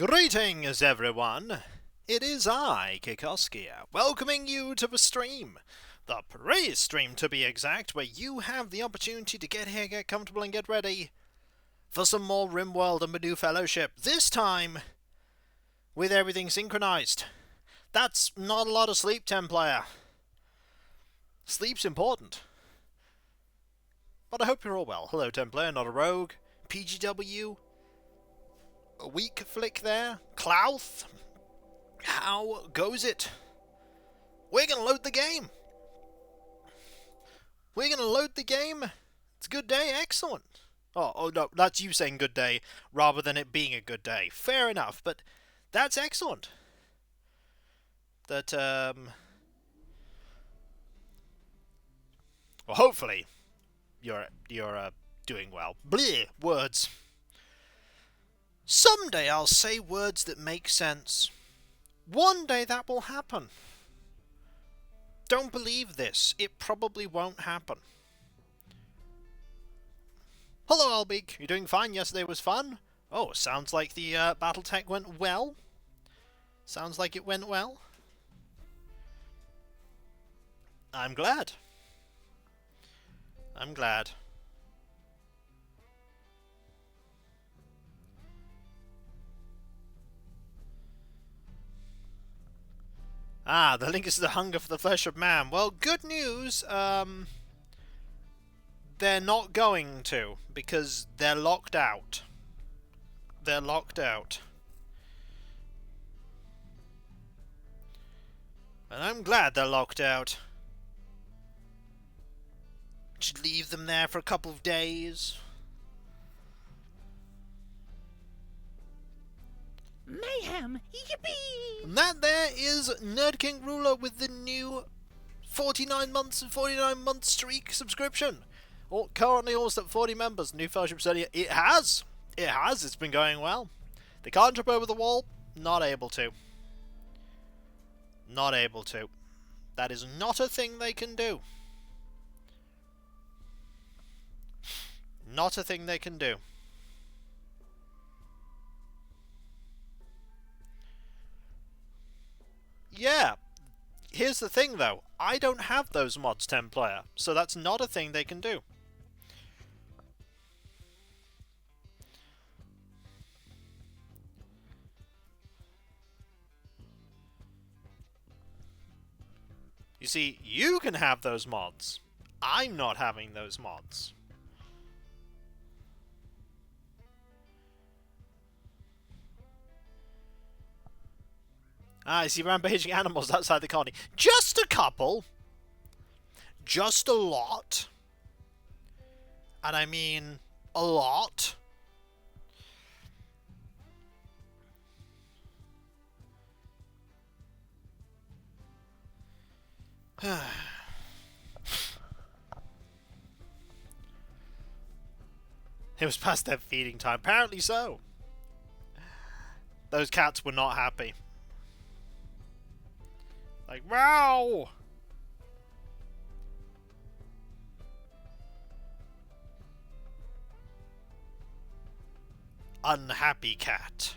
Greetings, everyone! It is I, Kikoski, welcoming you to the stream. The pre-stream, to be exact, where you have the opportunity to get here, get comfortable, and get ready for some more Rimworld and the new Fellowship. This time, with everything synchronized. That's not a lot of sleep, 10-player. Sleep's important. But I hope you're all well. Hello, 10-player, not a rogue. PGW. A weak flick there. Clouth. How goes it? We're going to load the game. We're going to load the game. It's a good day. Excellent. Oh, no, that's you saying good day rather than it being a good day. Fair enough, but that's excellent. That, well, hopefully you're doing well. Bleh, words. Someday I'll say words that make sense. One day that will happen. Don't believe this. It probably won't happen. Hello, Albig. You doing fine? Yesterday was fun? Oh, sounds like the Battletech went well. Sounds like it went well. I'm glad. I'm glad. Ah, the link is the hunger for the flesh of man. Well, good news. They're not going to, because they're locked out. They're locked out. And I'm glad they're locked out. Should leave them there for a couple of days. Mayhem! Yippee! And that there is Nerd King Ruler with the new 49 months and 49 month streak subscription. Currently almost at 40 members. New Fellowship study. It has. It has. It's been going well. They can't jump over the wall. Not able to. Not able to. That is not a thing they can do. Not a thing they can do. Yeah. Here's the thing, though. I don't have those mods, 10-player, so that's not a thing they can do. You see, you can have those mods. I'm not having those mods. Ah, I see rampaging animals outside the colony. Just a couple. Just a lot. And I mean, a lot. It was past their feeding time. Apparently so. Those cats were not happy. Like, wow! Unhappy cat.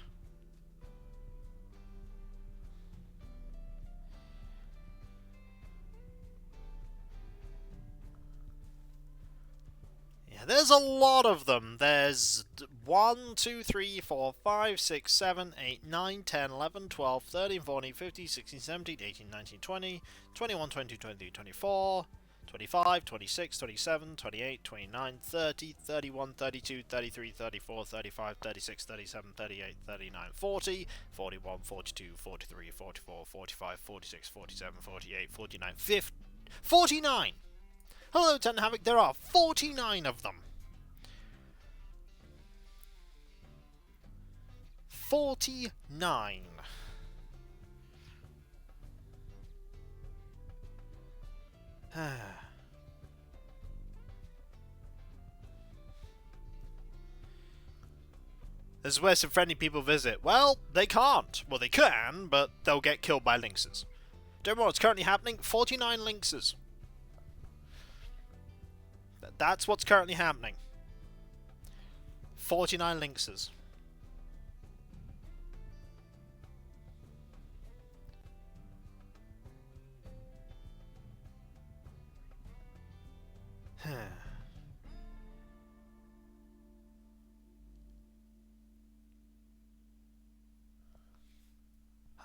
Yeah, there's a lot of them. There's 1, 2, 3, 4, 5, 6, 7, 8, 9, 10, 11, 12, 13, 14, 15, 16, 17, 18, 19, 20, 21, 22, 23, 24, 25, 26, 27, 28, 29, 30, 31, 32, 33, 34, 35, 36, 37, 38, 39, 40, 41, 42, 43, 44, 45, 46, 47, 48, 49, 50, 49! Hello, Ten Havoc, there are 49 of them. 49. This is where some friendly people visit. Well, they can't. Well, they can, but they'll get killed by lynxes. Don't know what's currently happening. 49 lynxes. That's what's currently happening. 49 lynxes.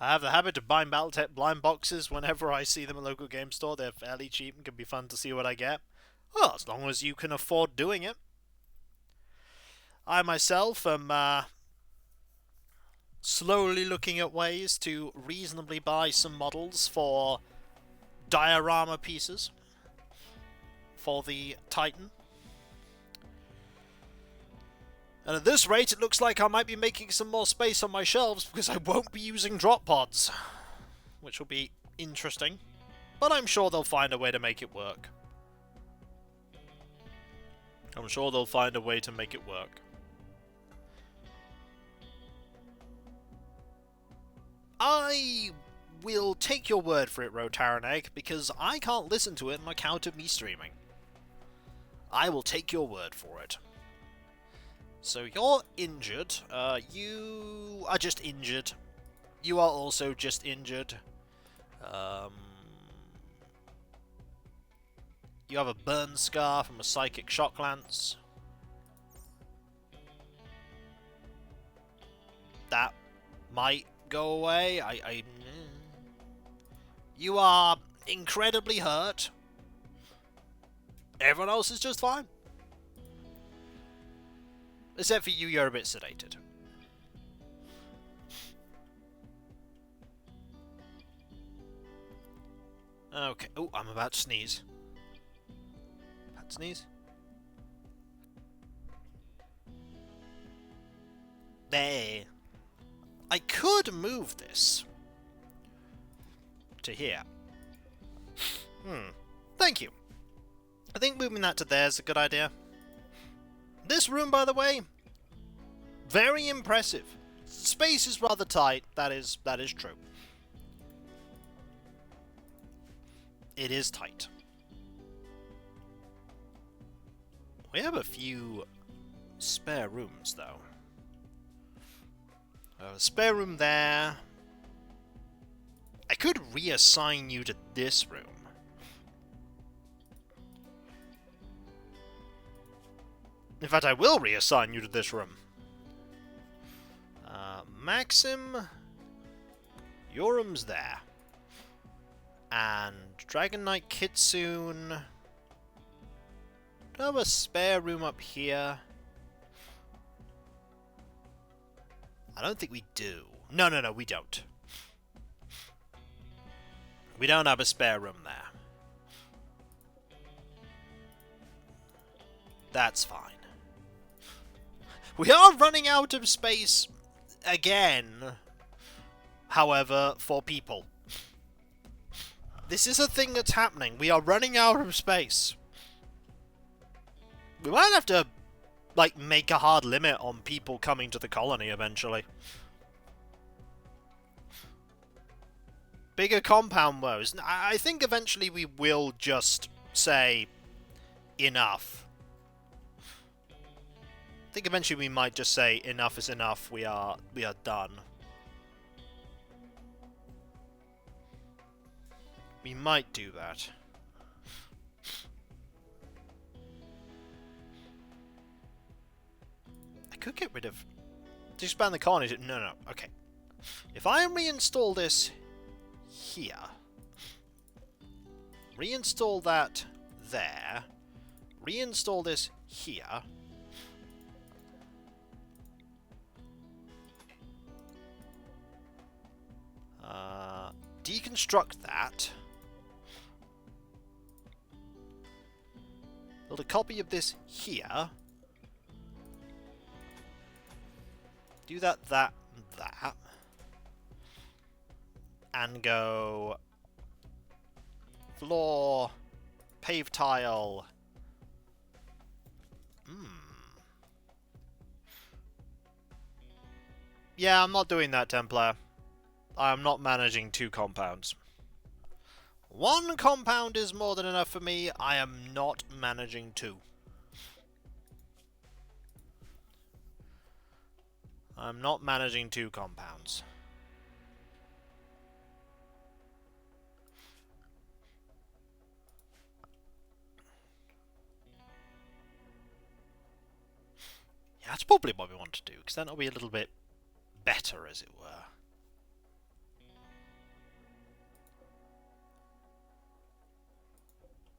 I have the habit of buying Battletech blind boxes whenever I see them at a local game store. They're fairly cheap and can be fun to see what I get. Well, as long as you can afford doing it. I myself am slowly looking at ways to reasonably buy some models for diorama pieces for the Titan. And at this rate, it looks like I might be making some more space on my shelves because I won't be using drop pods, which will be interesting. But I'm sure they'll find a way to make it work. I'm sure they'll find a way to make it work. I will take your word for it, Rotaranegg, because I can't listen to it on account of me streaming. I will take your word for it. So you're injured. You are just injured. You are also just injured. You have a burn scar from a psychic shock lance. That might go away. You are incredibly hurt. Everyone else is just fine. Except for you, you're a bit sedated. Okay. Oh, I'm about to sneeze. About to sneeze. There. I could move this to here. Thank you. I think moving that to there is a good idea. This room, by the way, very impressive. Space is rather tight. That is true. It is tight. We have a few spare rooms, though. A spare room there. I could reassign you to this room. In fact, I will reassign you to this room. Maxim, your room's there. And Dragon Knight Kitsune. Do I have a spare room up here? I don't think we do. No, we don't. We don't have a spare room there. That's fine. We are running out of space again, however, for people. This is a thing that's happening. We are running out of space. We might have to, like, make a hard limit on people coming to the colony eventually. Bigger compound woes. I think eventually we will just say enough. I think eventually we might just say enough is enough. We are done. We might do that. I could get rid of... To expand the colony... No, okay. If I reinstall this here... Reinstall that there... Reinstall this here... Deconstruct that... Build a copy of this here. Do that, that, and that. And go... Floor... Pave tile... Yeah, I'm not doing that, Templar. I'm not managing 2 compounds. 1 compound is more than enough for me. I am not managing 2. I'm not managing 2 compounds. Yeah, that's probably what we want to do, because then it'll be a little bit better, as it were.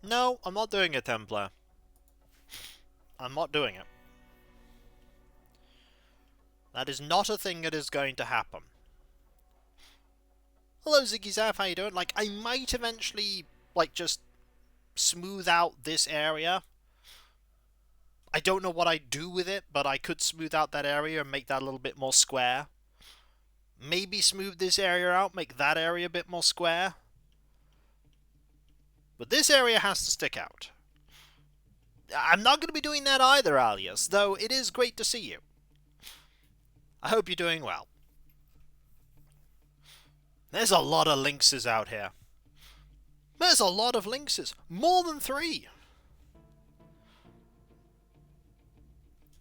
No, I'm not doing it, Templar. I'm not doing it. That is not a thing that is going to happen. Hello, Ziggy Zap, how you doing? Like, I might eventually, like, just smooth out this area. I don't know what I'd do with it, but I could smooth out that area and make that a little bit more square. Maybe smooth this area out, make that area a bit more square. But this area has to stick out. I'm not going to be doing that either, Alias, though it is great to see you. I hope you're doing well. There's a lot of lynxes out here. There's a lot of lynxes. More than 3.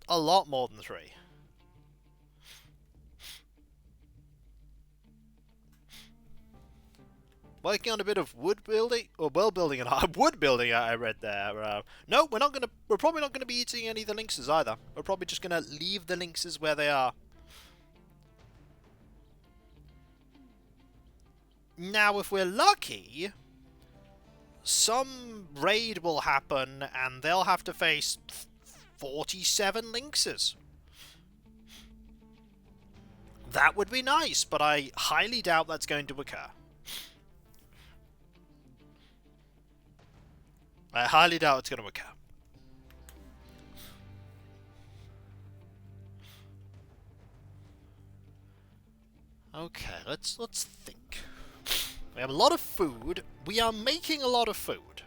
A lot more than 3. Working on a bit of wood building, or well building, and wood building. I read there. No, we're not gonna. We're probably not gonna be eating any of the lynxes either. We're probably just gonna leave the lynxes where they are. Now, if we're lucky, some raid will happen, and they'll have to face 47 lynxes. That would be nice, but I highly doubt that's going to occur. I highly doubt it's going to occur. Okay, let's think. We have a lot of food. We are making a lot of food.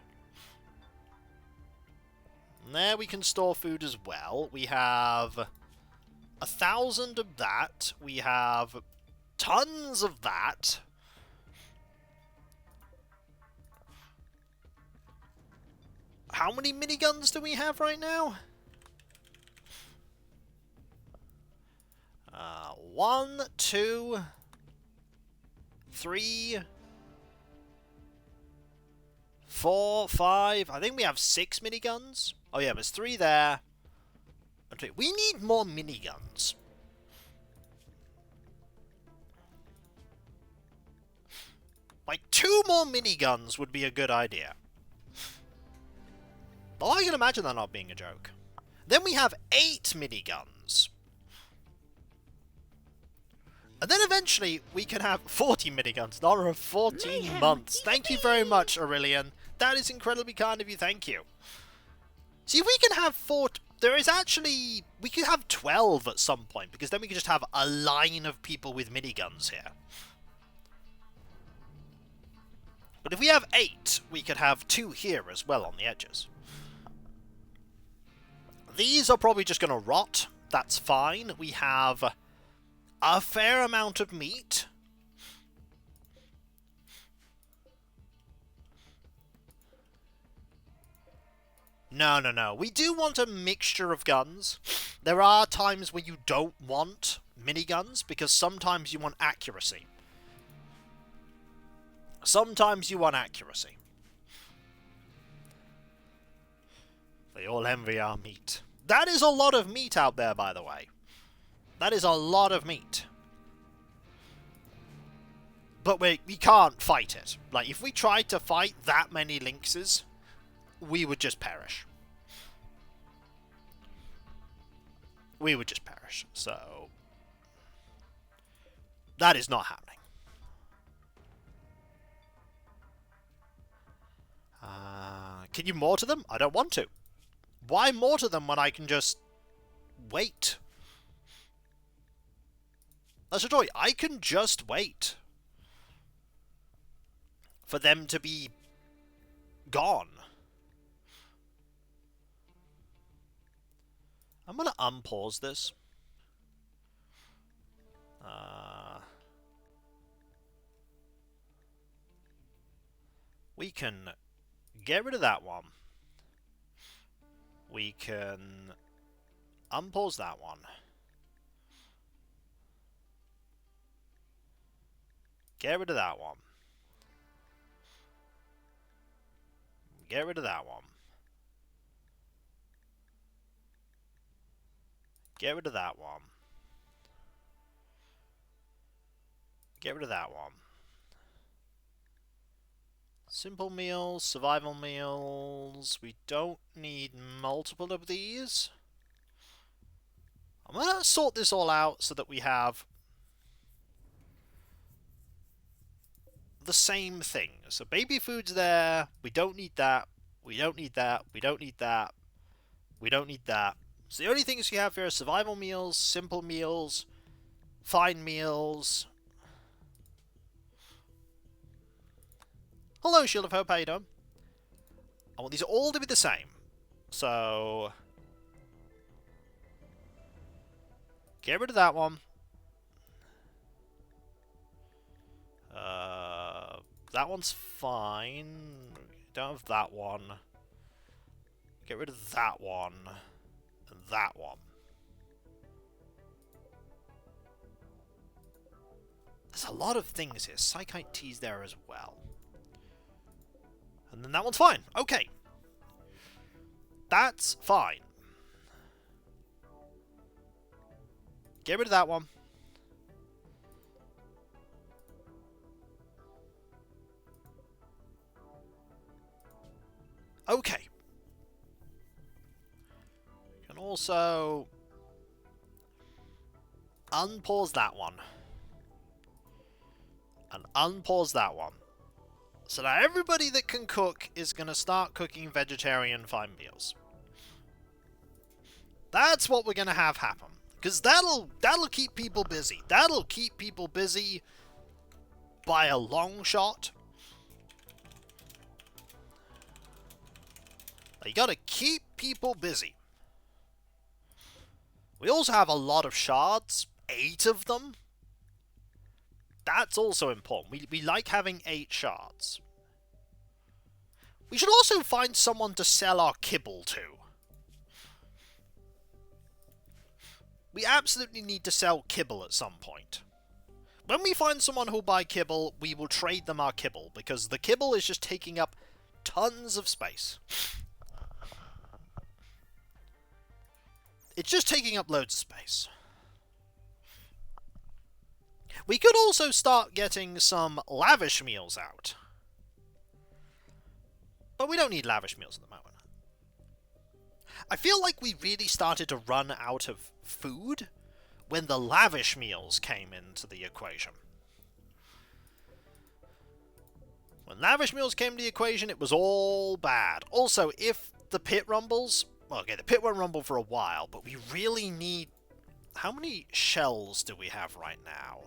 And there we can store food as well. We have 1,000 of that. We have tons of that. How many miniguns do we have right now? 1, 2, 3, 4, 5. I think we have 6 miniguns. Oh yeah, there's 3 there. We need more miniguns. Like 2 more miniguns would be a good idea. Well, I can imagine that not being a joke. Then we have 8 miniguns. And then eventually we can have 40 miniguns in honor of 14 months. Thank you very much, Aurelian. That is incredibly kind of you, thank you. See, if we can have 4... There is actually... We could have 12 at some point, because then we could just have a line of people with miniguns here. But if we have 8, we could have 2 here as well on the edges. These are probably just going to rot. That's fine. We have a fair amount of meat. No. We do want a mixture of guns. There are times where you don't want miniguns, because sometimes you want accuracy. Sometimes you want accuracy. They all envy our meat. That is a lot of meat out there, by the way. That is a lot of meat. But we can't fight it. Like, if we tried to fight that many lynxes, we would just perish. We would just perish. So, that is not happening. Can you mortar them? I don't want to. Why mortar them when I can just wait? That's a joy. I can just wait for them to be gone. I'm going to unpause this. We can get rid of that one. We can unpause that one. Get rid of that one. Get rid of that one. Get rid of that one. Get rid of that one. Simple meals, survival meals. We don't need multiple of these. I'm going to sort this all out so that we have the same thing. So baby food's there. We don't need that. We don't need that. We don't need that. We don't need that. So the only things you have here are survival meals, simple meals, fine meals. Hello, Shield of Hope, how you doing? I want these all to be the same. So get rid of that one. That one's fine. Don't have that one. Get rid of that one. And that one. There's a lot of things here. Psychite tea's there as well. And then that one's fine. Okay. That's fine. Get rid of that one. Okay. You can also unpause that one. And unpause that one. So now everybody that can cook is going to start cooking vegetarian fine meals. That's what we're going to have happen. Because that'll keep people busy. That'll keep people busy by a long shot. You gotta keep people busy. We also have a lot of shards. 8 of them. That's also important. We like having 8 shards. We should also find someone to sell our kibble to. We absolutely need to sell kibble at some point. When we find someone who'll buy kibble, we will trade them our kibble, because the kibble is just taking up tons of space. It's just taking up loads of space. We could also start getting some lavish meals out. But we don't need lavish meals at the moment. I feel like we really started to run out of food when the lavish meals came into the equation. When lavish meals came to the equation, it was all bad. Also, if the pit rumbles... Well, okay, the pit won't rumble for a while, but we really need... How many shells do we have right now?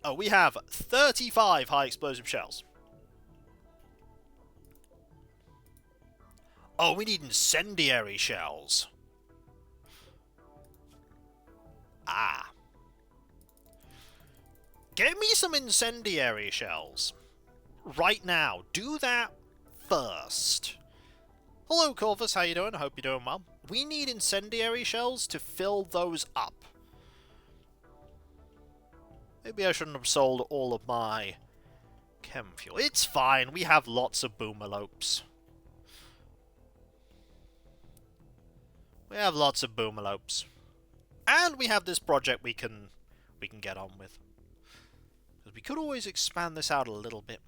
Oh, we have 35 high explosive shells. Oh, we need incendiary shells. Ah. Get me some incendiary shells. Right now. Do that first. Hello, Corvus. How you doing? I hope you're doing well. We need incendiary shells to fill those up. Maybe I shouldn't have sold all of my chem fuel. It's fine. We have lots of boomalopes. We have lots of boomalopes. And we have this project we can get on with. Because we could always expand this out a little bit.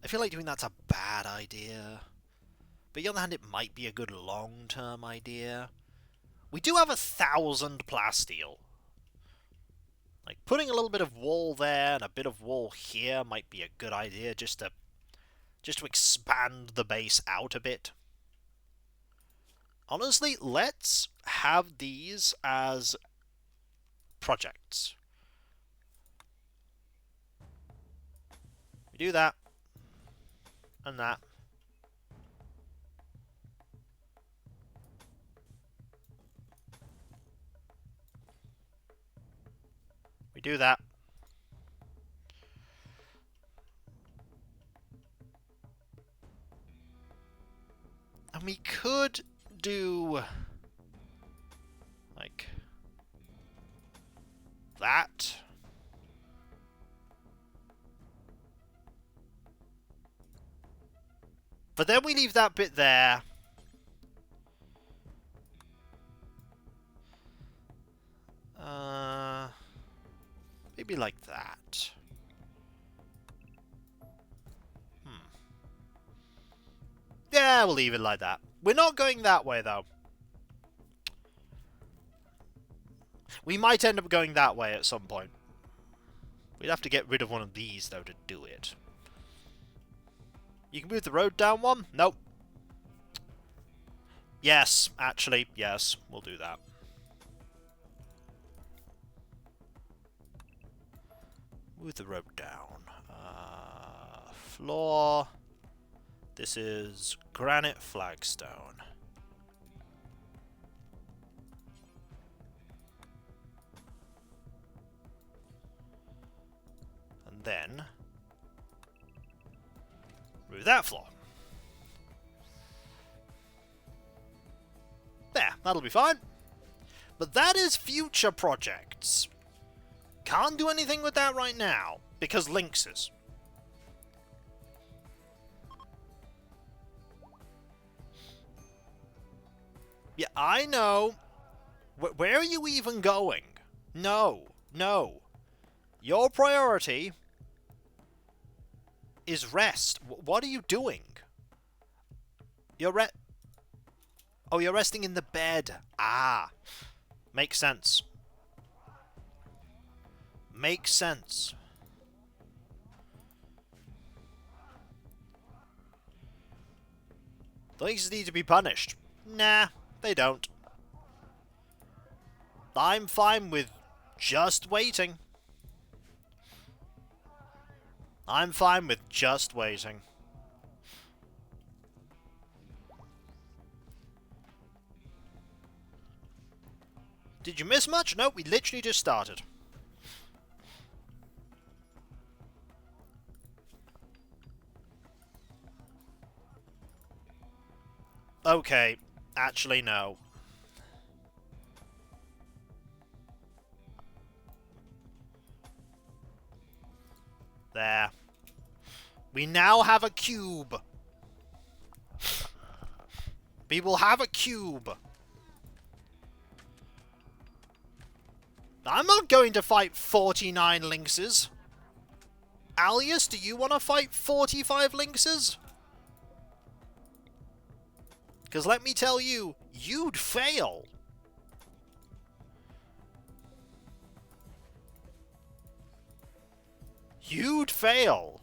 I feel like doing that's a bad idea. But on the other hand, it might be a good long-term idea. We do have 1,000 plasteel. Like, putting a little bit of wall there and a bit of wall here might be a good idea, just to expand the base out a bit. Honestly, let's have these as projects. We do that. And that. We do that. And we could do like that. But then we leave that bit there. Maybe like that. Yeah, we'll leave it like that. We're not going that way, though. We might end up going that way at some point. We'd have to get rid of one of these, though, to do it. You can move the road down one? Nope. Yes, actually, yes. We'll do that. Move the road down. Floor. This is granite flagstone. And then move that floor. There, that'll be fine. But that is future projects. Can't do anything with that right now, because lynxes. Yeah, I know. Where are you even going? No, no. Your priority is rest. What are you doing? Oh, you're resting in the bed. Ah. Makes sense. Makes sense. Things need to be punished. Nah, they don't. I'm fine with just waiting. I'm fine with just waiting. Did you miss much? No, we literally just started. Okay, actually no. There. We now have a cube. We will have a cube. I'm not going to fight 49 lynxes. Alias, do you want to fight 45 lynxes? Because let me tell you, you'd fail. You'd fail.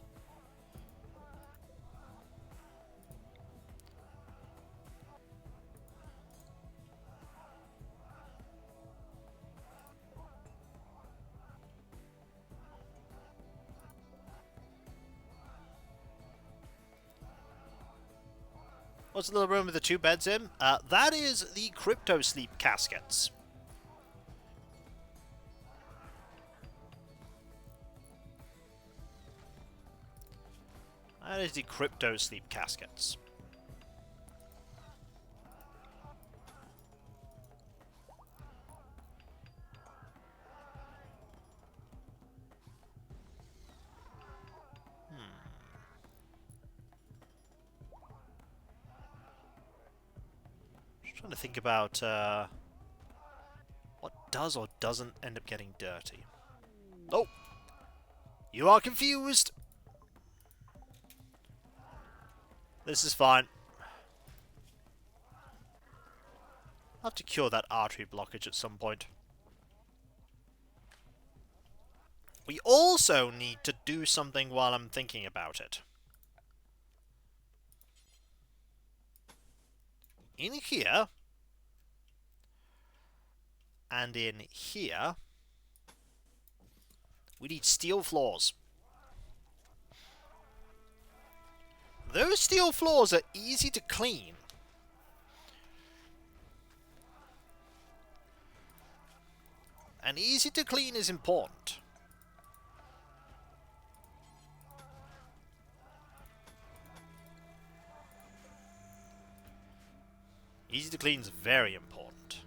What's the little room with the two beds in? That is the crypto sleep caskets. That is the crypto sleep caskets. Trying to think about what does or doesn't end up getting dirty. Oh! You are confused! This is fine. I'll have to cure that artery blockage at some point. We also need to do something while I'm thinking about it. In here, and in here, we need steel floors. Those steel floors are easy to clean. And easy to clean is important. Easy to clean is very important.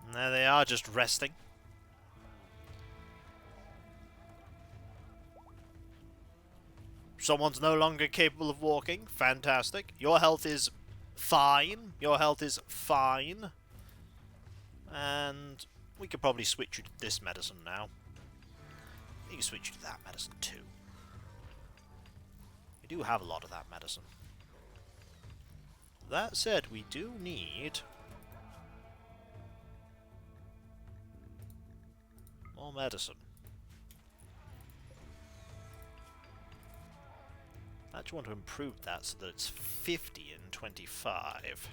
And there they are, just resting. Someone's no longer capable of walking. Fantastic. Your health is fine. Your health is fine. And we could probably switch you to this medicine now. You can switch you to that medicine too. We do have a lot of that medicine. That said, we do need more medicine. I actually want to improve that so that it's 50 and 25.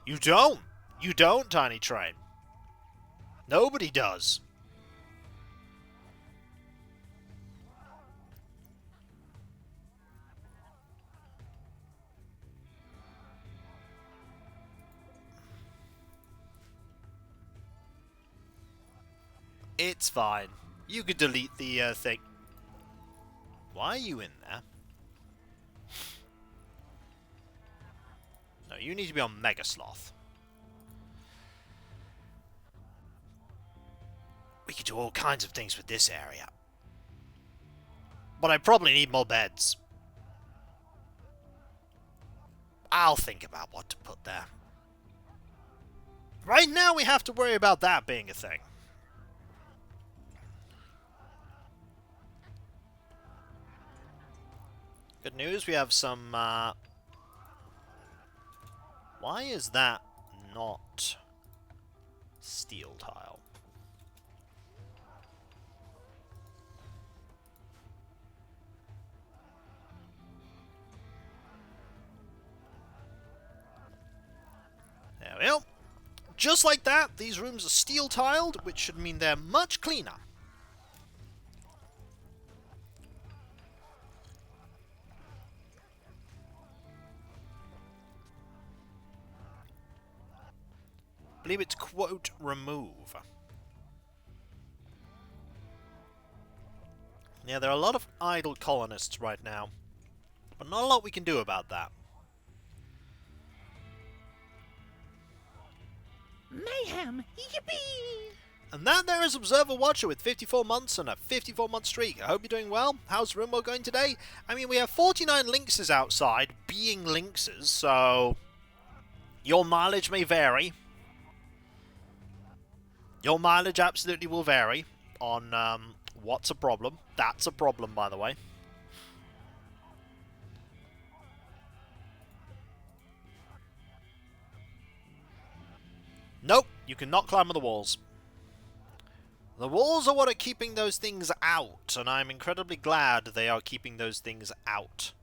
You don't! You don't, Tiny Train. Nobody does. It's fine. You could delete the thing. Why are you in there? No, you need to be on Mega Sloth. We could do all kinds of things with this area. But I probably need more beds. I'll think about what to put there. Right now we have to worry about that being a thing. Good news, we have some, Why is that not steel tile? There we go. Just like that, these rooms are steel tiled, which should mean they're much cleaner. I believe it's quote remove. Yeah, there are a lot of idle colonists right now, but not a lot we can do about that. Mayhem! Yippee! And that there is Observer Watcher with 54 months and a 54-month streak. I hope you're doing well. How's Rimworld going today? I mean, we have 49 lynxes outside, being lynxes, so your mileage may vary. Your mileage absolutely will vary on what's a problem. That's a problem, by the way. Nope, you cannot climb on the walls. The walls are what are keeping those things out, and I'm incredibly glad they are keeping those things out.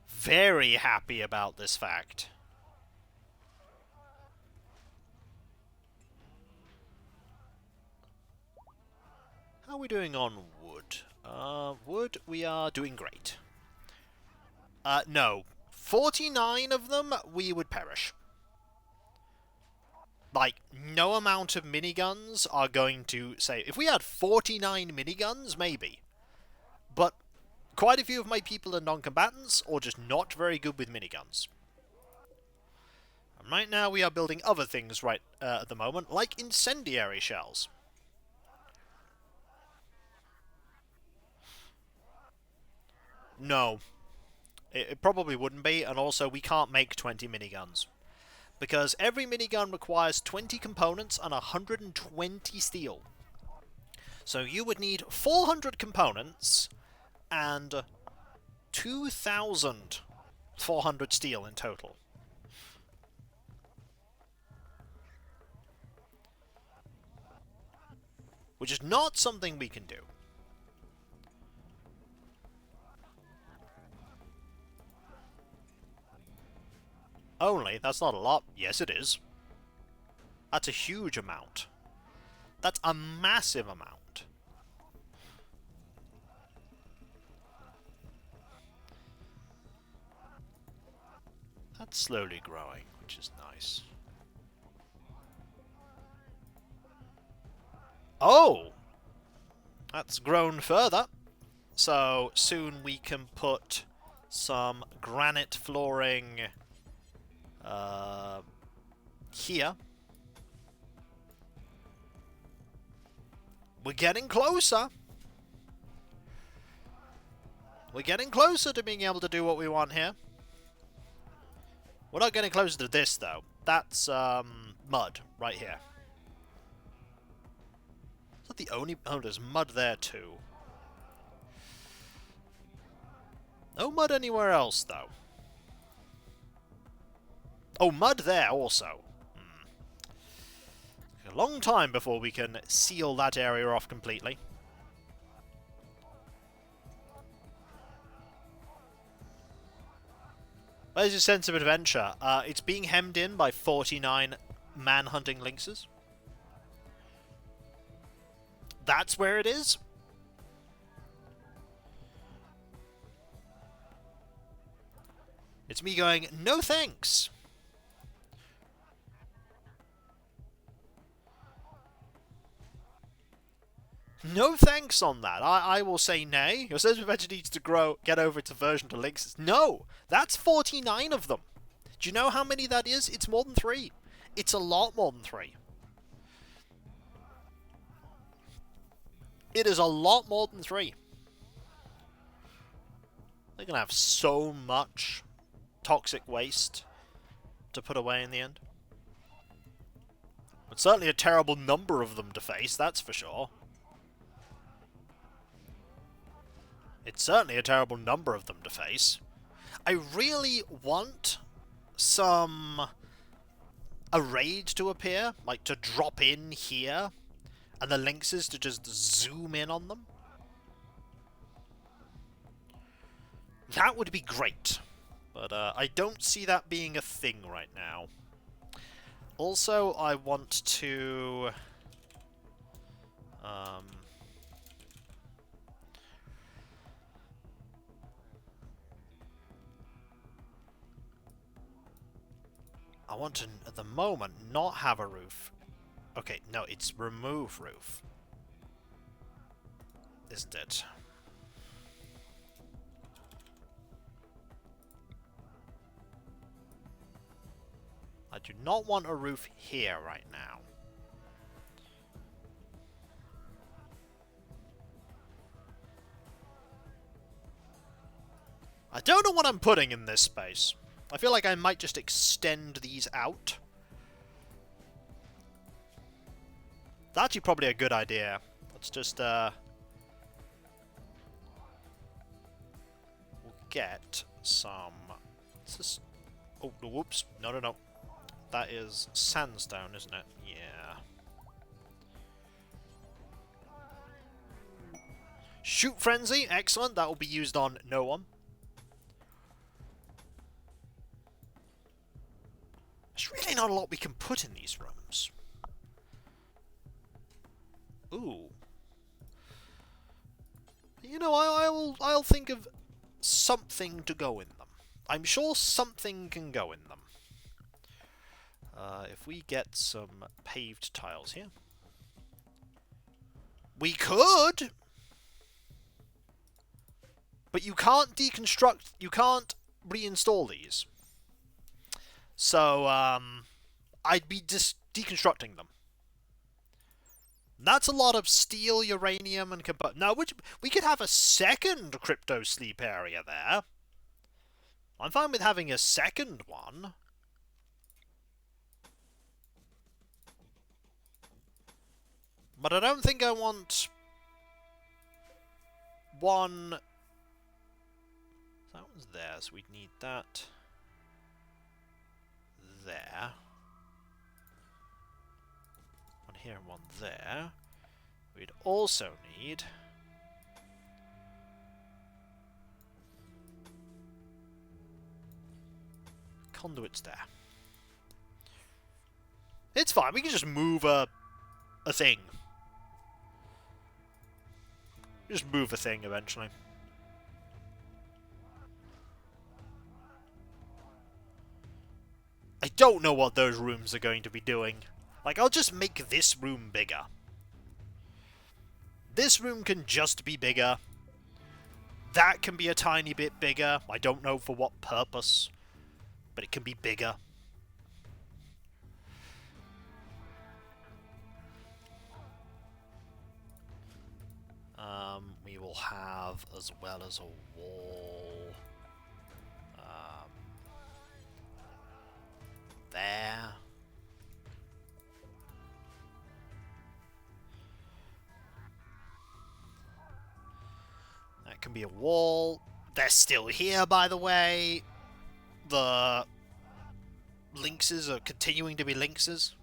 Very happy about this fact. How are we doing on wood? Wood, we are doing great. No. 49 of them, we would perish. Like, no amount of miniguns are going to say... If we had 49 miniguns, maybe. But quite a few of my people are non-combatants, or just not very good with miniguns. And right now we are building other things right at the moment, like incendiary shells. No. It probably wouldn't be, and also we can't make 20 miniguns. Because every minigun requires 20 components and 120 steel. So you would need 400 components and 2,400 steel in total. Which is not something we can do. Only, that's not a lot. Yes, it is. That's a huge amount. That's a massive amount. That's slowly growing, which is nice. Oh! That's grown further. So, soon we can put some granite flooring... here. We're getting closer. We're getting closer to being able to do what we want here. We're not getting closer to this, though. That's, mud, right here. Is that the only... Oh, there's mud there, too. No mud anywhere else, though. Oh, mud there, also. A long time before we can seal that area off completely. Where's your sense of adventure? It's being hemmed in by 49 man-hunting lynxes. That's where it is? It's me going, no thanks! No thanks on that. I will say nay. Your sense of adventure needs to get over its aversion to lynxes. No! That's 49 of them! Do you know how many that is? It's more than 3. It's a lot more than 3. It is a lot more than 3. They're gonna have so much toxic waste to put away in the end. It's certainly a terrible number of them to face, that's for sure. It's certainly a terrible number of them to face. I really want a raid to appear, like to drop in here, and the lynxes to just zoom in on them. That would be great, but I don't see that being a thing right now. Also, I want to... I want to, at the moment, not have a roof. Okay, no, it's remove roof. Isn't it? I do not want a roof here right now. I don't know what I'm putting in this space. I feel like I might just extend these out. That's actually probably a good idea. Let's just, we'll get some... This... Oh, whoops. No. That is sandstone, isn't it? Yeah. Shoot Frenzy. Excellent. That will be used on no one. There's really not a lot we can put in these rooms. Ooh. You know, I'll think of something to go in them. I'm sure something can go in them. If we get some paved tiles here. We could! But you can't deconstruct, you can't reinstall these. So, I'd be just deconstructing them. That's a lot of steel, uranium, and now, we could have a second crypto sleep area there. I'm fine with having a second one. But I don't think I want one... That one's there, so we'd need that there. One here and one there. We'd also need... conduits there. It's fine, we can just move a thing. Just move a thing eventually. I don't know what those rooms are going to be doing. Like, I'll just make this room bigger. This room can just be bigger. That can be a tiny bit bigger. I don't know for what purpose, but it can be bigger. We will have, as well as a wall, there. That can be a wall. They're still here, by the way. The lynxes are continuing to be lynxes.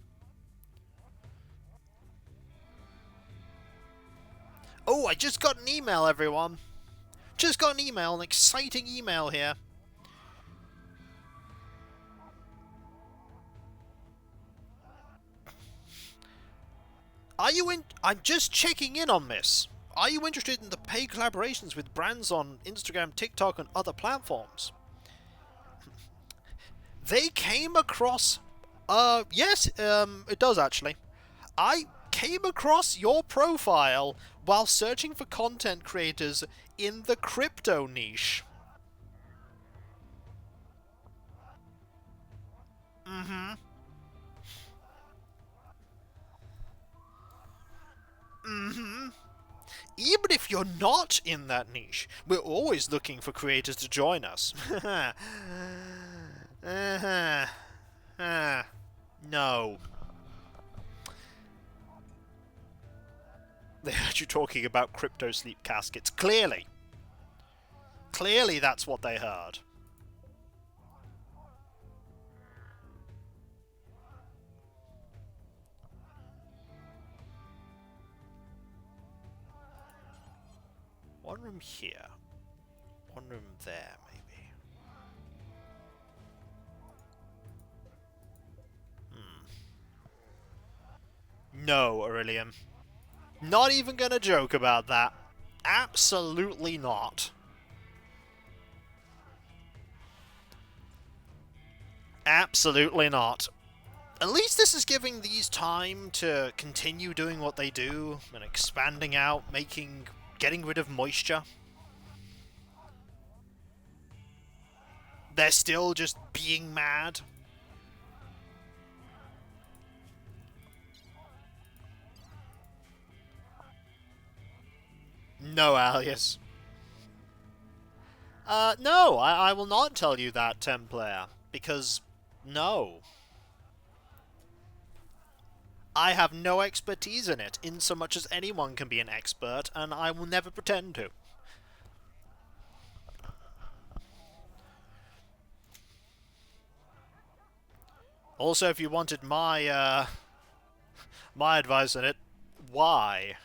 Oh, I just got an email, everyone. Just got an email, an exciting email here. Are you in? I'm just checking in on this. Are you interested in the paid collaborations with brands on Instagram, TikTok, and other platforms? They came across... yes, it does actually. I came across your profile while searching for content creators in the crypto niche. Mm-hmm. Mm-hmm. Even if you're not in that niche, we're always looking for creators to join us. No. They heard you talking about crypto sleep caskets. Clearly. Clearly that's what they heard. One room here. One room there, maybe. No, Aurelian. Not even gonna joke about that. Absolutely not. Absolutely not. At least this is giving these time to continue doing what they do and expanding out, getting rid of moisture. They're still just being mad. No, Alias. No, I will not tell you that, Templaire, because no. I have no expertise in it, in so much as anyone can be an expert, and I will never pretend to. Also, if you wanted my advice on it, why?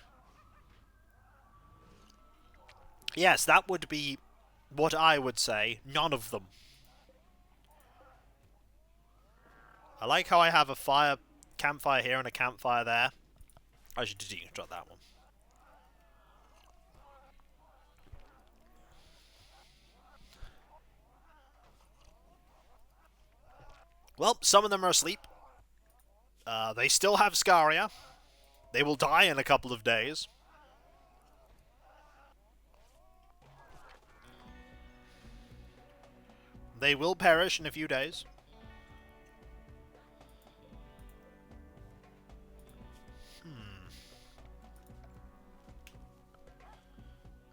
Yes, that would be what I would say. None of them. I like how I have a campfire here and a campfire there. I should deconstruct that one. Well, some of them are asleep. They still have Scaria. They will die in a couple of days. They will perish in a few days.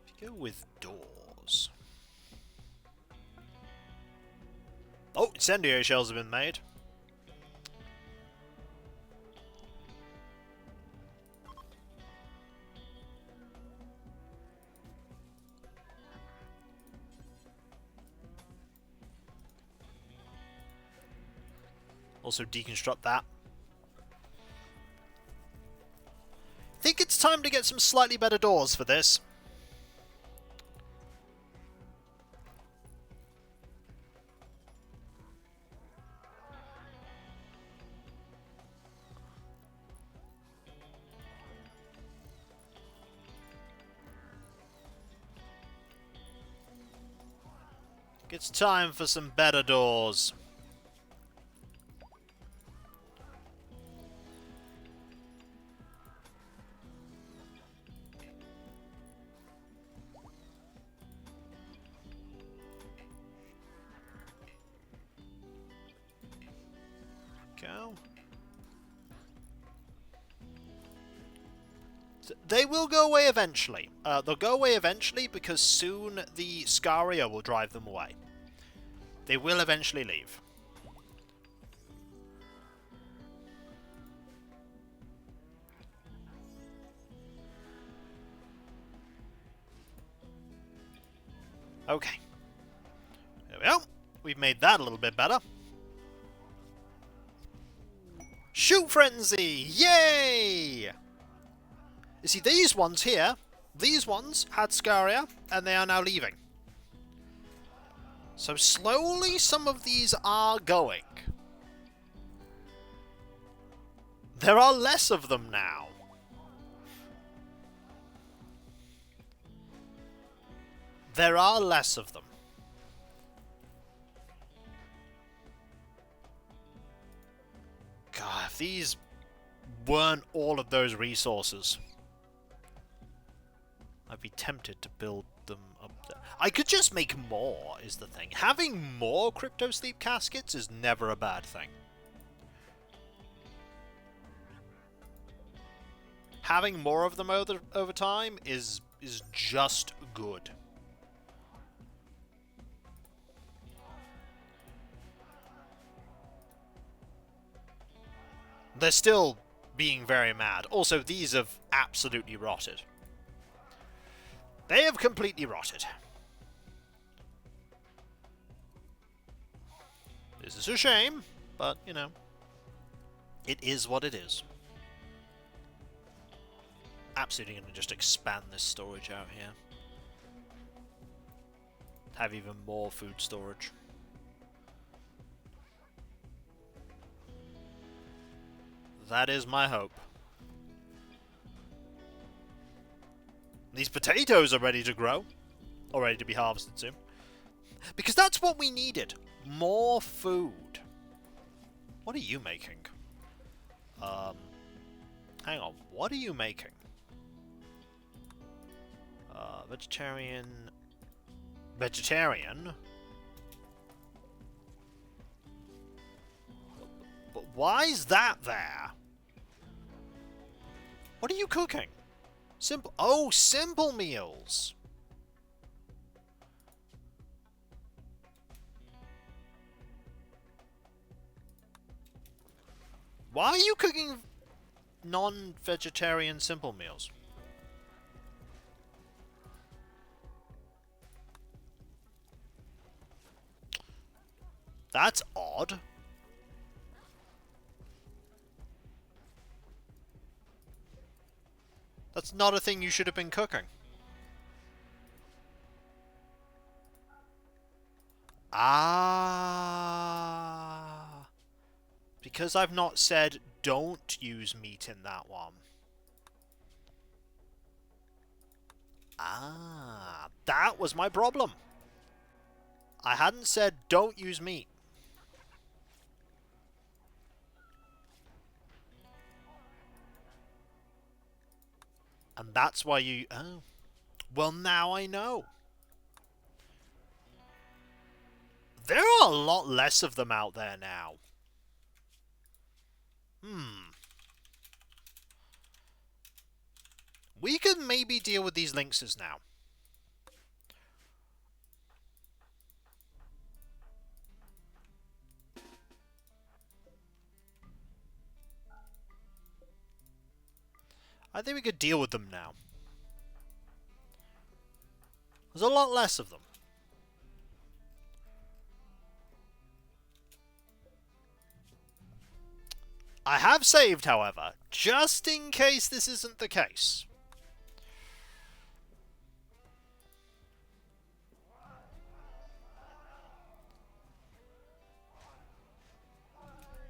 If you go with doors... Oh, incendiary shells have been made. Also deconstruct that. Think it's time to get some slightly better doors for this. It's time for some better doors. Go. They will go away eventually. They'll go away eventually because soon the Scaria will drive them away. They will eventually leave. Okay. There we go. We've made that a little bit better. Shoot Frenzy! Yay! You see, these ones here, these ones had Scaria, and they are now leaving. So slowly some of these are going. There are less of them now. There are less of them. God, if these weren't all of those resources, I'd be tempted to build them up there. I could just make more, is the thing. Having more Crypto Sleep Caskets is never a bad thing. Having more of them over time is just good. They're still being very mad. Also, these have absolutely rotted. They have completely rotted. This is a shame, but, you know, it is what it is. Absolutely going to just expand this storage out here. Have even more food storage. That is my hope. These potatoes are ready to grow. Or ready to be harvested soon. Because that's what we needed. More food. What are you making? Hang on. What are you making? Vegetarian. Vegetarian? But why is that there? What are you cooking? Simple. Oh, simple meals. Why are you cooking non-vegetarian simple meals? That's odd. That's not a thing you should have been cooking. Ah. Because I've not said don't use meat in that one. Ah. That was my problem. I hadn't said don't use meat. And that's why you... Oh. Well, now I know. There are a lot less of them out there now. We could maybe deal with these lynxes now. I think we could deal with them now. There's a lot less of them. I have saved, however, just in case this isn't the case.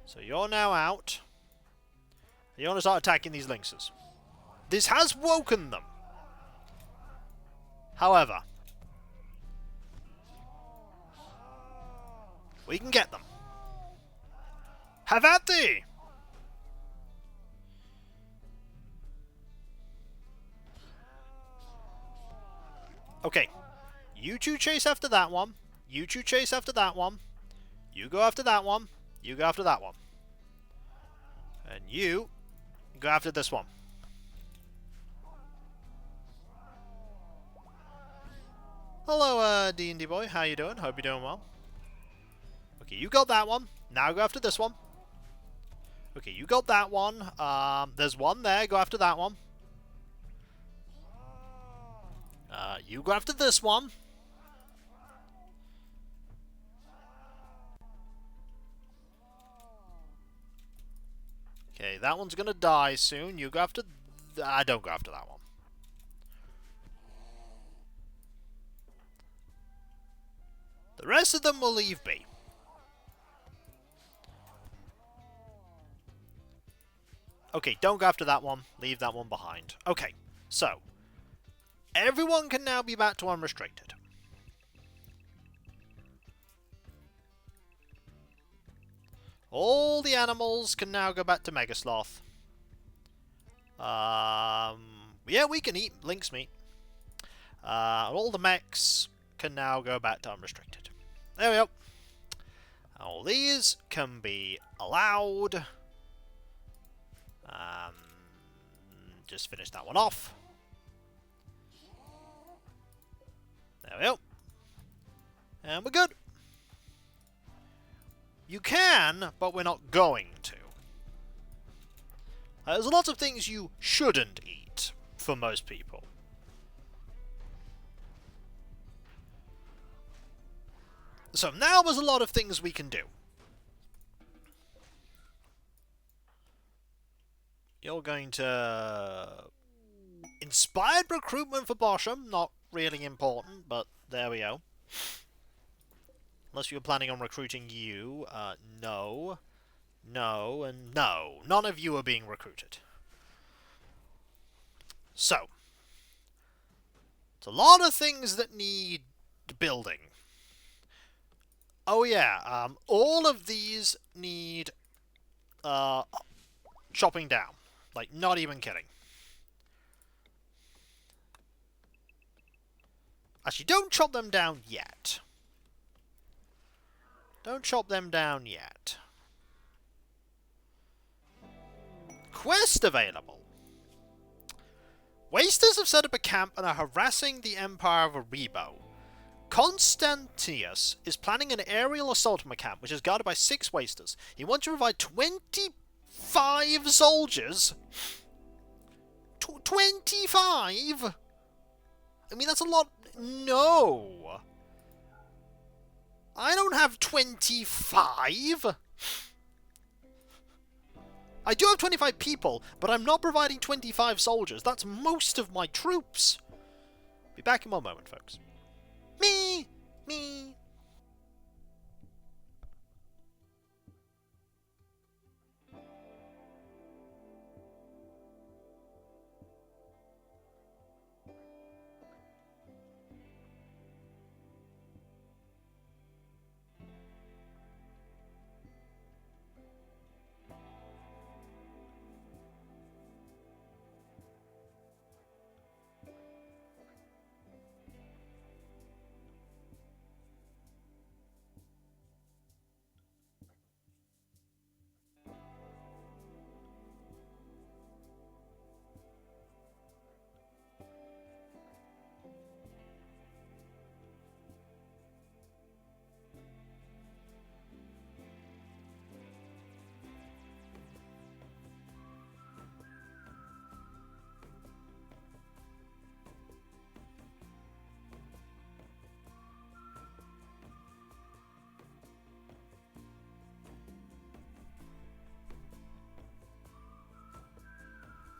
So you're now out. You want to start attacking these lynxes. This has woken them. However, we can get them. Have at thee! Okay. You two chase after that one. You two chase after that one. You go after that one. You go after that one. And you go after this one. Hello, D&D boy. How you doing? Hope you're doing well. Okay, you got that one. Now go after this one. Okay, you got that one. There's one there. Go after that one. You go after this one. Okay, that one's gonna die soon. You go after... don't go after that one. The rest of them will leave be. Okay, don't go after that one. Leave that one behind. Okay, so... everyone can now be back to unrestricted. All the animals can now go back to Mega Sloth. Yeah, we can eat Lynx meat. All the mechs can now go back to unrestricted. There we go. All these can be allowed. Just finish that one off. There we go. And we're good. You can, but we're not going to. There's a lot of things you shouldn't eat for most people. So now there's a lot of things we can do. You're going to... inspired recruitment for Bosham. Not really important, but there we go. Unless you were planning on recruiting you. No. No, and no. None of you are being recruited. So. It's a lot of things that need building. Oh yeah, all of these need chopping down. Like, not even kidding. Actually, don't chop them down yet. Don't chop them down yet. Quest available. Wasters have set up a camp and are harassing the Empire of Aribo. Constantius is planning an aerial assault on the camp, which is guarded by 6 Wasters. He wants to provide 25 soldiers? 25? I mean, that's a lot. No. I don't have 25. I do have 25 people, but I'm not providing 25 soldiers. That's most of my troops. Be back in one moment, folks. Me.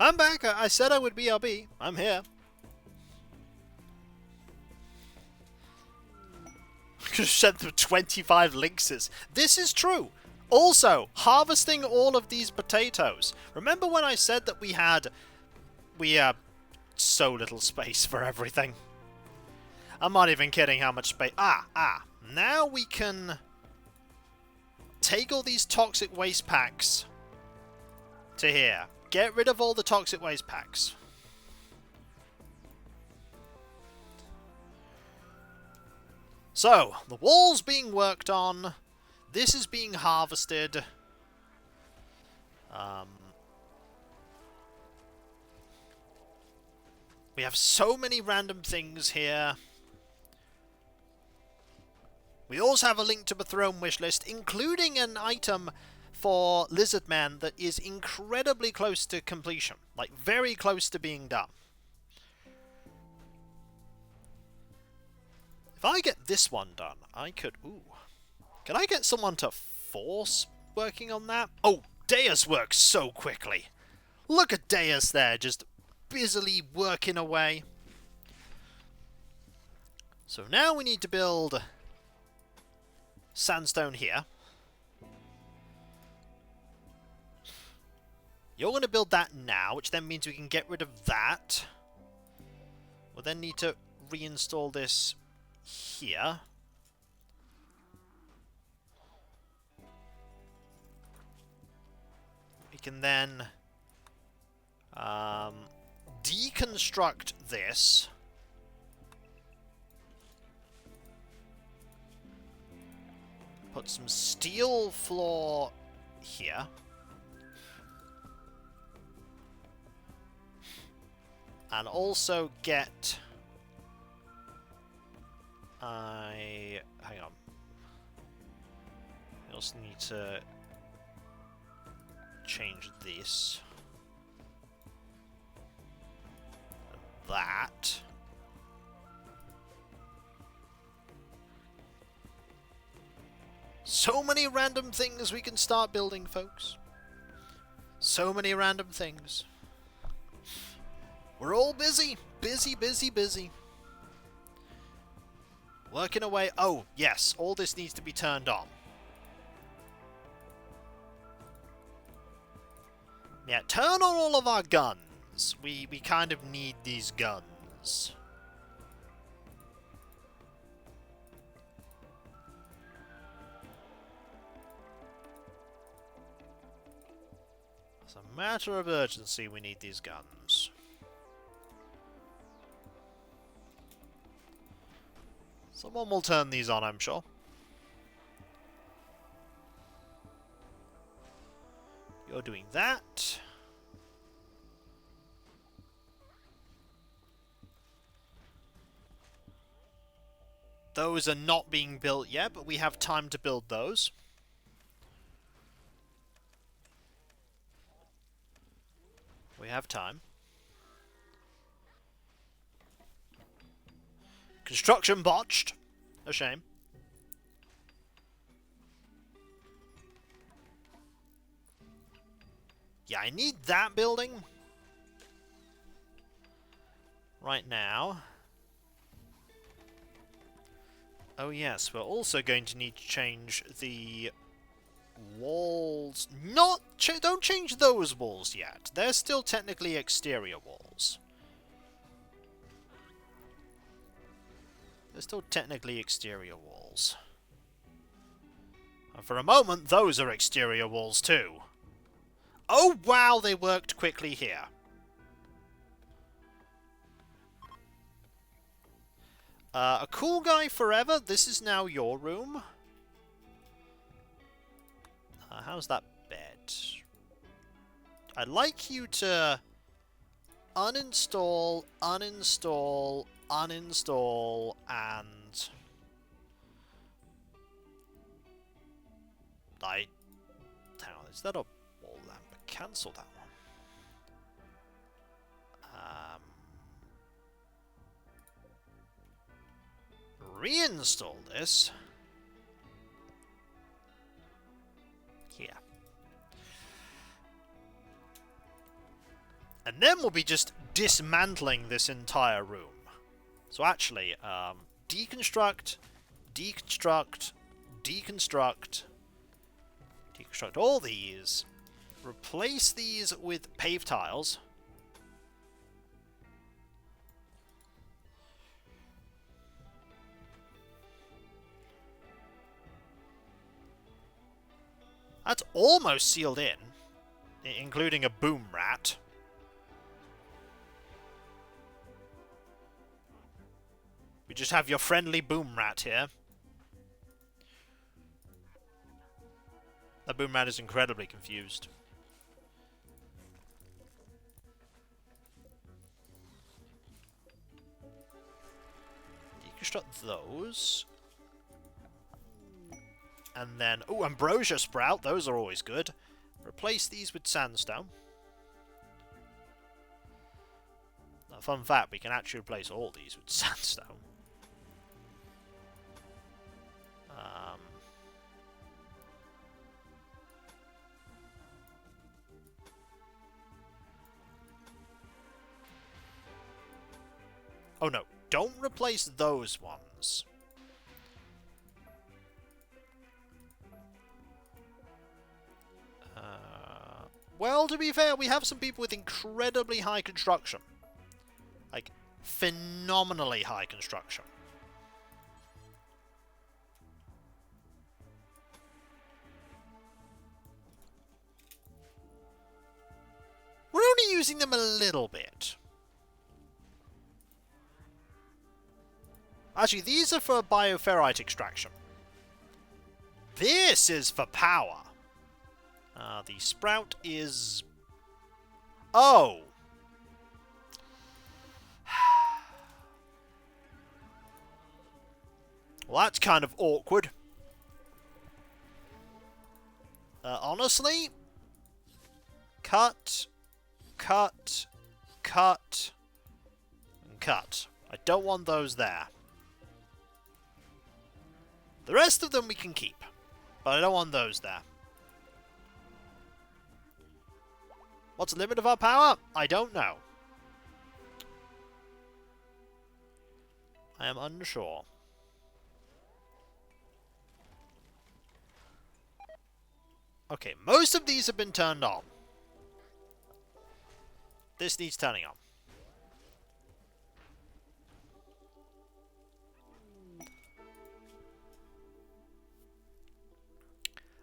I'm back. I said I would BRB. I'm here. Sent them 25 lynxes. This is true. Also, harvesting all of these potatoes. Remember when I said that we had so little space for everything? I'm not even kidding how much space. Now we can take all these toxic waste packs to here. Get rid of all the toxic waste packs. So, the wall's being worked on. This is being harvested. We have so many random things here. We also have a link to the throne wish list, including an item for Lizardman that is incredibly close to completion. Like, very close to being done. If I get this one done, I could... Ooh. Can I get someone to force working on that? Oh, Deus works so quickly. Look at Deus there, just busily working away. So now we need to build sandstone here. You're going to build that now, which then means we can get rid of that. We'll then need to reinstall this here. We can then deconstruct this. Put some steel floor here. And also get... hang on. I also need to change this. And that. So many random things we can start building, folks. So many random things. We're all busy. Busy, busy, busy. Working away. Oh, yes. All this needs to be turned on. Yeah, turn on all of our guns. We kind of need these guns. As a matter of urgency, we need these guns. Someone will turn these on, I'm sure. You're doing that. Those are not being built yet, but we have time to build those. We have time. Construction botched. A shame. Yeah, I need that building right now. Oh yes, we're also going to need to change the walls. Don't change those walls yet. They're still technically exterior walls. They're still technically exterior walls. And for a moment, those are exterior walls too. Oh wow, they worked quickly here. A cool guy forever, this is now your room. How's that bed? I'd like you to uninstall, uninstall, uninstall, and... Hang on, is that a wall lamp? Cancel that one. Reinstall this. Here. And then we'll be just dismantling this entire room. So actually, deconstruct, deconstruct, deconstruct, deconstruct all these, replace these with pave tiles. That's almost sealed in, including a boom rat. We just have your friendly boom rat here. That boom rat is incredibly confused. Deconstruct those. And then, oh, ambrosia sprout. Those are always good. Replace these with sandstone. A fun fact, we can actually replace all these with sandstone. Oh no, don't replace those ones. Well, to be fair, we have some people with incredibly high construction. Like, phenomenally high construction. We're only using them a little bit. Actually, these are for bioferrite extraction. This is for power. The sprout is... Oh! Well, that's kind of awkward. Honestly? Cut, cut, cut, and cut. I don't want those there. The rest of them we can keep, but I don't want those there. What's the limit of our power? I don't know. I am unsure. Okay, most of these have been turned on. This needs turning on.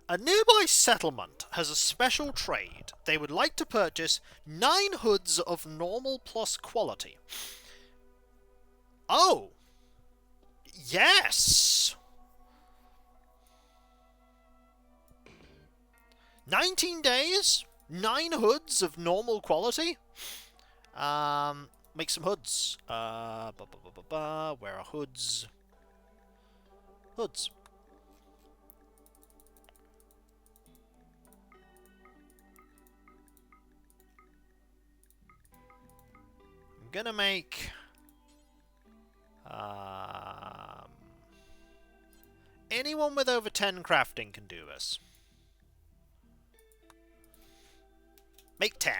A nearby settlement has a special trade. They would like to purchase 9 hoods of normal plus quality. Oh! Yes! 19 days? 9 hoods of normal quality? Make some hoods. Where are hoods? Hoods. I'm gonna make... anyone with over 10 crafting can do this. Make 10.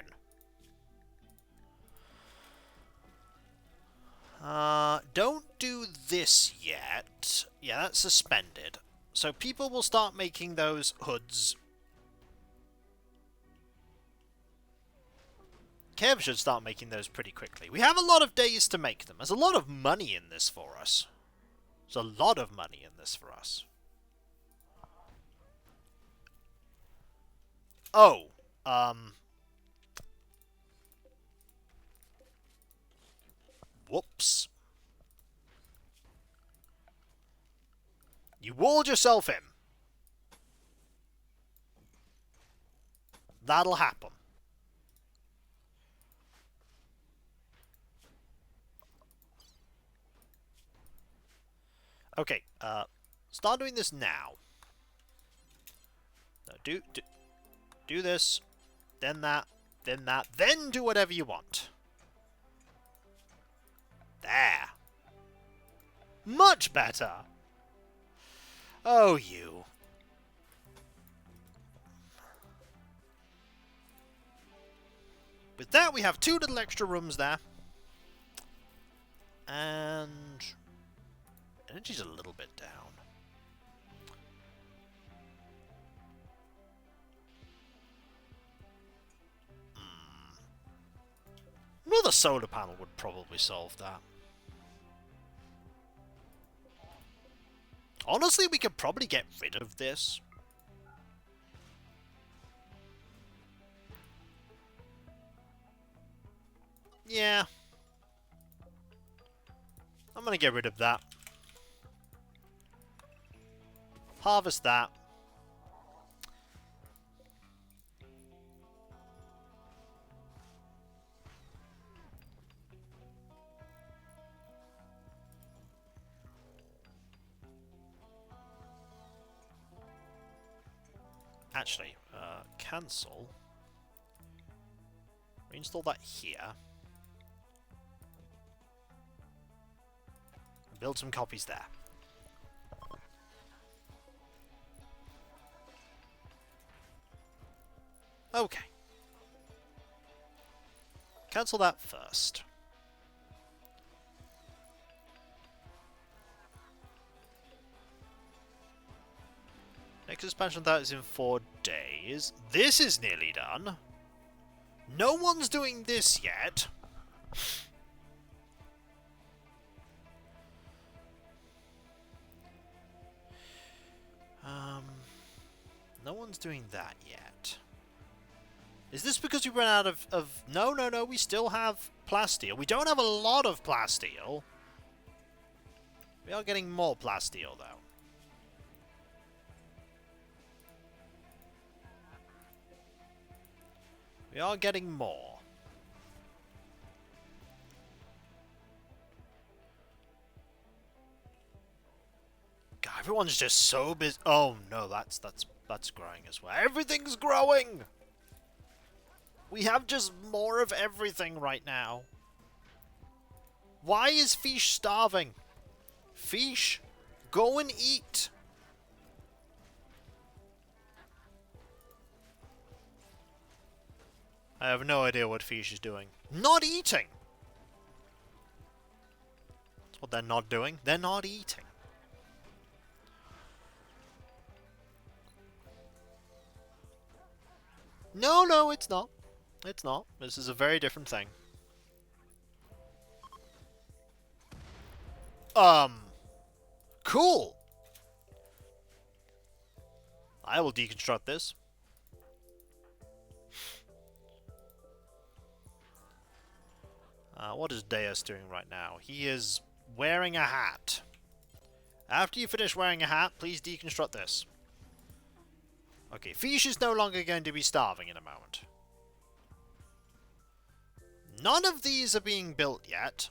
Don't do this yet. Yeah, that's suspended. So people will start making those hoods. Kev should start making those pretty quickly. We have a lot of days to make them. There's a lot of money in this for us. There's a lot of money in this for us. Oh, whoops. You walled yourself in. That'll happen. Okay, start doing this now. No, do this, then that, then do whatever you want. There. Much better. Oh, you. With that, we have 2 little extra rooms there. And... energy's a little bit down. Another solar panel would probably solve that. Honestly, we could probably get rid of this. Yeah. I'm gonna get rid of that. Harvest that. Actually, cancel. Reinstall that here. Build some copies there. Okay. Cancel that first. Next expansion of that is in 4 days. This is nearly done. No one's doing this yet. No one's doing that yet. Is this because we ran out of... No, no, no, we still have plasteel. We don't have a lot of plasteel. We are getting more plasteel, though. We are getting more. God, everyone's just so busy. Oh no, that's growing as well. Everything's growing. We have just more of everything right now. Why is Fish starving? Fish, go and eat. I have no idea what Fish is doing. Not eating! That's what they're not doing. They're not eating. No, no, it's not. It's not. This is a very different thing. Cool! I will deconstruct this. What is Deus doing right now? He is wearing a hat. After you finish wearing a hat, please deconstruct this. Okay, Fish is no longer going to be starving in a moment. None of these are being built yet.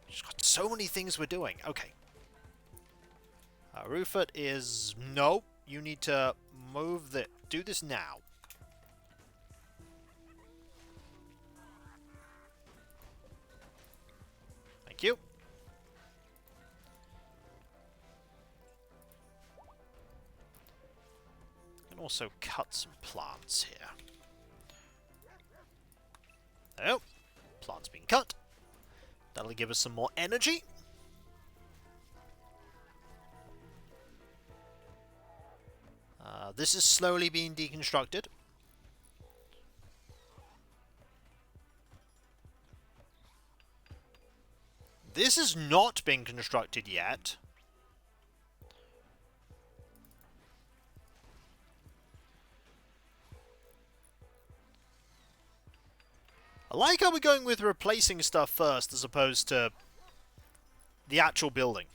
Just got so many things we're doing. Okay. Rufus is... Nope. You need to move the... Do this now. Thank you. And also cut some plants here. Oh, plants being cut. That'll give us some more energy. This is slowly being deconstructed. This is not being constructed yet. I like how we're going with replacing stuff first as opposed to the actual building.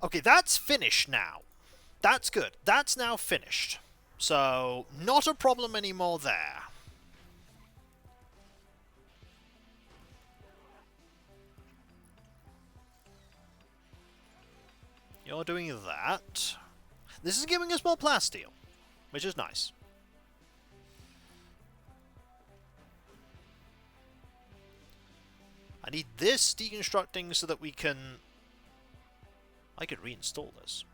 Okay, that's finished now. That's good. That's now finished. So, not a problem anymore there. You're doing that. This is giving us more plasteel, which is nice. I need this deconstructing so that we can... I could reinstall this.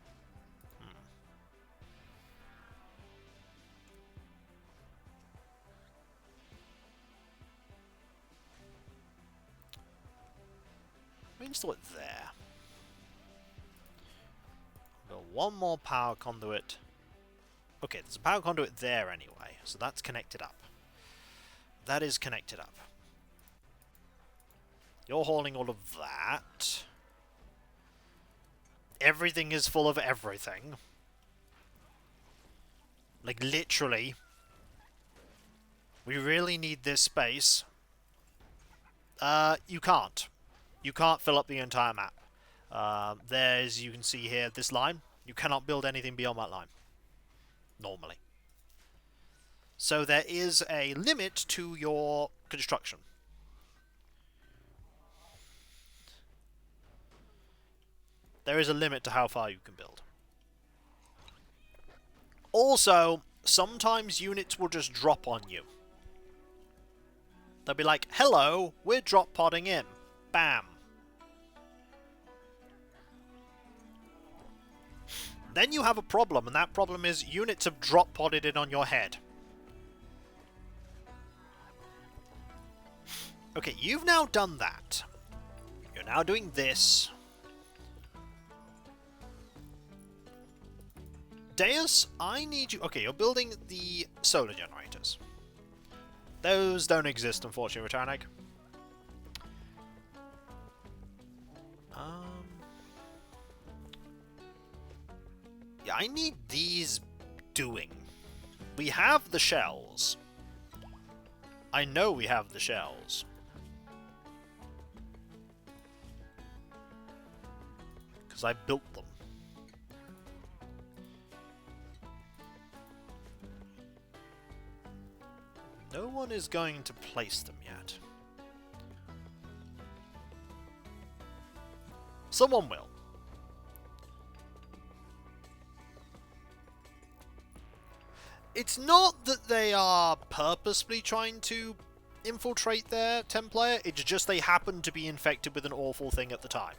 Reinstall it there. Got one more power conduit. Okay, there's a power conduit there anyway, so that's connected up. That is connected up. You're hauling all of that. Everything is full of everything. Like, literally. We really need this space. You can't. You can't fill up the entire map. There's, you can see here, this line. You cannot build anything beyond that line. Normally. So there is a limit to your construction. There is a limit to how far you can build. Also, sometimes units will just drop on you. They'll be like, hello, we're drop podding in. Bam. Then you have a problem, and that problem is units have drop podded in on your head. Okay, you've now done that. You're now doing this. Deus, I need you... Okay, you're building the solar generators. Those don't exist, unfortunately, Return Egg. Yeah, I need these doing. We have the shells. I know we have the shells. Because I built them. No one is going to place them yet. Someone will. It's not that they are purposely trying to infiltrate their 10-player, it's just they happen to be infected with an awful thing at the time.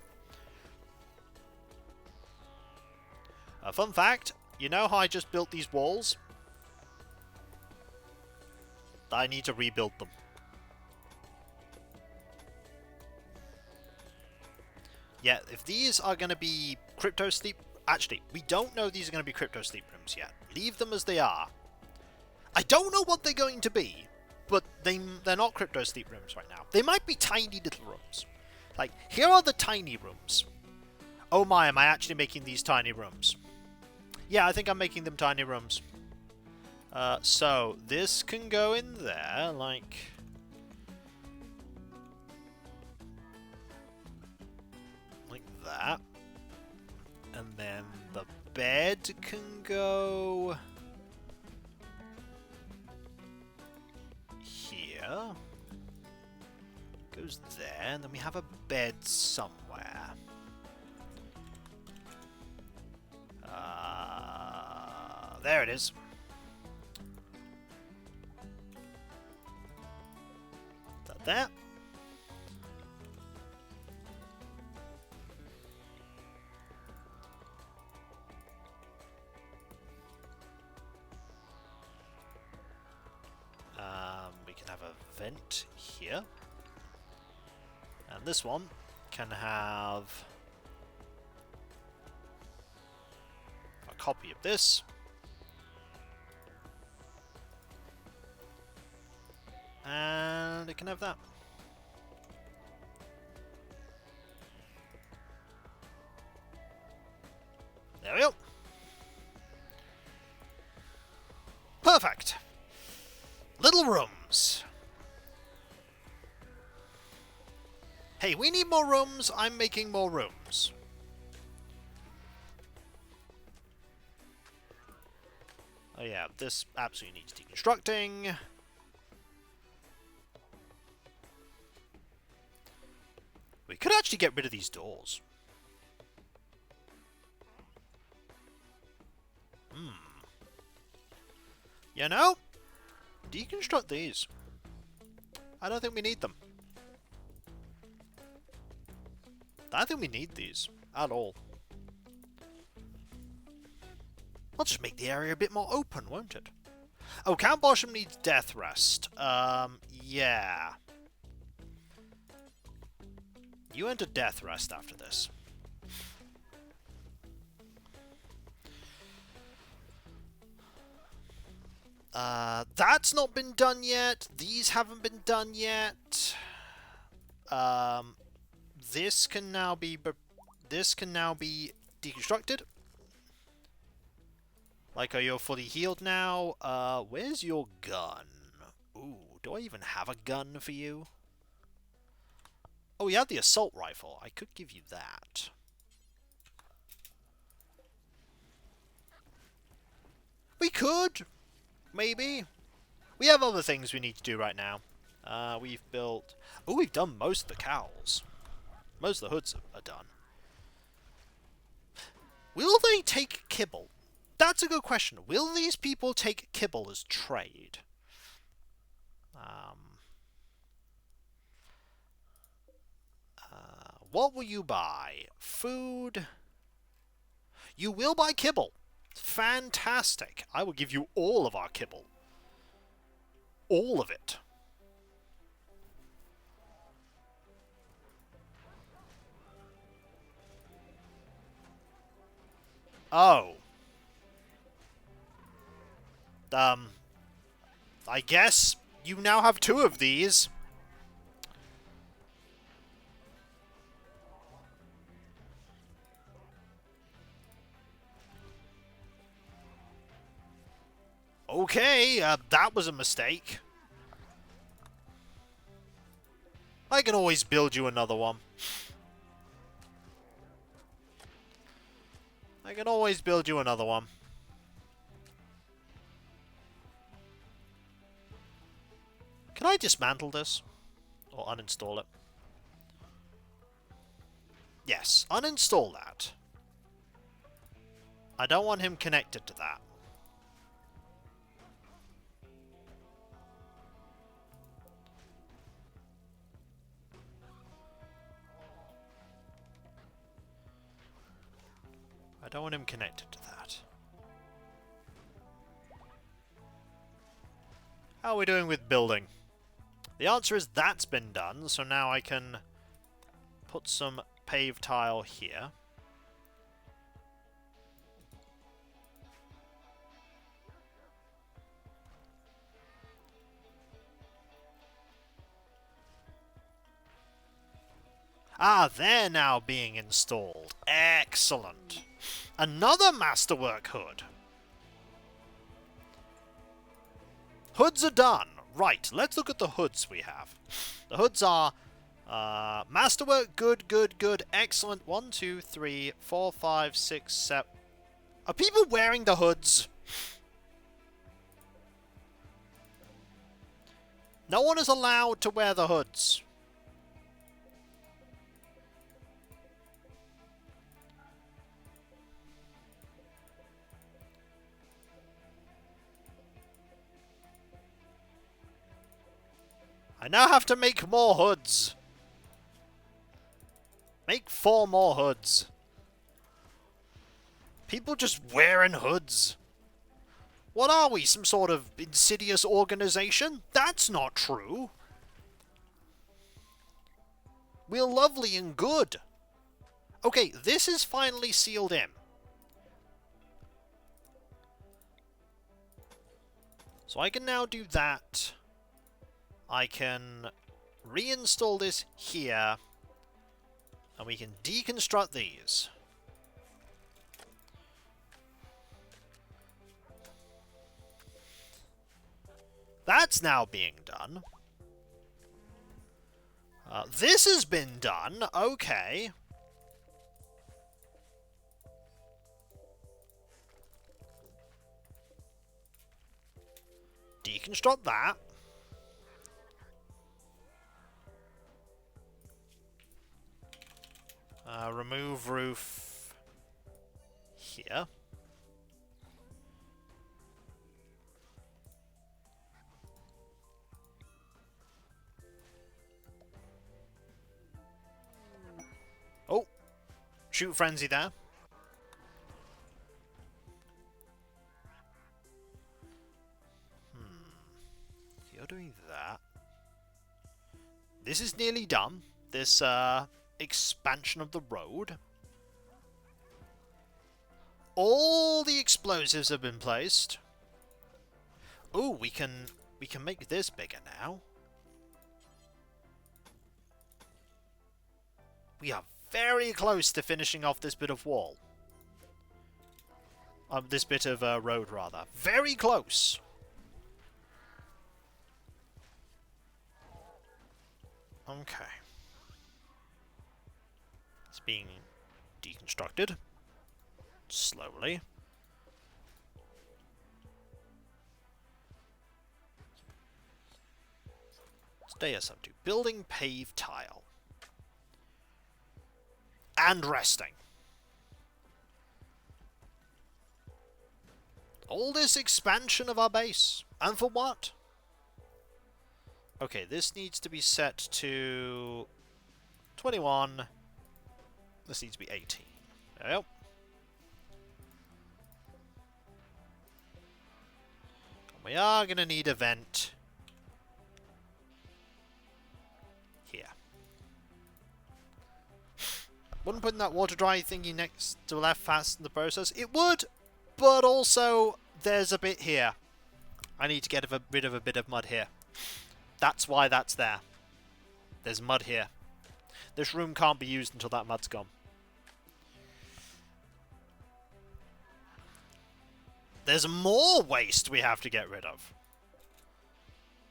Fun fact, you know how I just built these walls? I need to rebuild them. Yeah, if these are going to be crypto sleep... Actually, we don't know these are going to be crypto sleep rooms yet. Leave them as they are. I don't know what they're going to be, but they're not crypto sleep rooms right now. They might be tiny little rooms. Like, here are the tiny rooms. Oh my, am I actually making these tiny rooms? Yeah, I think I'm making them tiny rooms. So, this can go in there, like... like that. And then the bed can go... here. Goes there, and then we have a bed somewhere. There it is. That there. We can have a vent here. And this one can have a copy of this. And it can have that. There we go. Perfect. Little rooms. Hey, we need more rooms. I'm making more rooms. Oh yeah, this absolutely needs deconstructing. We could actually get rid of these doors. You know? Deconstruct these. I don't think we need them. I don't think we need these at all. I'll just make the area a bit more open, won't it? Oh, Count Bosham needs death rest. Yeah. You enter death rest after this. That's not been done yet. These haven't been done yet. This can now be deconstructed. Like, are you fully healed now? Where's your gun? Ooh, do I even have a gun for you? Oh, you have the assault rifle. I could give you that. We could. Maybe. We have other things we need to do right now. We've built... Oh, we've done most of the cowls. Most of the hoods are done. Will they take kibble? That's a good question. Will these people take kibble as trade? What will you buy? Food. You will buy kibble. Fantastic. I will give you all of our kibble. All of it. Oh. I guess you now have 2 of these. Okay, that was a mistake. I can always build you another one. I can always build you another one. Can I dismantle this? Or uninstall it? Yes, uninstall that. I don't want him connected to that. I don't want him connected to that. How are we doing with building? The answer is that's been done, so now I can put some paved tile here. Ah, they're now being installed. Excellent. Another masterwork hood. Hoods are done. Right, let's look at the hoods we have. The hoods are masterwork, good, good, good, excellent. 1, 2, 3, 4, 5, 6, 7. Are people wearing the hoods? No one is allowed to wear the hoods. I now have to make more hoods. Make 4 more hoods. People just wearing hoods. What are we, some sort of insidious organization? That's not true. We're lovely and good. Okay, this is finally sealed in. So I can now do that. I can reinstall this here, and we can deconstruct these. That's now being done. This has been done. Okay. Deconstruct that. Remove roof here. Oh, shoot frenzy there. You're doing that. This is nearly done. This, expansion of the road. All the explosives have been placed. Oh, we can make this bigger now. We are very close to finishing off this bit of wall. This bit of road, rather. Very close. Okay. It's being deconstructed. Slowly. Stay as up to building paved tile. And resting. All this expansion of our base. And for what? Okay, this needs to be set to 21. This needs to be 18. There we go. We are going to need a vent here. Wouldn't putting that water dry thingy next to left fast in the process? It would, but also there's a bit here. I need to get rid of a bit of mud here. That's why that's there. There's mud here. This room can't be used until that mud's gone. There's more waste we have to get rid of.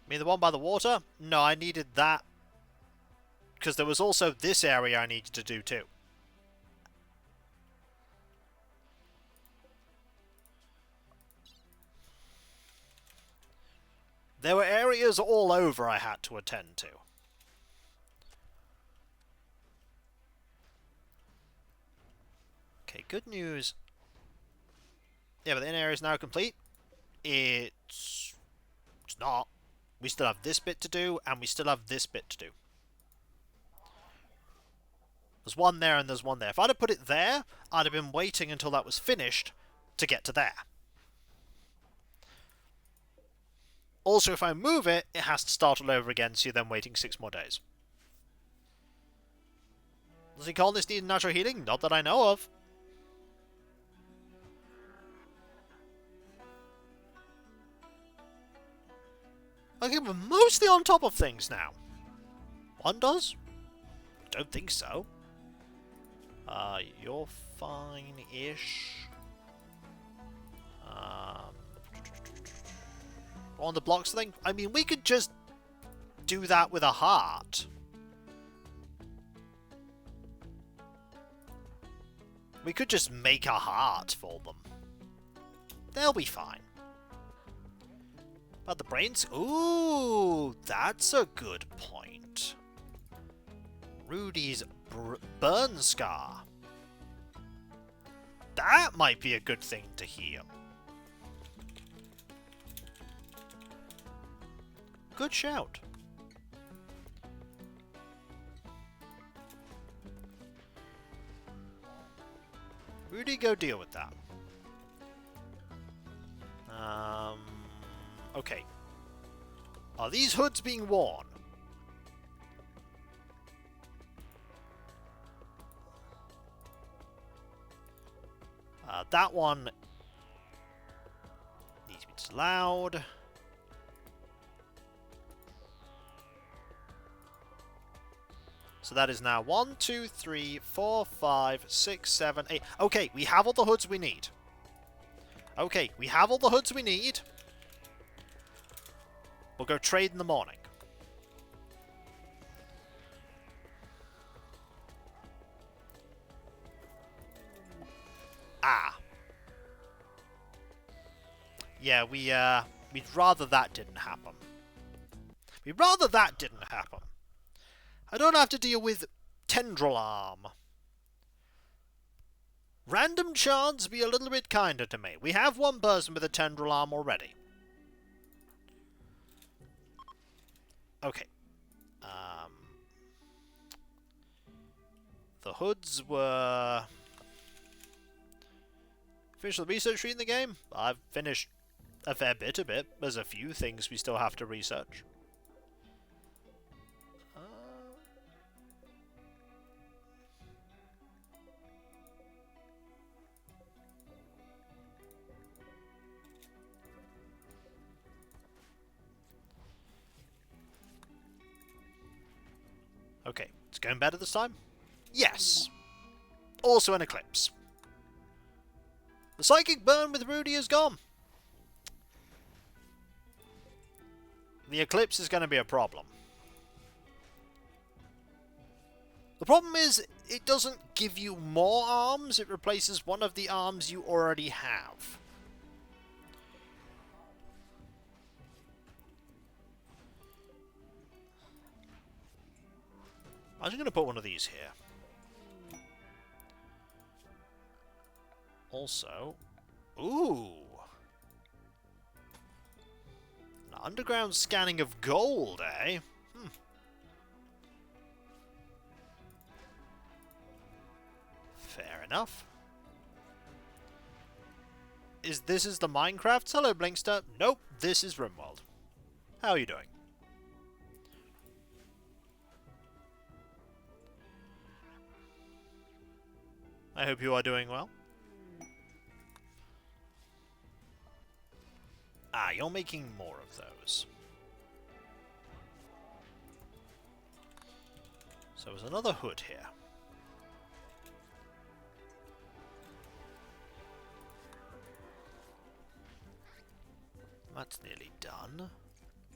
I mean, the one by the water? No, I needed that. Because there was also this area I needed to do too. There were areas all over I had to attend to. Okay, good news. Yeah, but the inner area is now complete. It's not. We still have this bit to do, and we still have this bit to do. There's one there and there's one there. If I'd have put it there, I'd have been waiting until that was finished to get to there. Also, if I move it, it has to start all over again, so you're then waiting 6 more days. Does he call this need natural healing? Not that I know of. Okay, we're mostly on top of things now. One does? Don't think so. You're fine-ish. On the blocks thing? I mean, we could just do that with a heart. We could just make a heart for them. They'll be fine. About the brains? Ooh, that's a good point. Rudy's burn scar. That might be a good thing to heal. Good shout. Rudy, go deal with that. Okay. Are these hoods being worn? That one needs to be disallowed. So that is now 1, 2, 3, 4, 5, 6, 7, 8. Okay, we have all the hoods we need. Okay, we have all the hoods we need. We'll go trade in the morning. Ah. Yeah, we'd rather that didn't happen. We'd rather that didn't happen. I don't have to deal with Tendril Arm. Random shards be a little bit kinder to me. We have one person with a Tendril Arm already. Okay. The hoods were... Finished the research tree in the game? I've finished a fair bit of it. There's a few things we still have to research. Okay, it's going better this time? Yes. Also an eclipse. The psychic burn with Rudy is gone. The eclipse is going to be a problem. The problem is, it doesn't give you more arms, it replaces one of the arms you already have. I'm just going to put one of these here. Also... Ooh! Underground scanning of gold, eh? Fair enough. This is the Minecraft? Hello, Blinkster. Nope, this is Rimworld. How are you doing? I hope you are doing well. Ah, you're making more of those. So there's another hood here. That's nearly done.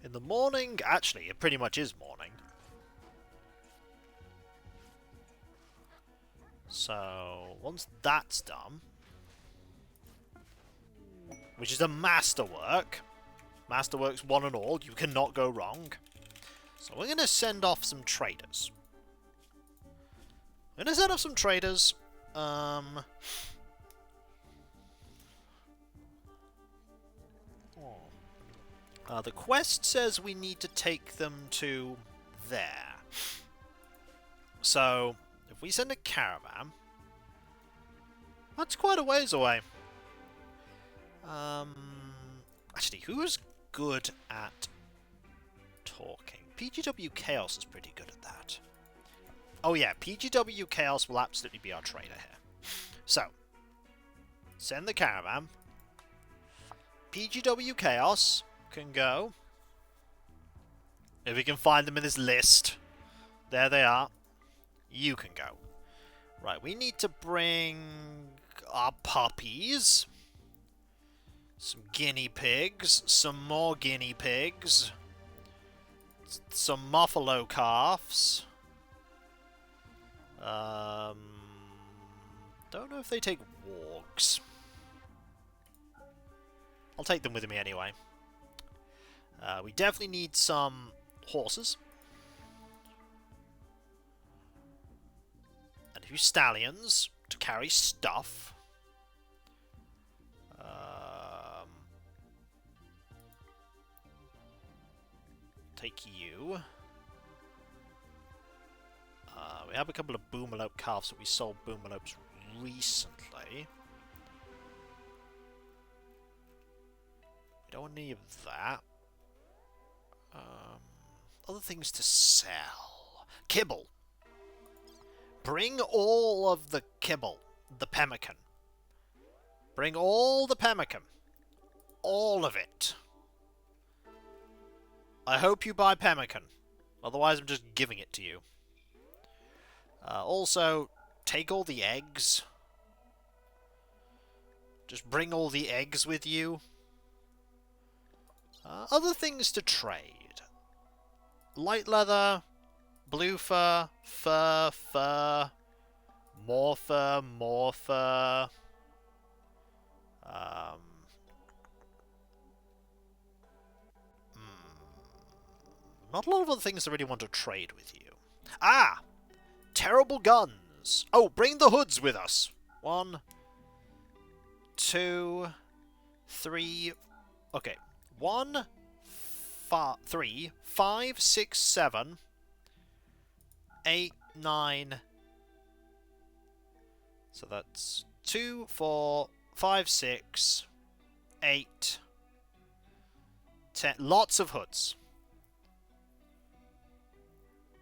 In the morning, actually, it pretty much is morning. So, once that's done, which is a masterwork, masterworks one and all, you cannot go wrong. So we're going to send off some traders. The quest says we need to take them to there. So, if we send a caravan, that's quite a ways away. Actually, who's good at talking? PGW Chaos is pretty good at that. Oh yeah, PGW Chaos will absolutely be our trader here. So, send the caravan. PGW Chaos can go. If we can find them in this list. There they are. You can go. Right, we need to bring our puppies. Some guinea pigs. Some more guinea pigs. Some buffalo calves. Don't know if they take wargs. I'll take them with me anyway. We definitely need some horses. And a few stallions to carry stuff. Take you. We have a couple of boomalope calves that we sold boomalopes recently. We don't want any of that. Other things to sell. Kibble. Bring all of the kibble. The pemmican. Bring all the pemmican. All of it. I hope you buy pemmican. Otherwise I'm just giving it to you. Also, take all the eggs. Just bring all the eggs with you. Other things to trade. Light leather, blue fur, fur, more fur, more fur. Not a lot of other things I really want to trade with you. Ah! Terrible guns. Oh, bring the hoods with us. 1, 2, 3. Okay. 1, 3, 5, 6, 7, 8, 9. So that's 2, 4, 5, 6, 8, 10. Lots of hoods.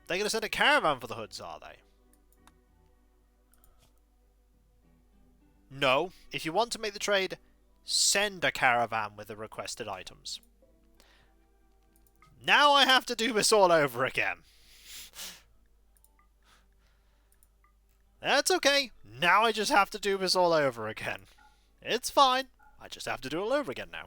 They're going to send a caravan for the hoods, are they? No. If you want to make the trade, send a caravan with the requested items. Now I have to do this all over again. That's okay. Now I just have to do this all over again. It's fine. I just have to do it all over again now.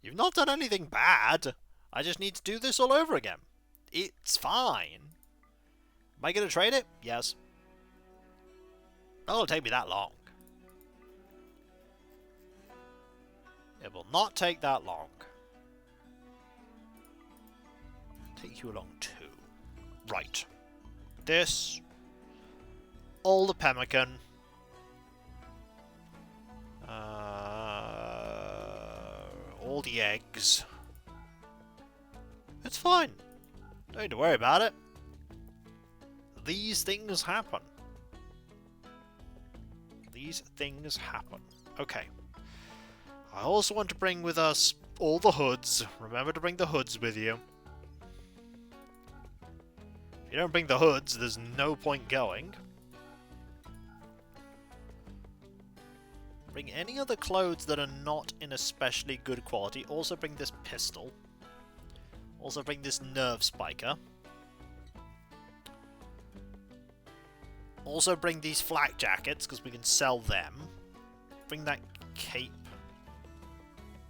You've not done anything bad. I just need to do this all over again. It's fine. Am I going to trade it? Yes. Not going to take me that long. It will not take that long. Take you along too. Right. This. all the pemmican. All the eggs. It's fine. Don't need to worry about it. These things happen. These things happen. Okay. I also want to bring with us all the hoods. Remember to bring the hoods with you. If you don't bring the hoods, there's no point going. Bring any other clothes that are not in especially good quality. Also bring this pistol. Also bring this nerve spiker. Also bring these flak jackets, because we can sell them. Bring that cape.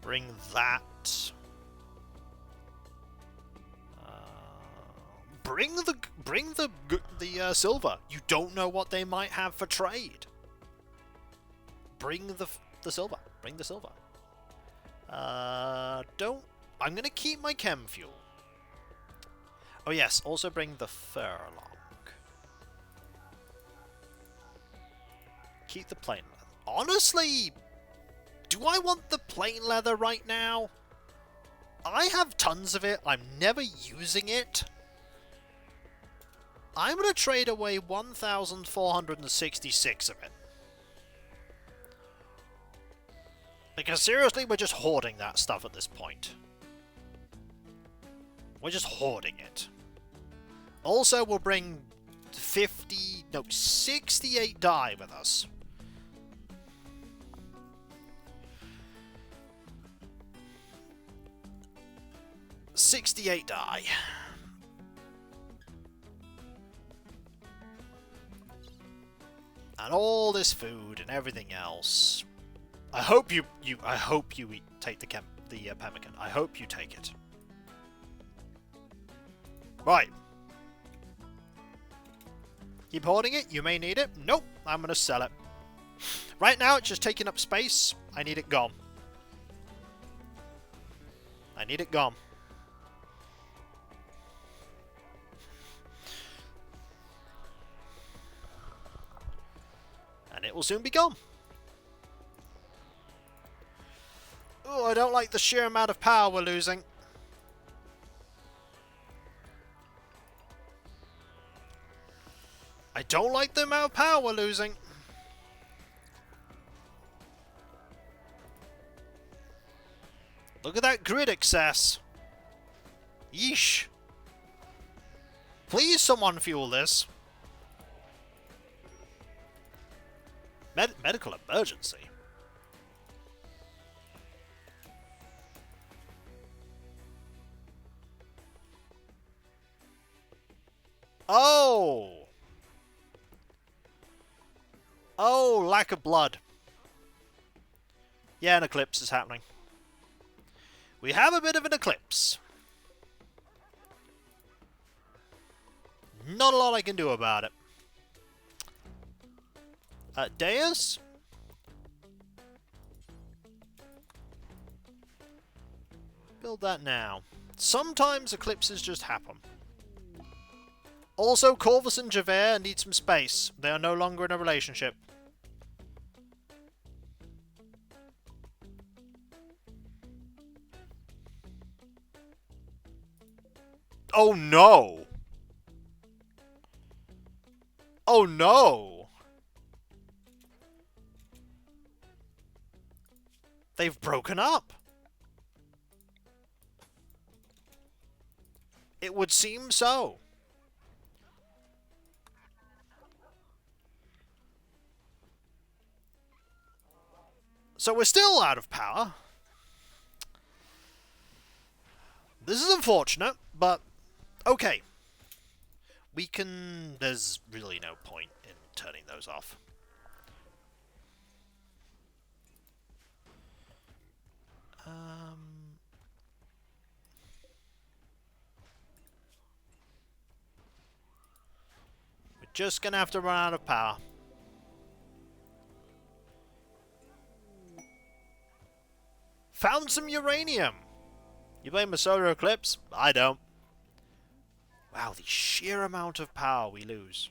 Bring that. Bring the silver. You don't know what they might have for trade. Bring the silver. Bring the silver. I'm gonna keep my chem fuel. Oh yes, also bring the fur along. Keep the plain leather. Honestly, do I want the plain leather right now? I have tons of it. I'm never using it. I'm going to trade away 1,466 of it. Because seriously, we're just hoarding that stuff at this point. We're just hoarding it. Also, we'll bring 68 dye with us. $68 dye. And all this food and everything else. I hope you take the pemmican. I hope you take it. Right. Keep hoarding it. You may need it. Nope. I'm going to sell it. Right now, it's just taking up space. I need it gone. I need it gone. And it will soon be gone. Oh, I don't like the sheer amount of power we're losing. I don't like the amount of power we're losing. Look at that grid excess. Yeesh. Please, someone fuel this. Medical emergency. Oh! Oh, lack of blood. Yeah, an eclipse is happening. We have a bit of an eclipse. Not a lot I can do about it. Deus? Build that now. Sometimes eclipses just happen. Also, Corvus and Javert need some space. They are no longer in a relationship. Oh no! Oh no! They've broken up. It would seem so. So we're still out of power. This is unfortunate, but okay. We can... There's really no point in turning those off. We're just gonna have to run out of power. Found some uranium! You blame a solar eclipse? I don't. Wow, the sheer amount of power we lose.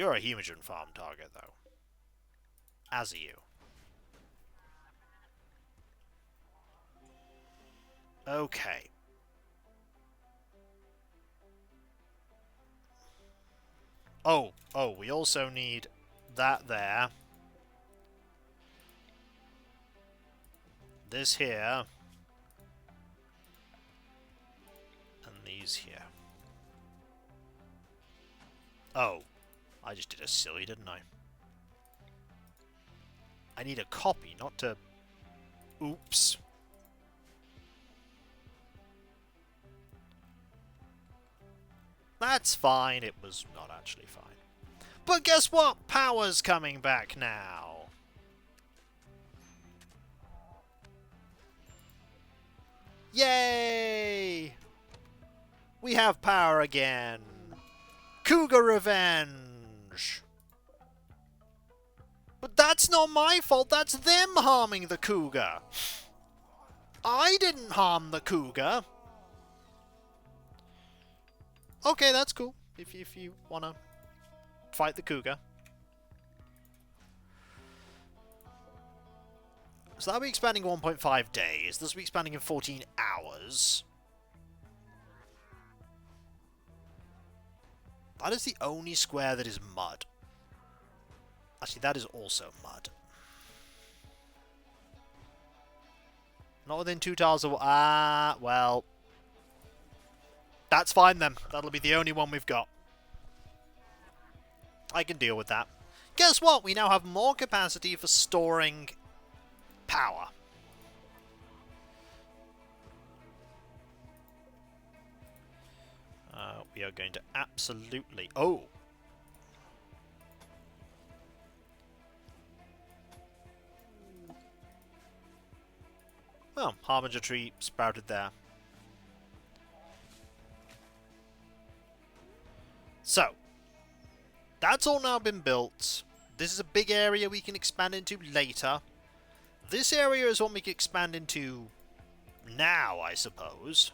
You're a Humagen farm target, though. As are you. Okay. Oh, we also need that there. This here. And these here. Oh, I just did a silly, didn't I? I need a copy, not to... Oops. That's fine. It was not actually fine. But guess what? Power's coming back now. Yay! We have power again. Cougar revenge. But that's not my fault. That's them harming the cougar. I didn't harm the cougar. Okay, that's cool. If you want to fight the cougar. So that'll be expanding 1.5 days. This will be expanding in 14 hours. That is the only square that is mud. Actually, that is also mud. Not within 2 tiles of... Ah, well. That's fine then. That'll be the only one we've got. I can deal with that. Guess what? We now have more capacity for storing power. We are going to absolutely... Oh! Well, Harbinger tree sprouted there. So, that's all now been built. This is a big area we can expand into later. This area is one we can expand into now, I suppose.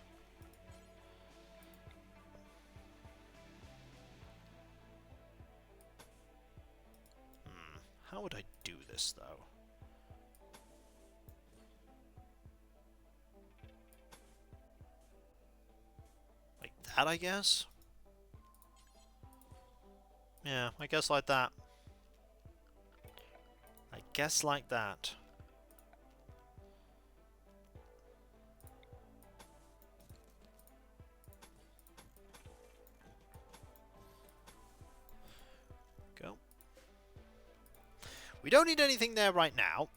How would I do this, though? Like that, I guess? Yeah, I guess like that. I guess like that. Go. We don't need anything there right now.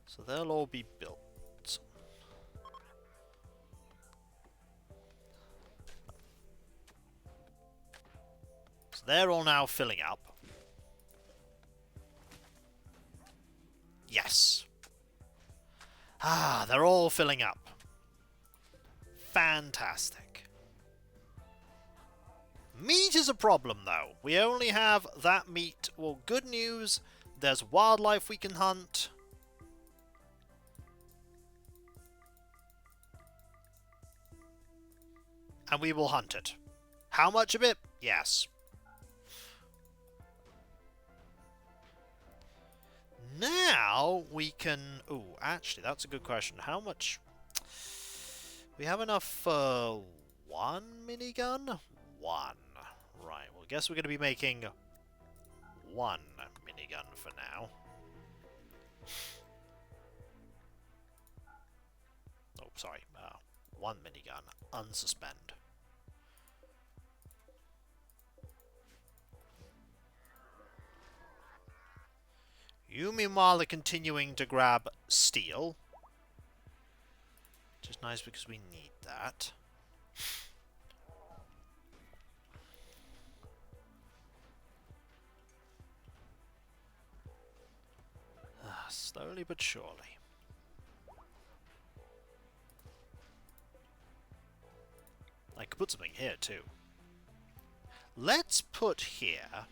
So they'll all be built. So they're all now filling up. Yes. Ah, they're all filling up. Fantastic. Meat is a problem, though. We only have that meat. Well, good news. There's wildlife we can hunt. And we will hunt it. How much of it? Yes. Now we can... Ooh, actually, that's a good question. How much... We have enough for one minigun? One. Right, well, I guess we're going to be making one minigun for now. Oh, sorry. One minigun. Unsuspend. You, meanwhile, are continuing to grab steel. Which is nice because we need that. Slowly but surely. I could put something here, too. Let's put here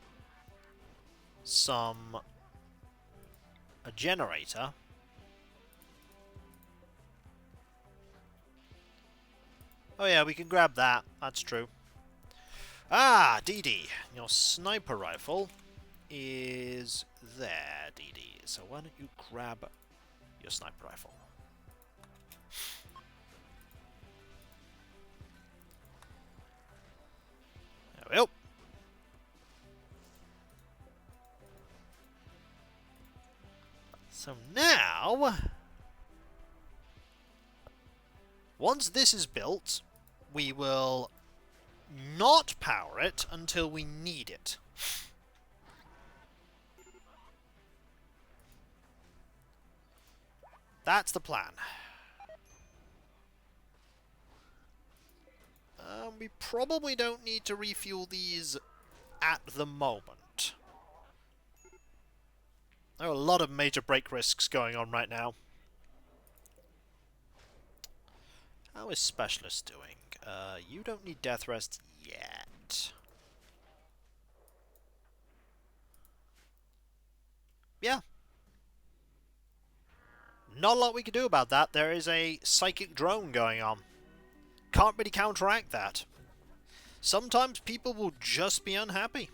a generator. Oh yeah, we can grab that. That's true. Ah, Dee Dee, your sniper rifle is there, Dee Dee. So why don't you grab your sniper rifle? There we go. So now, once this is built, we will not power it until we need it. That's the plan. We probably don't need to refuel these at the moment. There are a lot of major break risks going on right now. How is Specialist doing? You don't need death rest yet. Yeah. Not a lot we can do about that. There is a psychic drone going on. Can't really counteract that. Sometimes people will just be unhappy.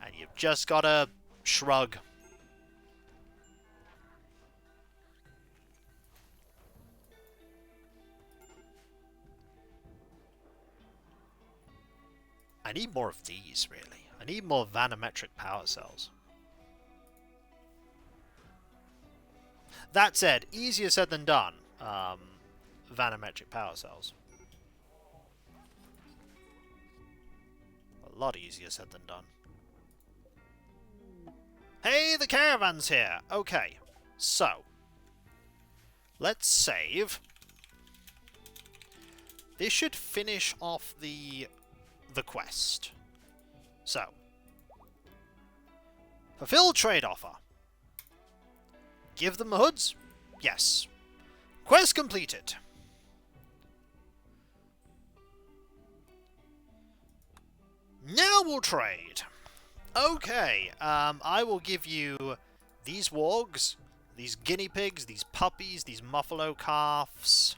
And you've just gotta shrug. I need more of these, really. I need more vanometric power cells. That said, easier said than done, vanometric power cells. A lot easier said than done. Hey, the caravan's here! Okay, so let's save. This should finish off the quest. So, fulfill trade offer. Give them the hoods? Yes. Quest completed. Now we'll trade. Okay, I will give you these wargs, these guinea pigs, these puppies, these muffalo calves.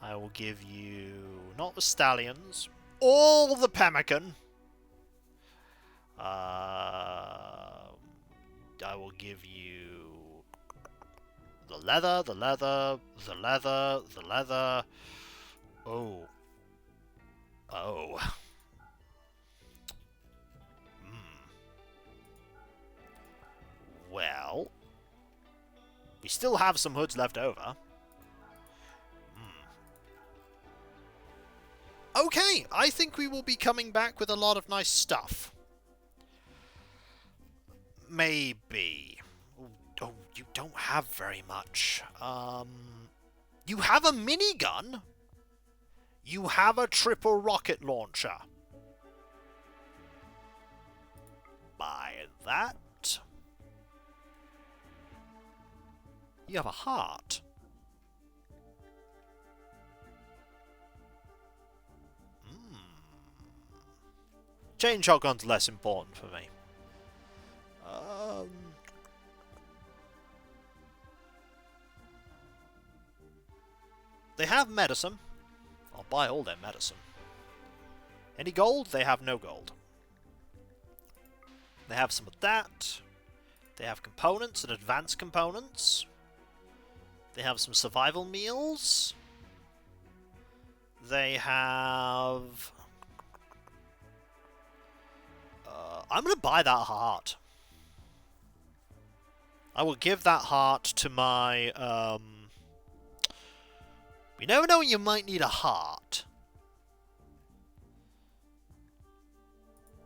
I will give you, not the stallions, all the pemmican. I will give you the leather, the leather, the leather, the leather. Oh. Oh. Well, we still have some hoods left over. Okay, I think we will be coming back with a lot of nice stuff. Maybe. Oh, you don't have very much. You have a minigun? You have a triple rocket launcher. Buy that. You have a heart. Chain shotgun's less important for me. They have medicine. I'll buy all their medicine. Any gold? They have no gold. They have some of that. They have components and advanced components. They have some survival meals. They have... I'm going to buy that heart. I will give that heart to my... You never know when you might need a heart.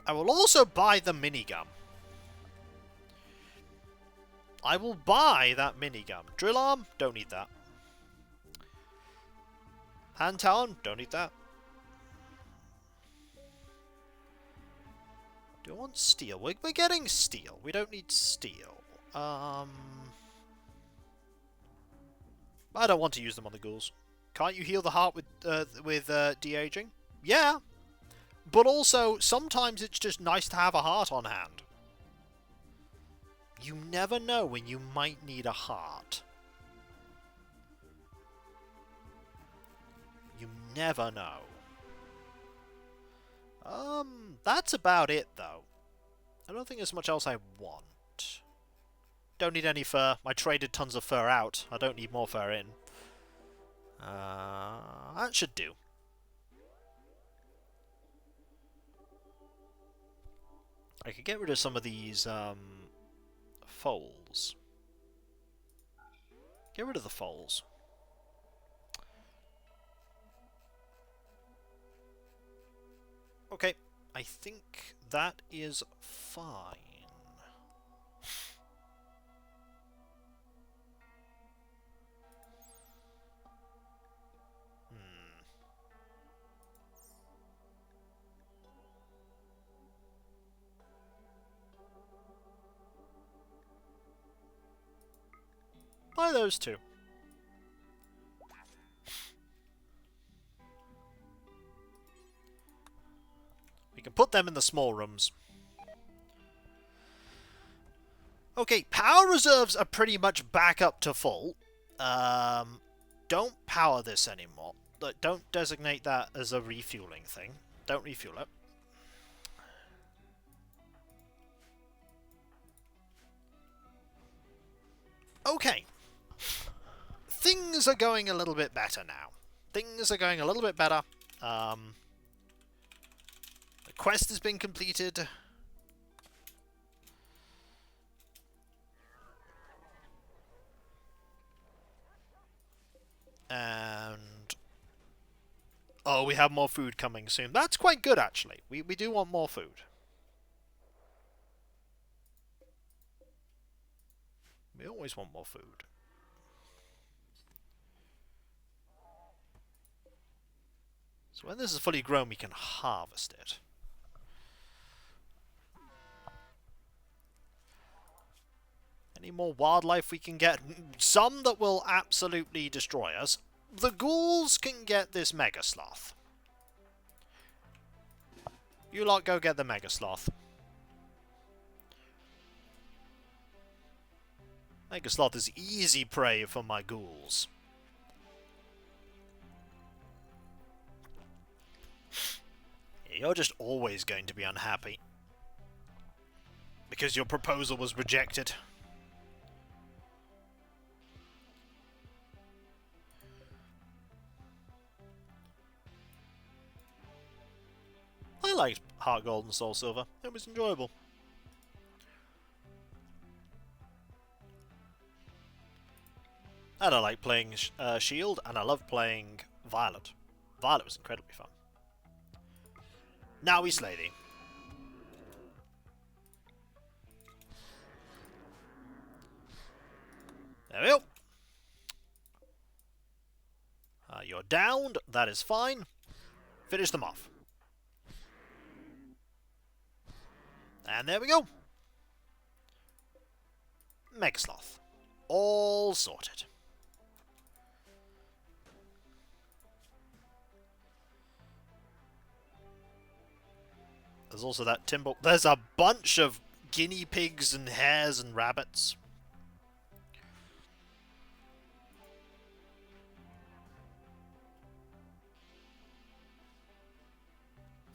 I will also buy the minigun. I will buy that minigun. Drill arm? Don't need that. Hand talon? Don't need that. Do I want steel? We're getting steel. We don't need steel. I don't want to use them on the ghouls. Can't you heal the heart with de-aging? Yeah, but also sometimes it's just nice to have a heart on hand. You never know when you might need a heart. You never know. That's about it though. I don't think there's much else I want. Don't need any fur. I traded tons of fur out. I don't need more fur in. That should do. I could get rid of some of these, foals. Get rid of the foals. Okay, I think that is fine. Buy those two. We can put them in the small rooms. Okay, power reserves are pretty much back up to full. Don't power this anymore. Don't designate that as a refueling thing. Don't refuel it. Okay. Things are going a little bit better now. Things are going a little bit better. The quest has been completed. And... oh, we have more food coming soon. That's quite good, actually. We do want more food. We always want more food. So when this is fully grown, we can harvest it. Any more wildlife we can get? Some that will absolutely destroy us. The ghouls can get this mega sloth. You lot go get the mega sloth. Mega sloth is easy prey for my ghouls. You're just always going to be unhappy. Because your proposal was rejected. I liked Heart Gold and Soul Silver. It was enjoyable. And I like playing Shield, and I love playing Violet. Violet was incredibly fun. Now we slay thee. There we go. You're downed. That is fine. Finish them off. And there we go. Megasloth. All sorted. There's also that timber. There's a bunch of guinea pigs and hares and rabbits.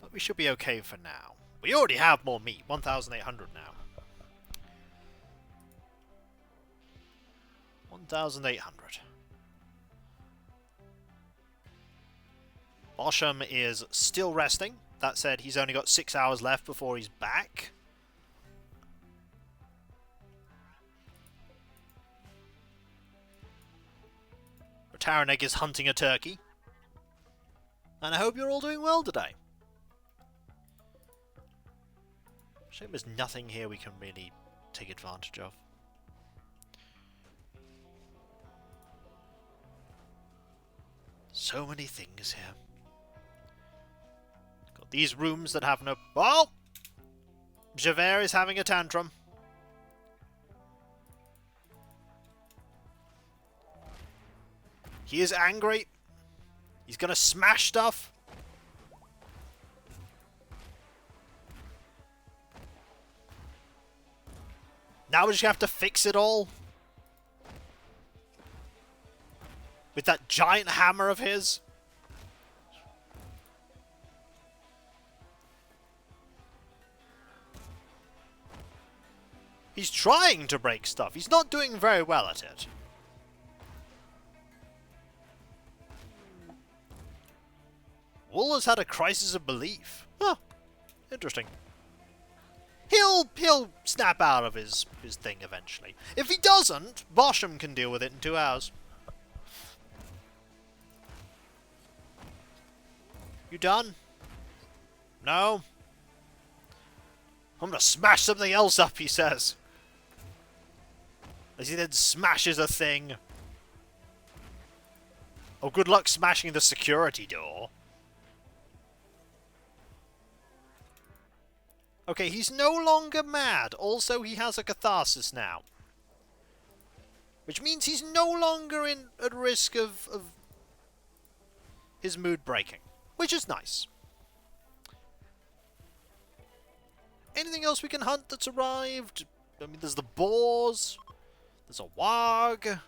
But we should be okay for now. We already have more meat. 1,800 now. 1,800. Bosham is still resting. That said, he's only got 6 hours left before he's back. Taranig is hunting a turkey. And I hope you're all doing well today. Shame there's nothing here we can really take advantage of. So many things here. Got these rooms that have no... oh! Javert is having a tantrum. He is angry. He's gonna smash stuff. Now we just have to fix it all. With that giant hammer of his. He's trying to break stuff. He's not doing very well at it. Wool has had a crisis of belief. Huh. Interesting. He'll snap out of his thing eventually. If he doesn't, Bosham can deal with it in 2 hours. You done? No? I'm gonna smash something else up, he says. As he then smashes a thing. Oh, good luck smashing the security door. Okay, he's no longer mad. Also, he has a catharsis now. Which means he's no longer at risk of his mood breaking. Which is nice. Anything else we can hunt that's arrived? I mean, there's the boars. There's a warg.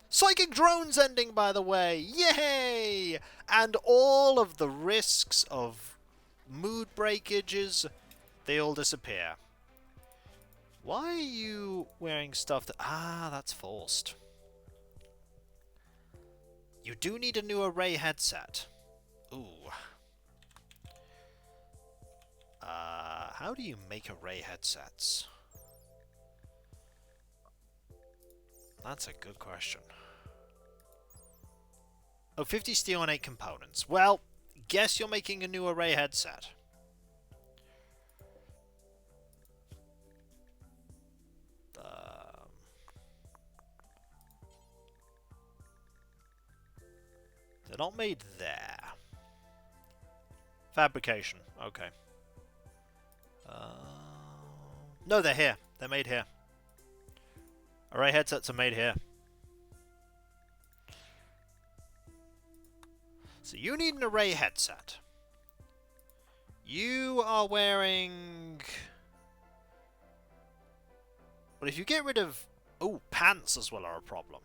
Psychic drones ending, by the way. Yay! And all of the risks of mood breakages, they all disappear. Why are you wearing stuff that... Ah, that's forced. You do need a new array headset. Ooh. How do you make array headsets? That's a good question. Oh, 50 steel and 8 components. Well, guess you're making a new array headset. They're not made there. Fabrication. Okay. No, they're here. They're made here. Array headsets are made here. So you need an array headset. You are wearing... But if you get rid of... Oh, pants as well are a problem.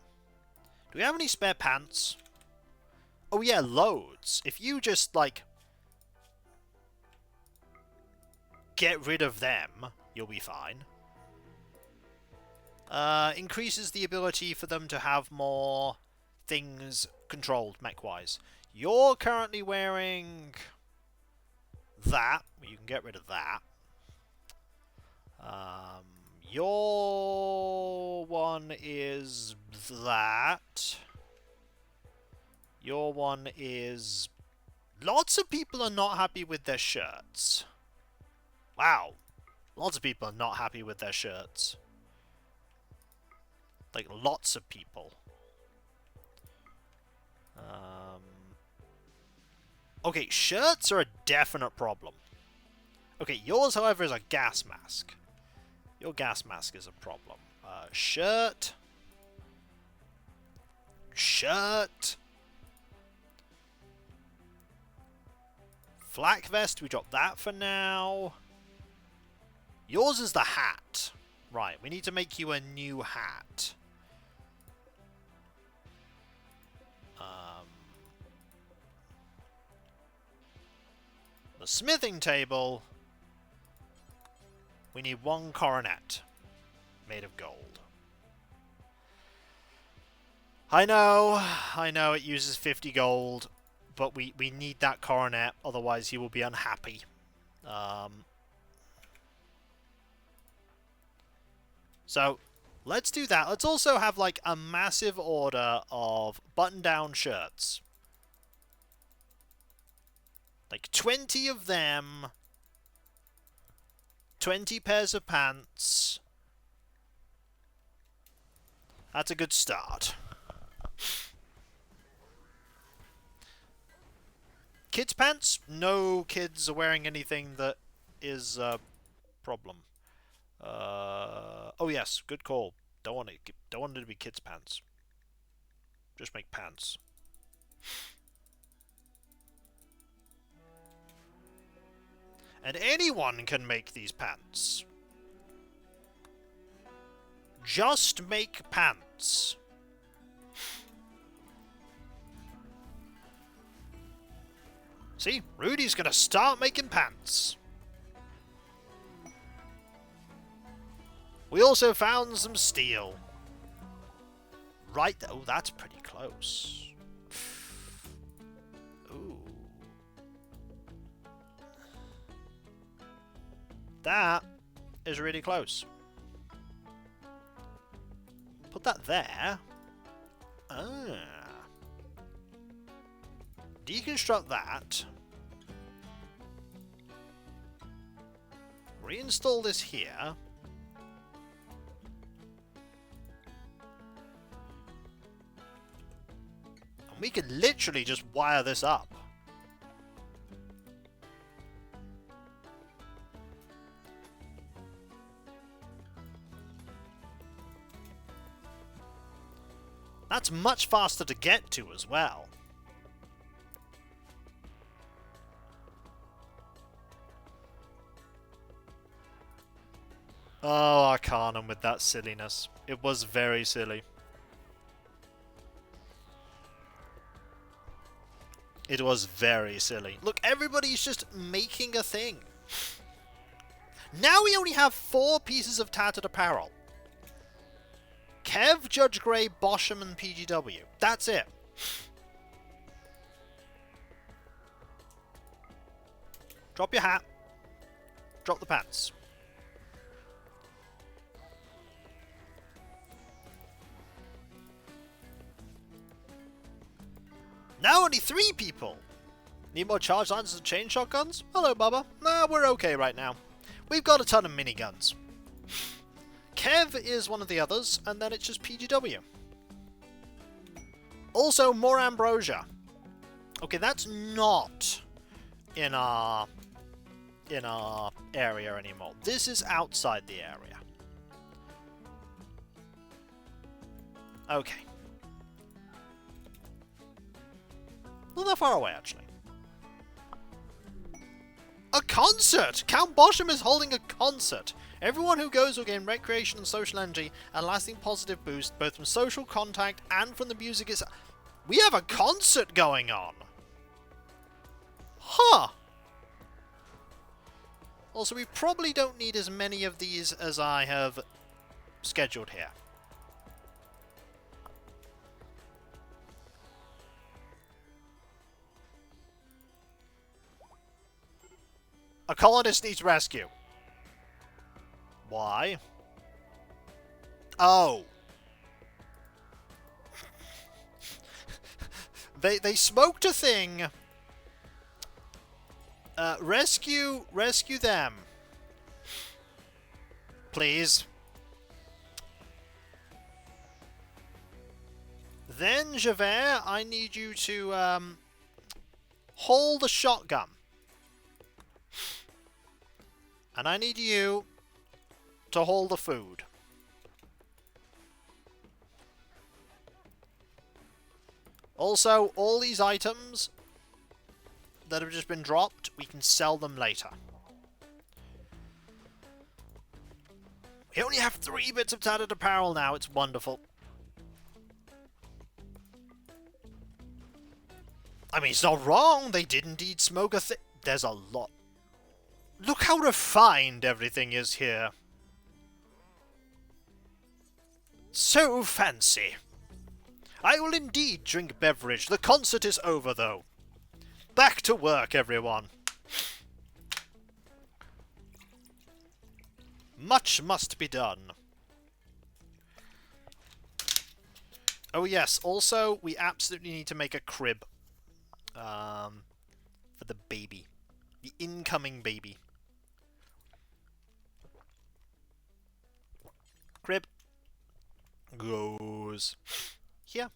Do we have any spare pants? Oh yeah, loads. If you just, like... get rid of them, you'll be fine. Increases the ability for them to have more things controlled mech-wise. You're currently wearing that. You can get rid of that. Your one is that. Your one is... Lots of people are not happy with their shirts. Wow. Lots of people are not happy with their shirts. Like, lots of people. Okay, shirts are a definite problem. Okay, yours, however, is a gas mask. Your gas mask is a problem. Shirt. Shirt. Flak vest, we drop that for now. Yours is the hat. Right, we need to make you a new hat. The smithing table. We need 1 coronet made of gold. I know it uses 50 gold, but we need that coronet, otherwise he will be unhappy. So, let's do that. Let's also have, like, a massive order of button-down shirts. Like, 20 of them. 20 pairs of pants. That's a good start. Kids' pants? No kids are wearing anything that is a problem. Oh yes, good call. Don't want it to be kids' pants. Just make pants. And anyone can make these pants. Just make pants. See, Rudy's gonna start making pants. We also found some steel. Right, oh, that's pretty close. Ooh. That is really close. Put that there. Ah. Deconstruct that. Reinstall this here. And we can literally just wire this up. That's much faster to get to as well. Oh, Arcanum with that silliness. It was very silly. It was very silly. Look, everybody's just making a thing. Now we only have 4 pieces of tattered apparel. Kev, Judge Grey, Bosham, and PGW. That's it. Drop your hat. Drop the pants. Now only 3 people! Need more charge lancers and chain shotguns? Hello, Bubba. Nah, we're okay right now. We've got a ton of miniguns. Kev is one of the others, and then it's just PGW. Also, more ambrosia. Okay, that's not in our area anymore. This is outside the area. Okay. Not that far away, actually. A concert! Count Bosham is holding a concert. Everyone who goes will gain recreation and social energy, a lasting positive boost, both from social contact and from the music itself. We have a concert going on! Huh! Also, we probably don't need as many of these as I have scheduled here. A colonist needs rescue. Why? Oh. They smoked a thing. Rescue them. Please. Then, Javert, I need you to, hold the shotgun. And I need you to hold the food. Also, all these items that have just been dropped, we can sell them later. We only have 3 bits of tattered apparel now. It's wonderful. I mean, it's not wrong. They did indeed smoke a thing. There's a lot. Look how refined everything is here. So fancy. I will indeed drink beverage. The concert is over, though. Back to work, everyone. Much must be done. Oh yes, also, we absolutely need to make a crib. For the baby. The incoming baby. Crib goes here.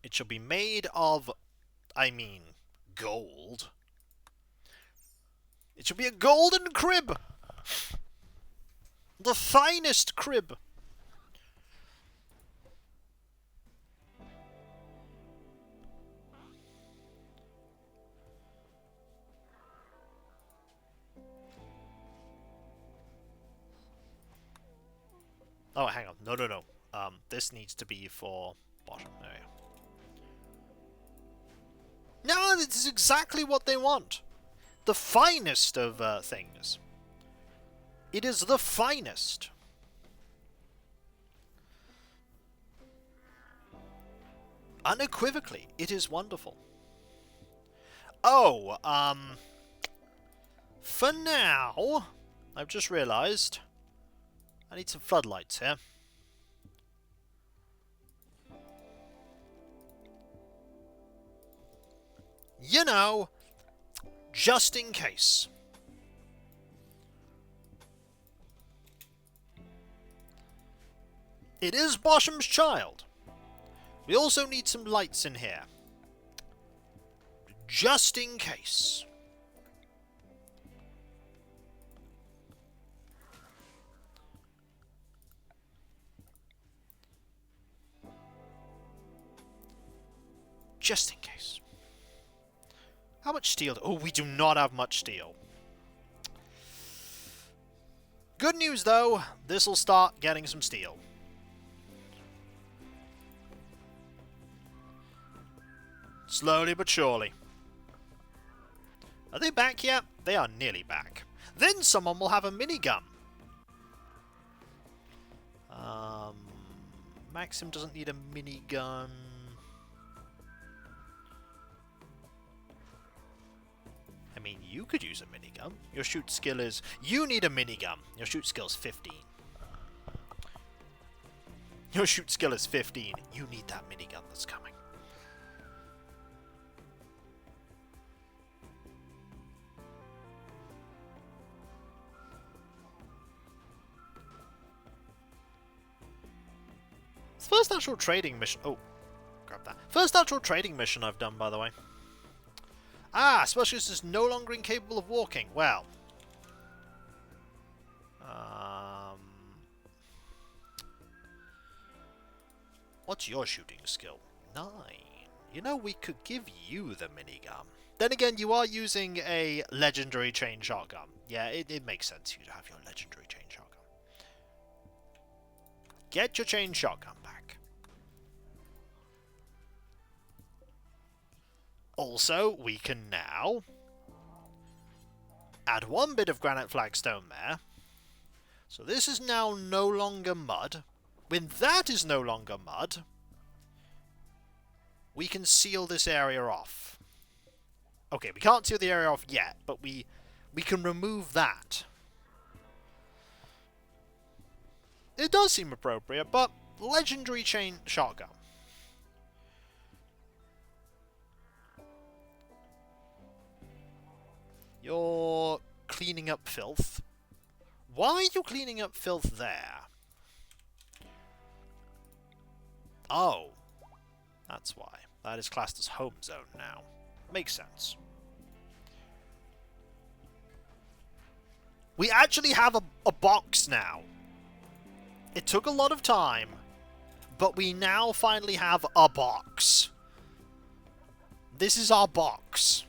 It shall be made of, gold. It shall be a golden crib! The finest crib! Oh, hang on. No, no, no. This needs to be for bottom. There we go. No, this is exactly what they want. The finest of things. It is the finest. Unequivocally, it is wonderful. Oh, for now, I've just realised I need some floodlights here. You know, just in case. It is Bosham's child. We also need some lights in here. Just in case. Just in case. How much steel? Oh, we do not have much steel. Good news, though. This'll start getting some steel. Slowly but surely. Are they back yet? They are nearly back. Then someone will have a minigun. Maxim doesn't need a minigun. I mean, you could use a minigun. Your shoot skill is... You need a minigun. Your shoot skill is 15. Your shoot skill is 15. You need that minigun that's coming. It's the first actual trading mission... Oh, grab that. First actual trading mission I've done, by the way. Ah, Specialist is no longer incapable of walking. Well. What's your shooting skill? 9. You know, we could give you the minigun. Then again, you are using a legendary chain shotgun. Yeah, it makes sense for you to have your legendary chain shotgun. Get your chain shotgun back. Also, we can now add one bit of granite flagstone there. So this is now no longer mud. When that is no longer mud, we can seal this area off. Okay, we can't seal the area off yet, but we can remove that. It does seem appropriate, but legendary chain shotgun. You're cleaning up filth. Why are you cleaning up filth there? Oh. That's why. That is classed as home zone now. Makes sense. We actually have a box now. It took a lot of time, but we now finally have a box. This is our box.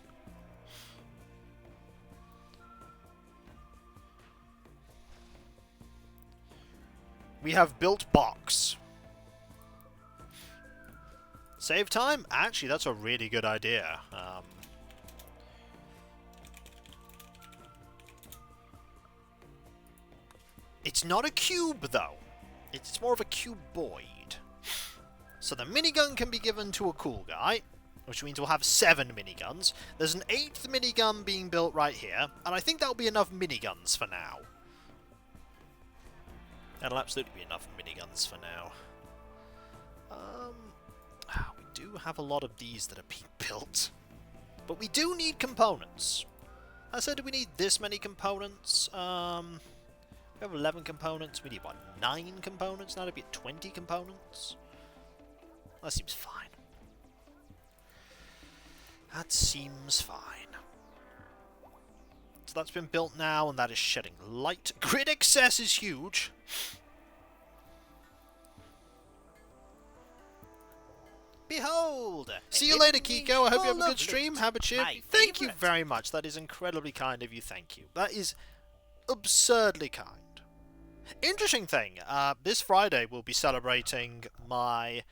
We have built box. Save time? Actually, that's a really good idea. It's not a cube, though. It's more of a cuboid. So the minigun can be given to a cool guy, which means we'll have 7 miniguns. There's an 8th minigun being built right here, and I think that'll be enough miniguns for now. That'll absolutely be enough miniguns for now. We do have a lot of these that are being built. But we do need components. I said, do we need this many components? We have 11 components. We need, what, 9 components? Now to be at 20 components? That seems fine. That seems fine. So that's been built now, and that is shedding light. Grid excess is huge. Behold! See you later, Kiko. I hope you have a good stream. Have a cheer. Thank you very much. That is incredibly kind of you. Thank you. That is absurdly kind. Interesting thing. This Friday we'll be celebrating my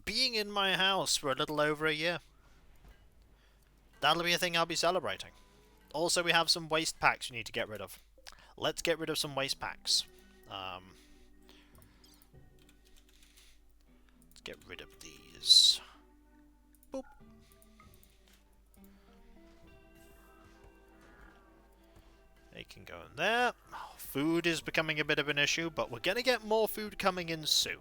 being in my house for a little over a year. That'll be a thing I'll be celebrating. Also, we have some waste packs we need to get rid of. Let's get rid of some waste packs. Let's get rid of these. Boop. They can go in there. Food is becoming a bit of an issue, but we're going to get more food coming in soon.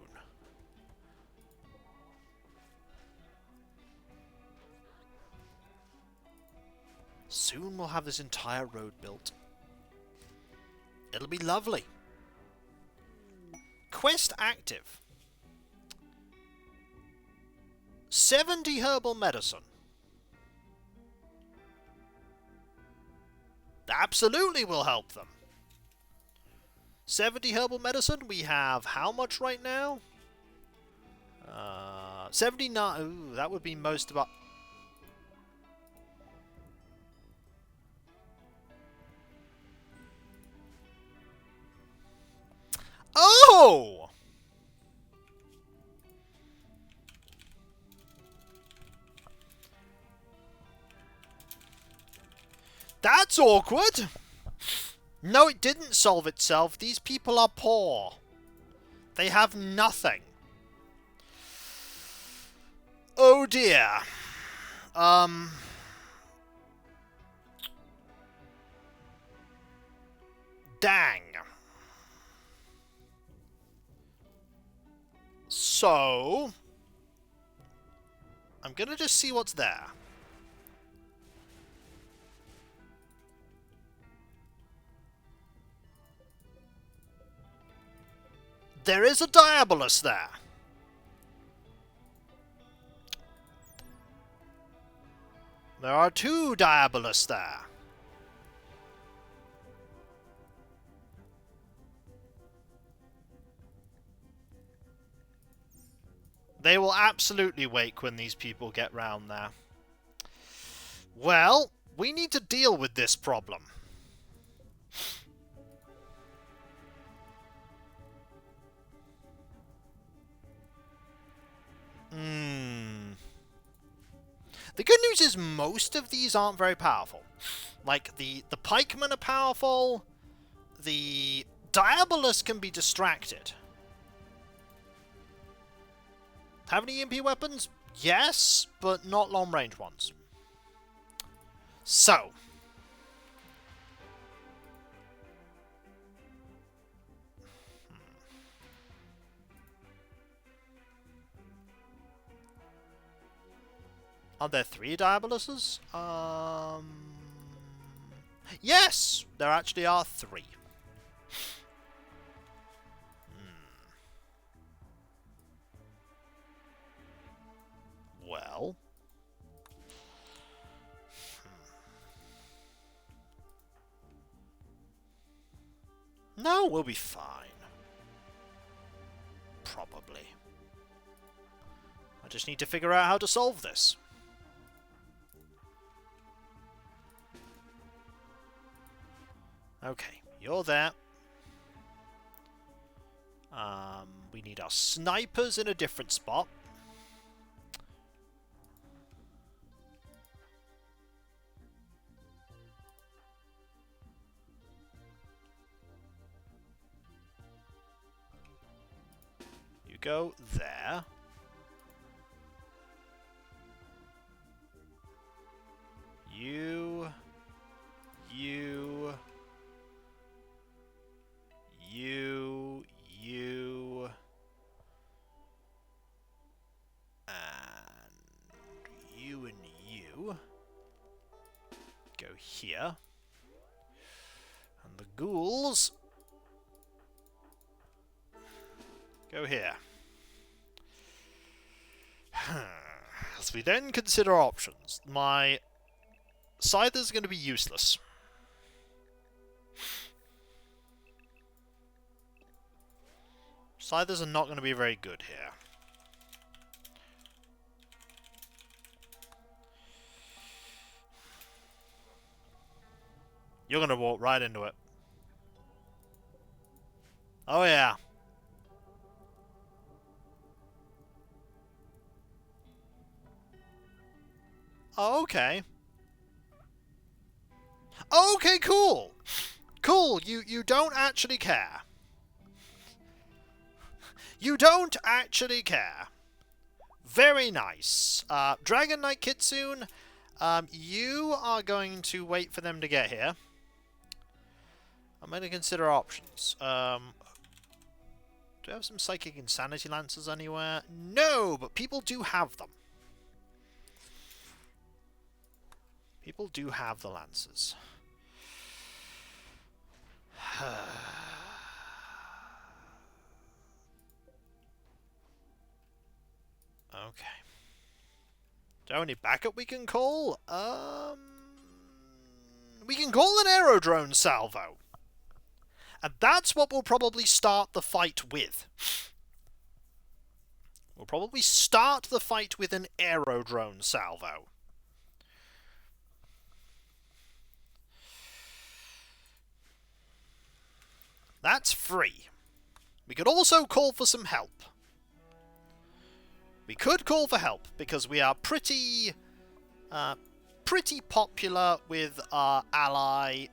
Soon we'll have this entire road built. It'll be lovely. Quest active. 70 herbal medicine. Absolutely will help them. 70 herbal medicine. We have how much right now? 79. Ooh, that would be most of our... Oh! That's awkward! No, it didn't solve itself. These people are poor. They have nothing. Oh dear. Dang. So, I'm gonna just see what's there. There is a Diabolus there. There are 2 Diabolus there. They will absolutely wake when these people get round there. Well, we need to deal with this problem. The good news is most of these aren't very powerful. Like, the pikemen are powerful. The Diabolus can be distracted. Have any EMP weapons? Yes, but not long-range ones. So. Are there 3 Diaboluses? Yes! There actually are 3. Well. No, we'll be fine. Probably. I just need to figure out how to solve this. Okay, you're there. We need our snipers in a different spot. You go there. You, and you go here. And the ghouls go here. As we then consider options, my Scyther is going to be useless. Scythers are not going to be very good here. You're going to walk right into it. Oh yeah. Oh, okay. Okay, cool. Cool, you don't actually care. You don't actually care. Very nice. Dragon Knight Kitsune, you are going to wait for them to get here. I'm going to consider options. Do I have some Psychic Insanity Lancers anywhere? No, but people do have them. People do have the Lancers. Okay. Do any backup we can call? We can call an Aerodrone Salvo. And that's what we'll probably start the fight with. We'll probably start the fight with an Aerodrone Salvo. That's free. We could also call for some help. We could call for help, because we are pretty popular with our ally.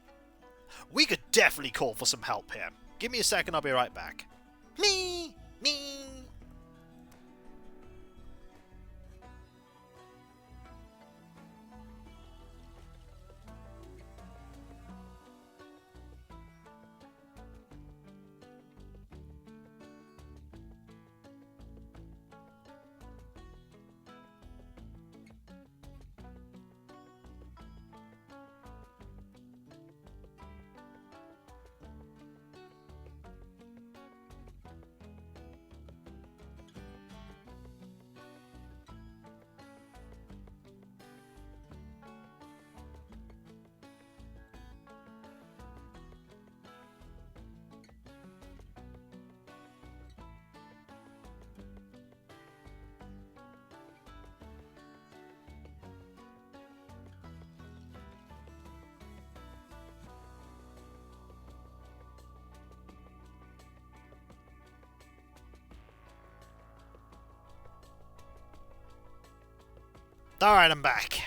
We could definitely call for some help here. Give me a second, I'll be right back. Me! Alright, I'm back.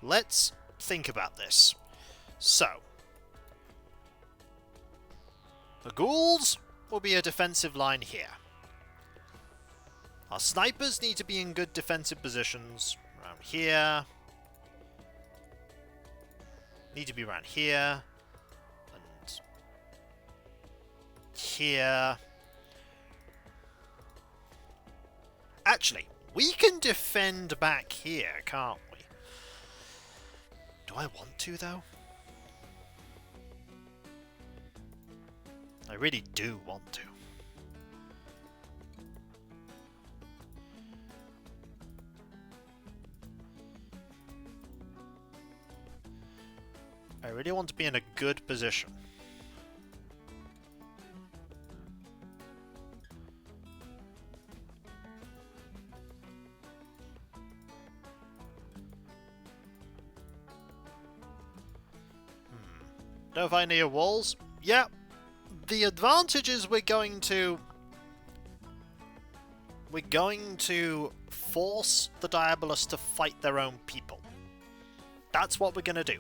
Let's think about this. So, the ghouls will be a defensive line here. Our snipers need to be in good defensive positions. Around here. Need to be around here. And here. Actually, we can defend back here, can't we? Do I want to, though? I really do want to. I really want to be in a good position. Don't find near walls? Yeah. The advantage is we're going to force the Diabolus to fight their own people. That's what we're going to do.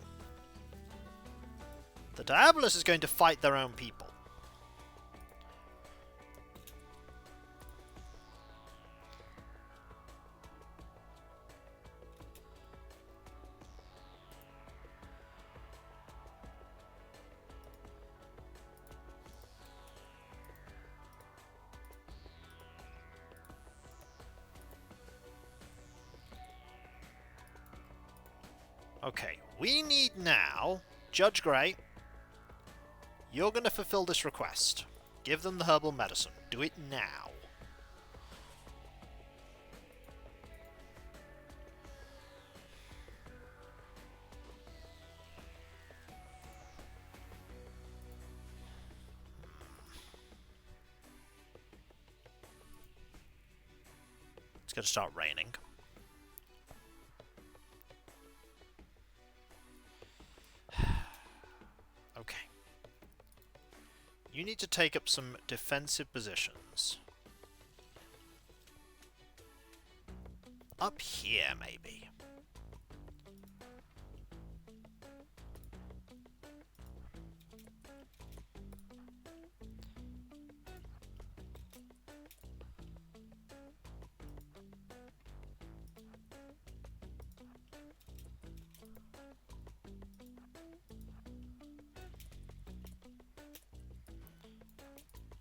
The Diabolus is going to fight their own people. Okay, we need now... Judge Grey, you're going to fulfill this request. Give them the herbal medicine. Do it now. It's going to start raining. Okay. You need to take up some defensive positions. Up here, maybe.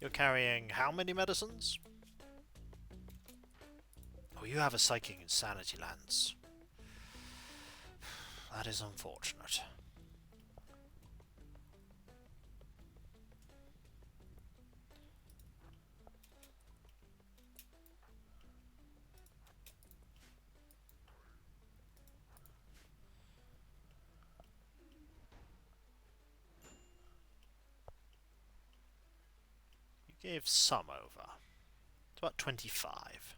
You're carrying how many medicines? Oh, you have a Psychic Insanity Lance. That is unfortunate. You gave some over. It's about 25.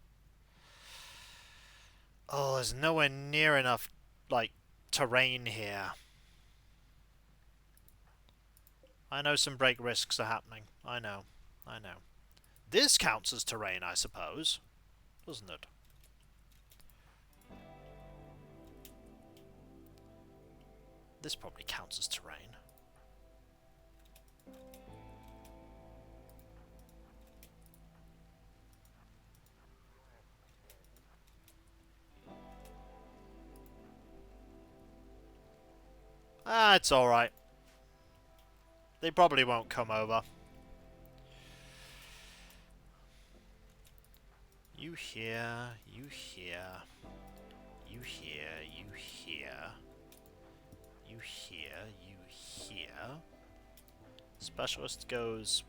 Oh, there's nowhere near enough, like, terrain here. I know some break risks are happening. I know. I know. This counts as terrain, I suppose. Doesn't it? This probably counts as terrain. Ah, it's alright. They probably won't come over. You here, you here, you here, you here, you here, you here. Specialist goes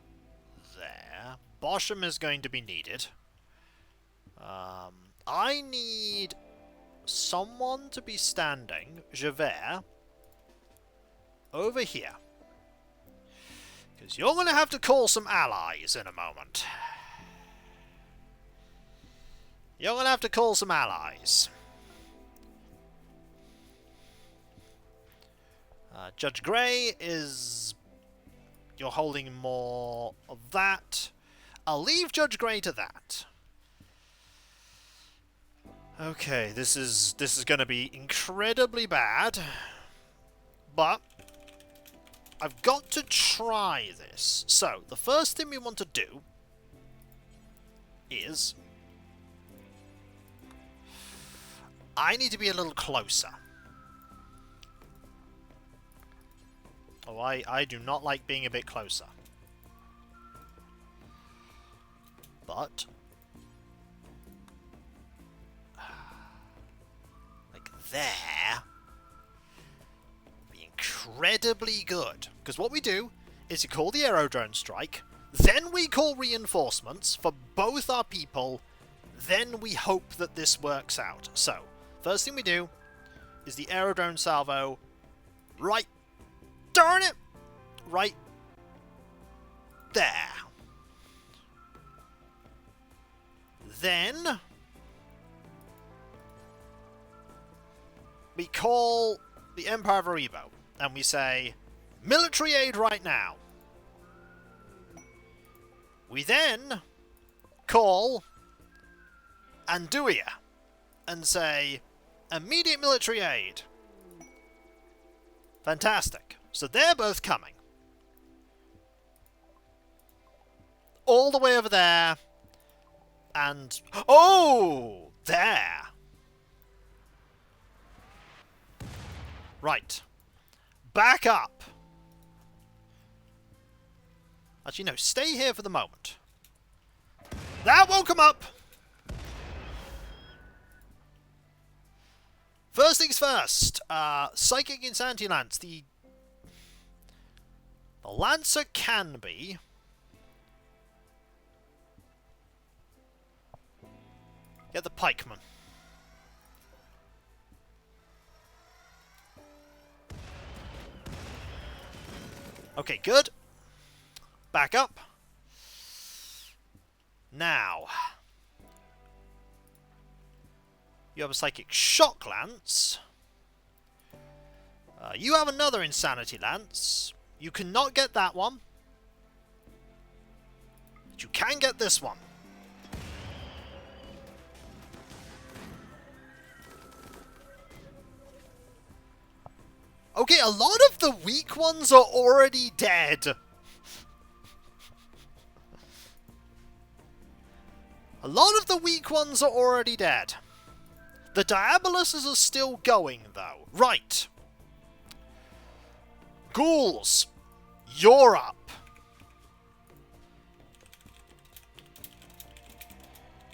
there. Bosham is going to be needed. I need someone to be standing, Javert, over here. Because you're going to have to call some allies in a moment. You're going to have to call some allies. Judge Grey is... You're holding more of that. I'll leave Judge Grey to that. Okay, this is going to be incredibly bad. But I've got to try this. So, the first thing we want to do is... I need to be a little closer. Oh, I do not like being a bit closer. But... like there... be incredibly good. Because what we do is you call the aerodrone strike, then we call reinforcements for both our people, then we hope that this works out. So, first thing we do is the aerodrone salvo right... Darn it! Right there. Then we call the Empire of Aribo and we say, military aid right now. We then call Anduia and say, immediate military aid. Fantastic. So they're both coming. All the way over there. And... oh! There! Right. Back up. Actually, no. Stay here for the moment. That won't come up! First things first. Psychic Insanity Lance. The Lancer can be... get the pikeman. Okay, good. Back up. Now. You have a Psychic Shock Lance. You have another Insanity Lance. You cannot get that one. But you can get this one. Okay, a lot of the weak ones are already dead. A lot of the weak ones are already dead. The Diaboluses are still going, though. Right. Ghouls, you're up.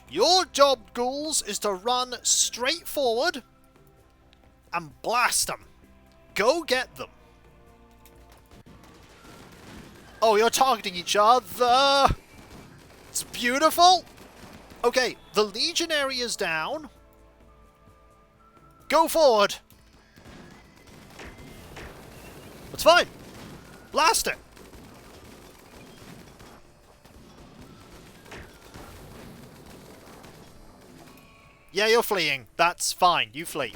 Your job, ghouls, is to run straight forward and blast them. Go get them. Oh, you're targeting each other. It's beautiful. Okay, the Legionary is down. Go forward. It's fine. Blast it. Yeah, you're fleeing. That's fine. You flee.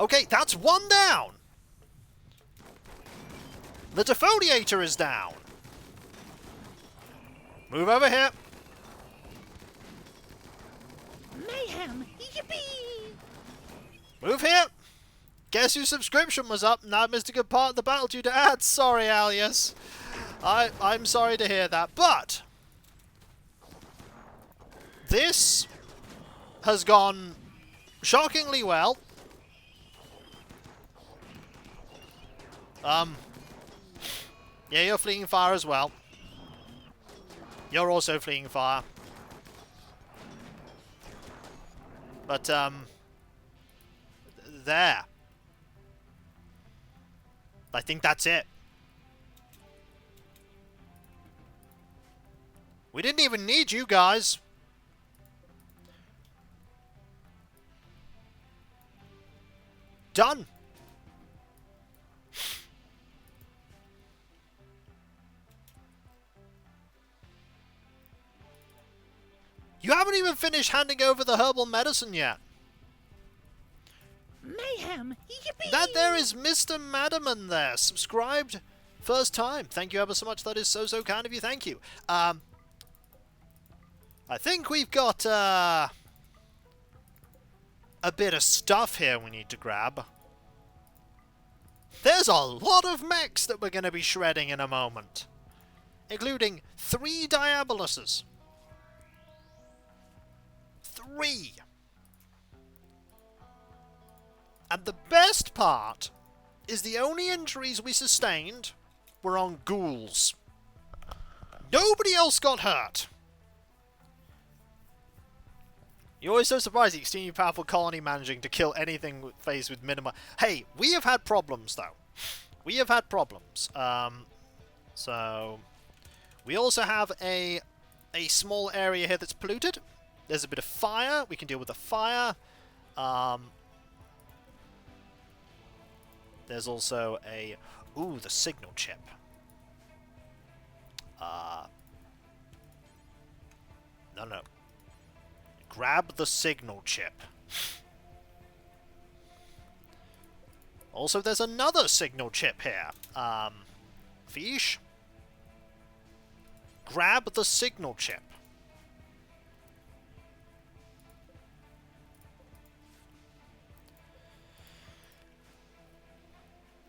Okay, that's one down. The Defoliator is down. Move over here. Mayhem! Yippee! Move here. Guess your subscription was up. Now I missed a good part of the battle due to ads. Sorry, Alias. I'm sorry to hear that. But this has gone shockingly well. Yeah, you're fleeing fire as well. You're also fleeing fire. But, there. I think that's it. We didn't even need you guys. Done. You haven't even finished handing over the herbal medicine yet. Mayhem! Yippee! That there is Mr. Madaman there, subscribed first time. Thank you ever so much. That is so kind of you. Thank you. I think we've got a bit of stuff here we need to grab. There's a lot of mechs that we're going to be shredding in a moment, including 3 Diaboluses. 3. And the best part is the only injuries we sustained were on ghouls. Nobody else got hurt. You're always so surprised the extremely powerful colony managing to kill anything faced with minimum... Hey, we have had problems, though. We have had problems. So... We also have a small area here that's polluted. There's a bit of fire. We can deal with the fire. There's also a... Ooh, the signal chip. No. Grab the signal chip. Also, there's another signal chip here. Fish. Grab the signal chip.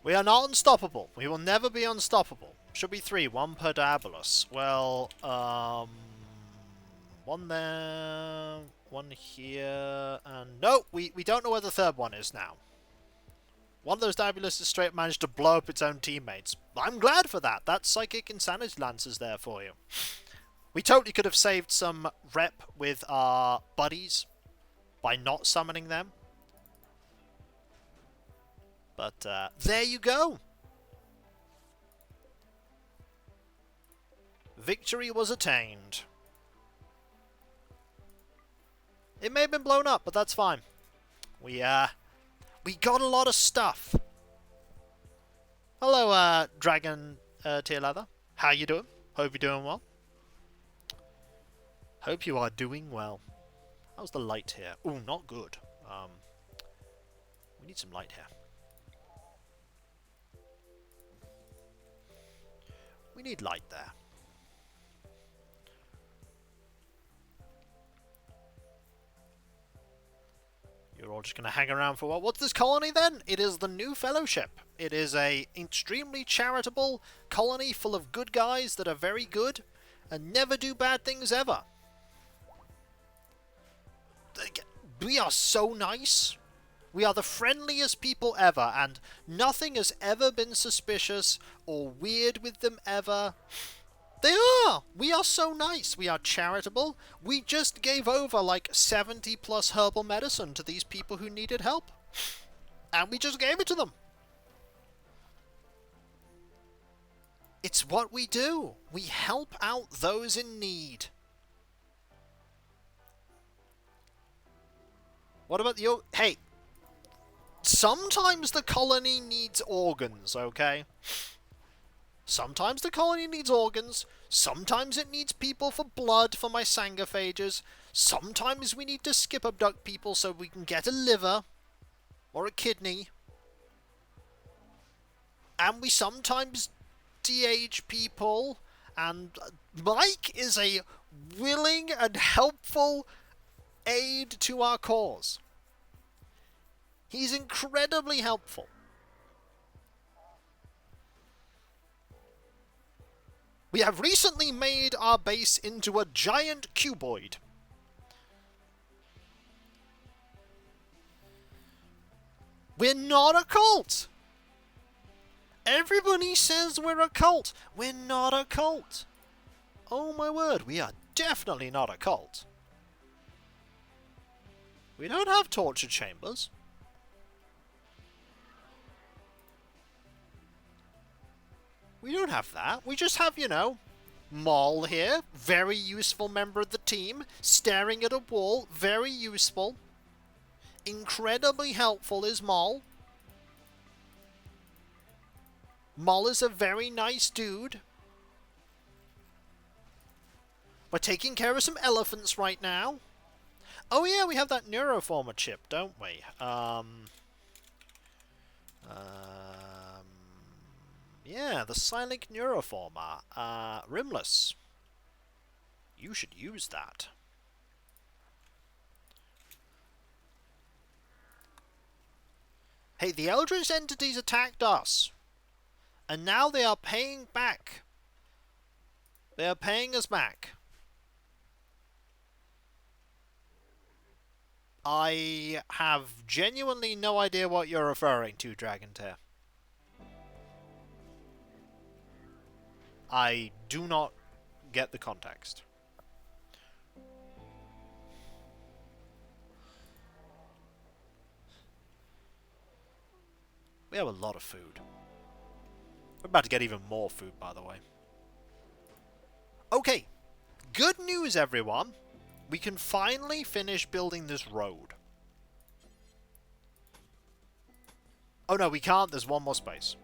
We are not unstoppable. We will never be unstoppable. Should be 3, 1 per Diabolus. Well, 1 there, 1 here, and no, we don't know where the third one is now. One of those Diaboluses straight managed to blow up its own teammates. I'm glad for that. That Psychic Insanity Lance is there for you. We totally could have saved some rep with our buddies by not summoning them. But there you go. Victory was attained. It may have been blown up, but that's fine. We got a lot of stuff. Hello, Dragon Tier Leather. How you doing? Hope you're doing well. Hope you are doing well. How's the light here? Ooh, not good. We need some light here. We need light there. You're all just going to hang around for what? What's this colony then? It is the New Fellowship. It is a extremely charitable colony full of good guys that are very good and never do bad things ever. We are so nice. We are the friendliest people ever, and nothing has ever been suspicious or weird with them ever. They are! We are so nice. We are charitable. We just gave over like 70 plus herbal medicine to these people who needed help. And we just gave it to them. It's what we do. We help out those in need. What about the... Hey! Sometimes the colony needs organs, okay? Sometimes the colony needs organs. Sometimes it needs people for blood for my sangophages. Sometimes we need to skip abduct people so we can get a liver. Or a kidney. And we sometimes de-age people. And Mike is a willing and helpful aid to our cause. He's incredibly helpful. We have recently made our base into a giant cuboid. We're not a cult! Everybody says we're a cult. We're not a cult. Oh my word, we are definitely not a cult. We don't have torture chambers. We don't have that. We just have, you know, Maul here. Very useful member of the team. Staring at a wall. Very useful. Incredibly helpful is Maul. Maul is a very nice dude. We're taking care of some elephants right now. Oh yeah, we have that neuroformer chip, don't we? Yeah, the Silent Neuroformer. Rimless. You should use that. Hey, the Eldritch entities attacked us. And now they are paying back. They are paying us back. I have genuinely no idea what you're referring to, Dragontail. I do not get the context. We have a lot of food. We're about to get even more food, by the way. Okay. Good news, everyone. We can finally finish building this road. Oh no, we can't. There's one more space.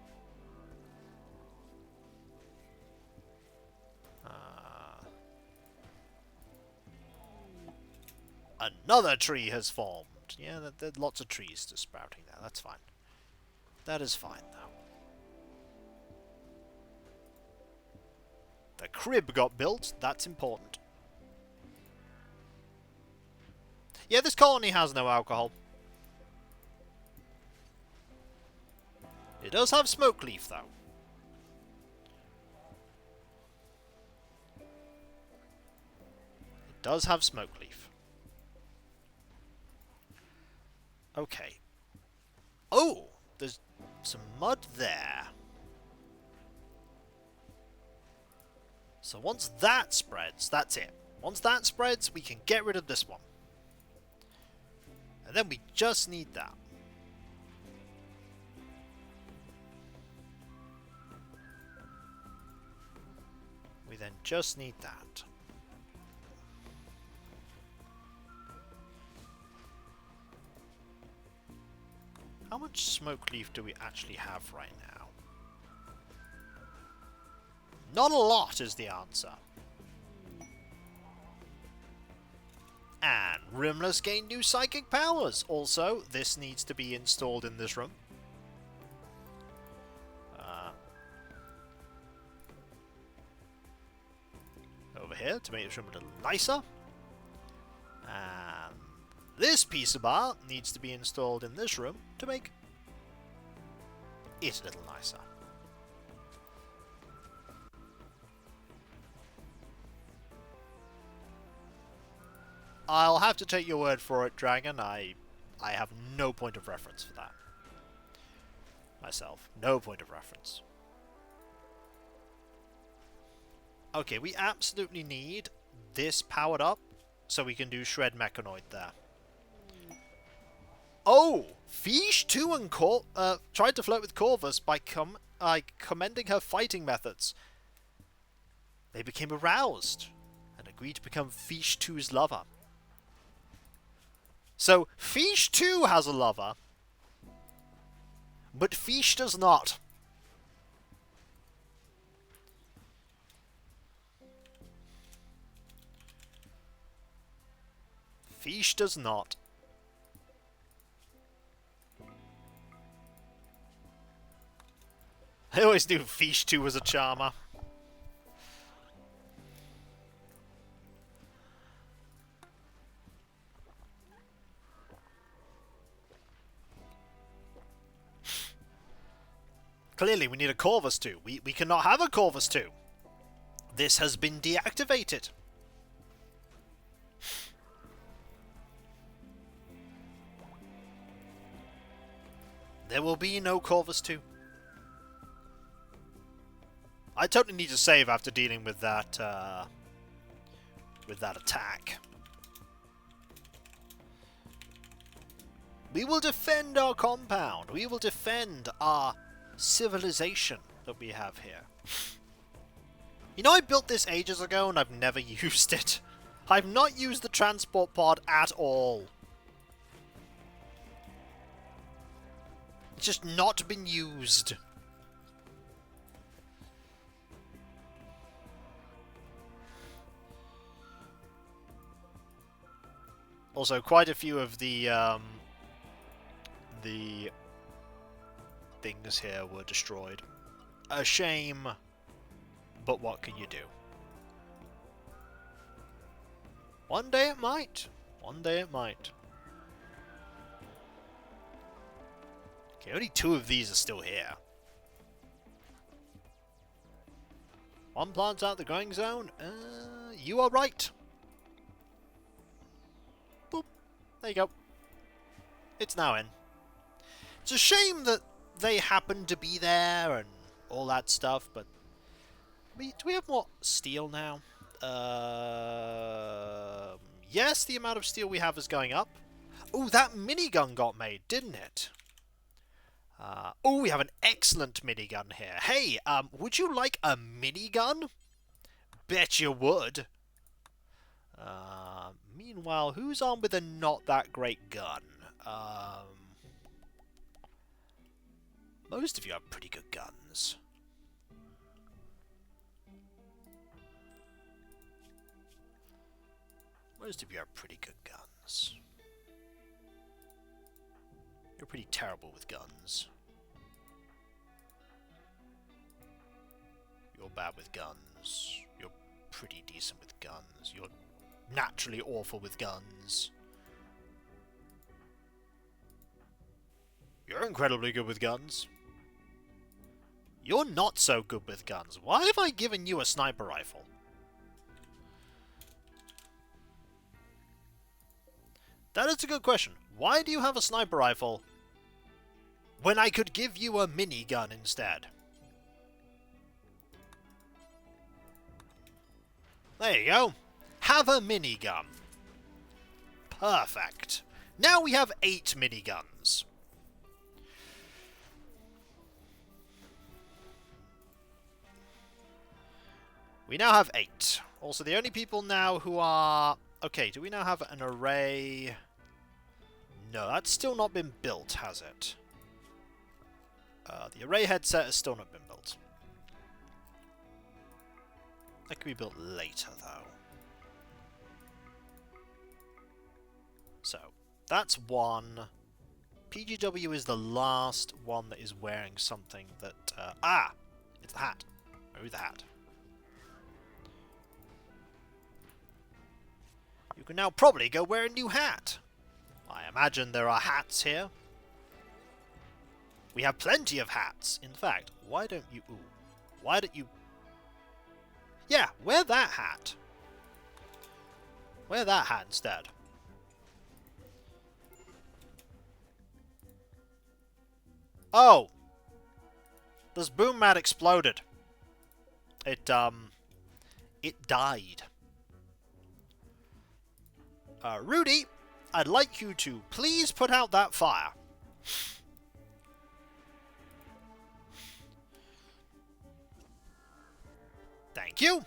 Another tree has formed. Yeah, there's lots of trees just sprouting there. That's fine. That is fine, though. The crib got built. That's important. Yeah, this colony has no alcohol. It does have smoke leaf, though. It does have smoke leaf. Okay. Oh! There's some mud there. So once that spreads, that's it. Once that spreads, we can get rid of this one. And then we just need that. We then just need that. How much smoke leaf do we actually have right now? Not a lot is the answer. And Rimless gained new psychic powers. Also, this needs to be installed in this room. Over here to make this room a little nicer. And this piece of art needs to be installed in this room to make it a little nicer. I'll have to take your word for it, Dragon. I have no point of reference for that. Myself. No point of reference. Okay, we absolutely need this powered up so we can do Shred Mechanoid there. Oh! Fish 2 and tried to flirt with Corvus by commending her fighting methods. They became aroused and agreed to become Fish 2's lover. So, Fish 2 has a lover, but Fish does not. Fish does not. I always knew Fish 2 was a charmer. Clearly, we need a Corvus 2. We cannot have a Corvus 2. This has been deactivated. There will be no Corvus 2. I totally need to save after dealing with that attack. We will defend our compound. We will defend our civilization that we have here. You know, I built this ages ago and I've never used it. I've not used the transport pod at all. It's just not been used. Also, quite a few of the things here were destroyed. A shame, but what can you do? One day it might. One day it might. Okay, only 2 of these are still here. One plant's out the growing zone. You are right. Boop. There you go. It's now in. It's a shame that they happen to be there and all that stuff, but... do we have more steel now? Yes, the amount of steel we have is going up. Oh, that minigun got made, didn't it? Oh, we have an excellent minigun here. Hey, would you like a minigun? Bet you would. Meanwhile, who's on with a not that great gun? Most of you have pretty good guns. Most of you have pretty good guns. You're pretty terrible with guns. You're bad with guns. You're pretty decent with guns. You're naturally awful with guns. You're incredibly good with guns. You're not so good with guns. Why have I given you a sniper rifle? That is a good question. Why do you have a sniper rifle when I could give you a minigun instead? There you go. Have a minigun. Perfect. Now we have 8 miniguns. We now have 8. Also, the only people now who are... Okay, do we now have an array? No, that's still not been built, has it? The array headset has still not been built. That can be built later, though. So, that's one. PGW is the last one that is wearing something that... it's the hat. Remove the hat. You can now probably go wear a new hat. I imagine there are hats here. We have plenty of hats. In fact, why don't you... Ooh. Why don't you... Yeah, wear that hat. Wear that hat instead. Oh! This boom mat exploded. It died. Rudy, I'd like you to please put out that fire. Thank you.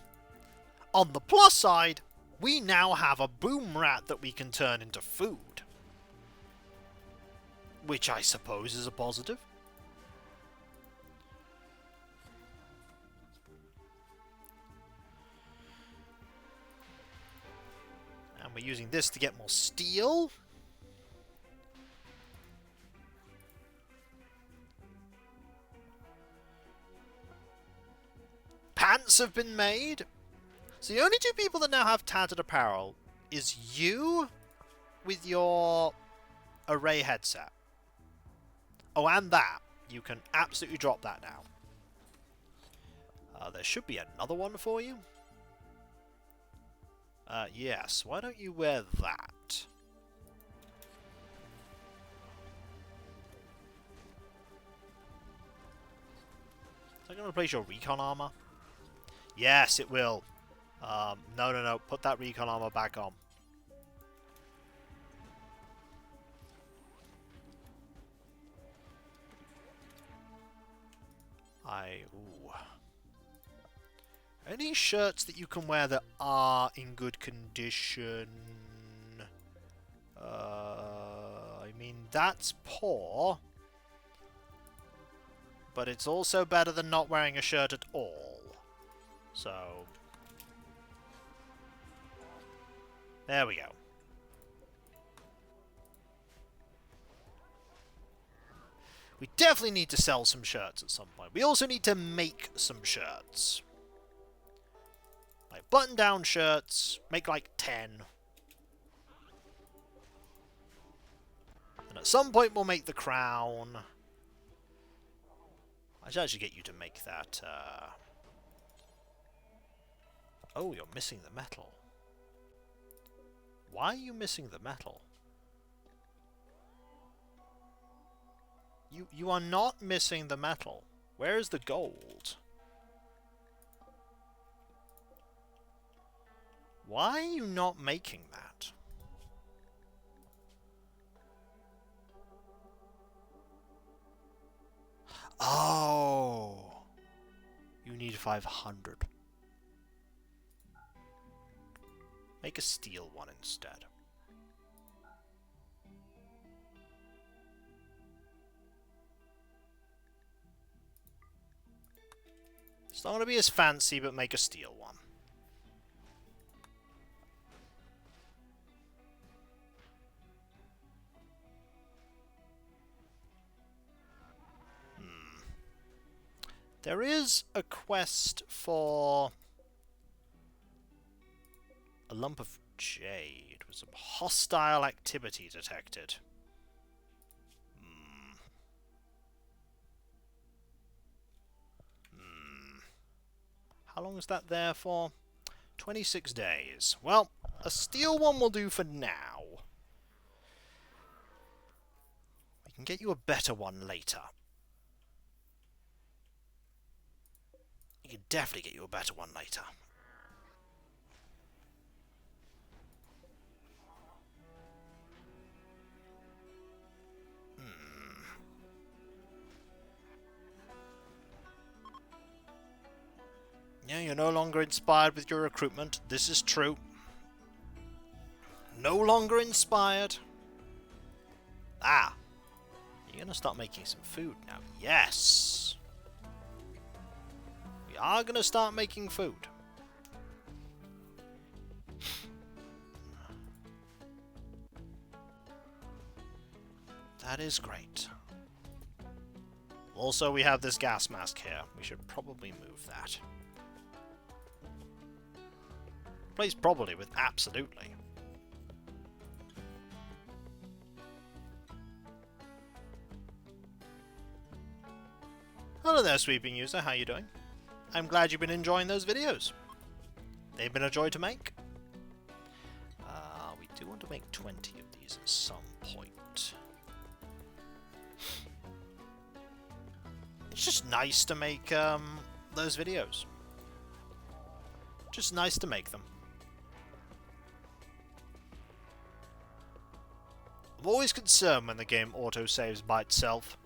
On the plus side, we now have a boom rat that we can turn into food. Which I suppose is a positive. And we're using this to get more steel. Pants have been made. So the only two people that now have tattered apparel is you with your array headset. Oh, and that. You can absolutely drop that now. There should be another one for you. Yes, why don't you wear that? Is that going to replace your recon armor? Yes, it will. No. Put that recon armor back on. Ooh. Any shirts that you can wear that are in good condition? I mean, that's poor. But it's also better than not wearing a shirt at all. So... there we go. We definitely need to sell some shirts at some point. We also need to make some shirts. Like button-down shirts, make like 10. And at some point we'll make the crown. I should actually get you to make that, Oh, you're missing the metal. Why are you missing the metal? You are not missing the metal. Where is the gold? Why are you not making that? Oh! You need 500. Make a steel one instead. It's not going to be as fancy, but make a steel one. There is a quest for a lump of jade with some hostile activity detected. How long is that there for? 26 days. Well, a steel one will do for now. We can get you a better one later. We can definitely get you a better one later. Yeah, you're no longer inspired with your recruitment. This is true. No longer inspired. Ah. You're going to start making some food now. Yes. We are going to start making food. That is great. Also, we have this gas mask here. We should probably move that. Plays probably with absolutely. Hello there, sweeping user. How you doing? I'm glad you've been enjoying those videos. They've been a joy to make. We do want to make 20 of these at some point. It's just nice to make those videos. Just nice to make them. I'm always concerned when the game auto-saves by itself.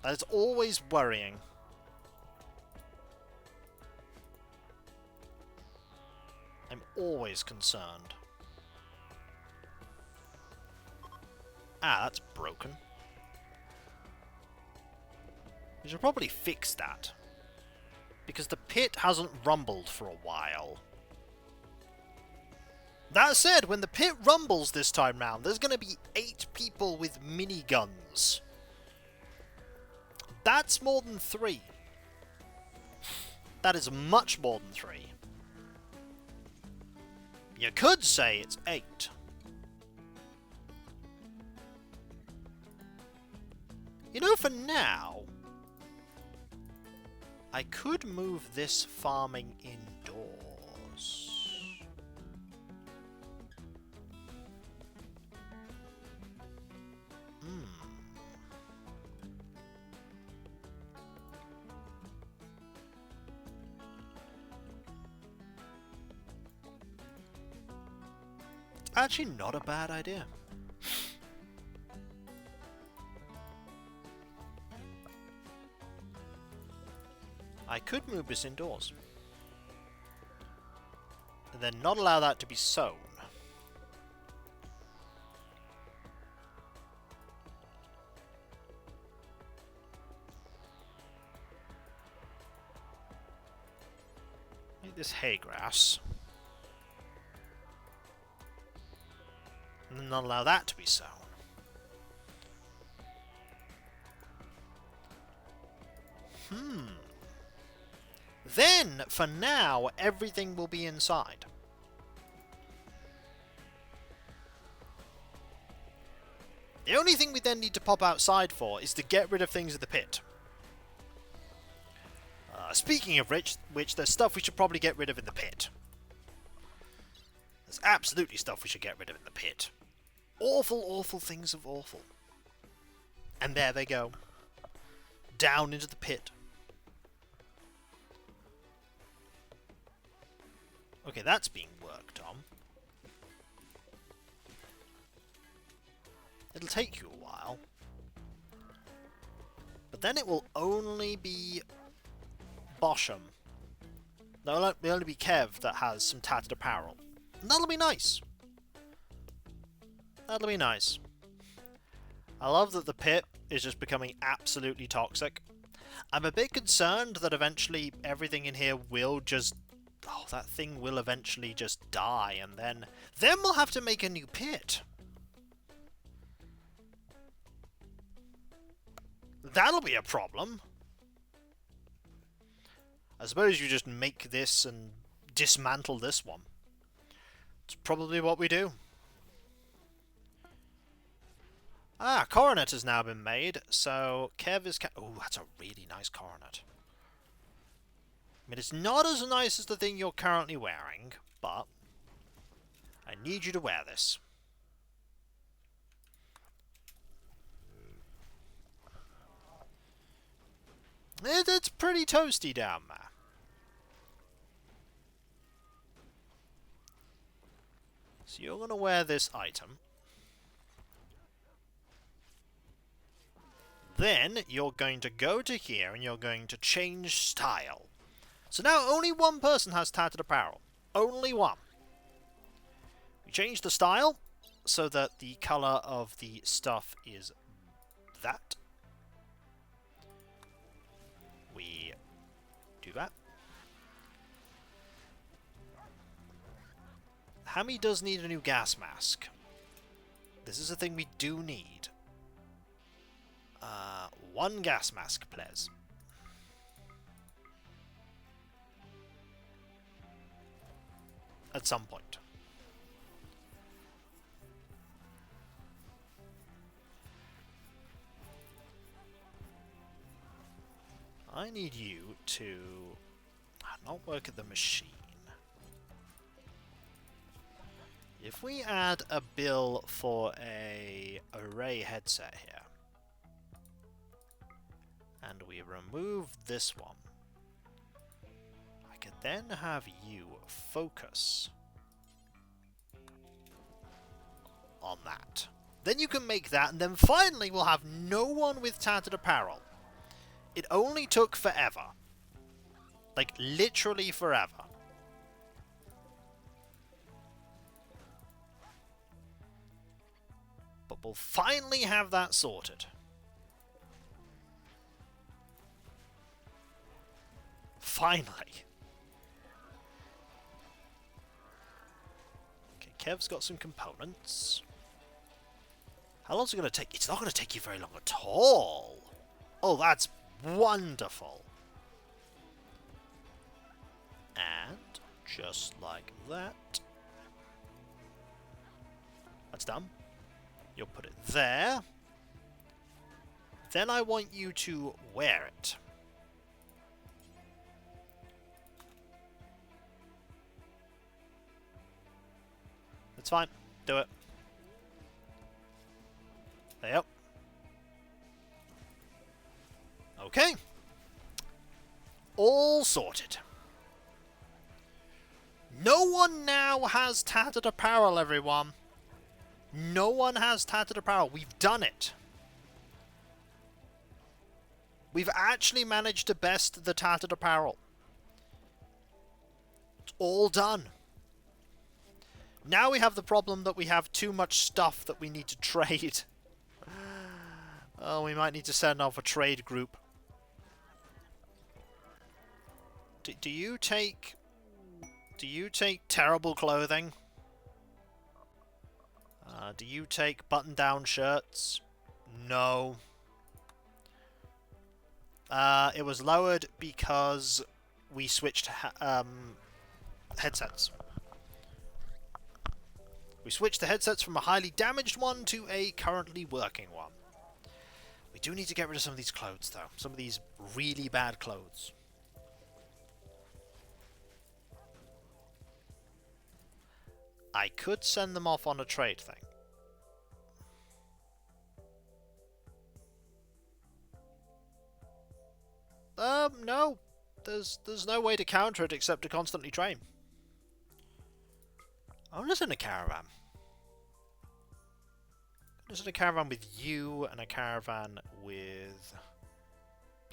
That is always worrying. I'm always concerned. Ah, that's broken. We should probably fix that. Because the pit hasn't rumbled for a while. That said, when the pit rumbles this time round, there's going to be 8 people with miniguns. That's more than 3. That is much more than 3. You could say it's 8. You know, for now, I could move this farming indoors. Actually, not a bad idea. I could move this indoors. And then not allow that to be sown. Make this hay grass. And then not allow that to be sown. Then, for now, everything will be inside. The only thing we then need to pop outside for is to get rid of things in the pit. Speaking of which, there's stuff we should probably get rid of in the pit. There's absolutely stuff we should get rid of in the pit. Awful, awful things of awful. And there they go. Down into the pit. Okay, that's being worked on. It'll take you a while. But then it will only be Bosham. No, it'll only be Kev that has some tattered apparel. And that'll be nice. That'll be nice. I love that the pit is just becoming absolutely toxic. I'm a bit concerned that eventually everything in here will just... Oh, that thing will eventually just die, and then we'll have to make a new pit. That'll be a problem. I suppose you just make this and dismantle this one. It's probably what we do. Ah, coronet has now been made, so Kev is... Oh, that's a really nice coronet. I mean, it's not as nice as the thing you're currently wearing, but I need you to wear this. It's pretty toasty down there. So you're going to wear this item. Then you're going to go to here and you're going to change style. So now only one person has tattered apparel. Only one. We change the style so that the colour of the stuff is that. We do that. Hammy does need a new gas mask. This is a thing we do need. One gas mask, please. At some point. I need you to not work at the machine. If we add a bill for a array headset here, and we remove this one, I could then have you focus on that. Then you can make that, and then finally we'll have no one with tattered apparel. It only took forever. Like, literally forever. But we'll finally have that sorted. Finally. Okay, Kev's got some components. How long's it going to take? It's not going to take you very long at all. Oh, that's wonderful. And just like that. That's done. You'll put it there. Then I want you to wear it. That's fine. Do it. Yep. Okay. All sorted. No one now has tattered apparel, everyone. No one has tattered apparel. We've done it. We've actually managed to best the tattered apparel. It's all done. Now we have the problem that we have too much stuff that we need to trade. Oh, we might need to send off a trade group. Do you take terrible clothing? Do you take button-down shirts? No. It was lowered because we switched headsets. We switched the headsets from a highly damaged one to a currently working one. We do need to get rid of some of these clothes, though. Some of these really bad clothes. I could send them off on a trade thing. No. There's no way to counter it except to constantly train. I'm just in a caravan. Just in a caravan with you and a caravan with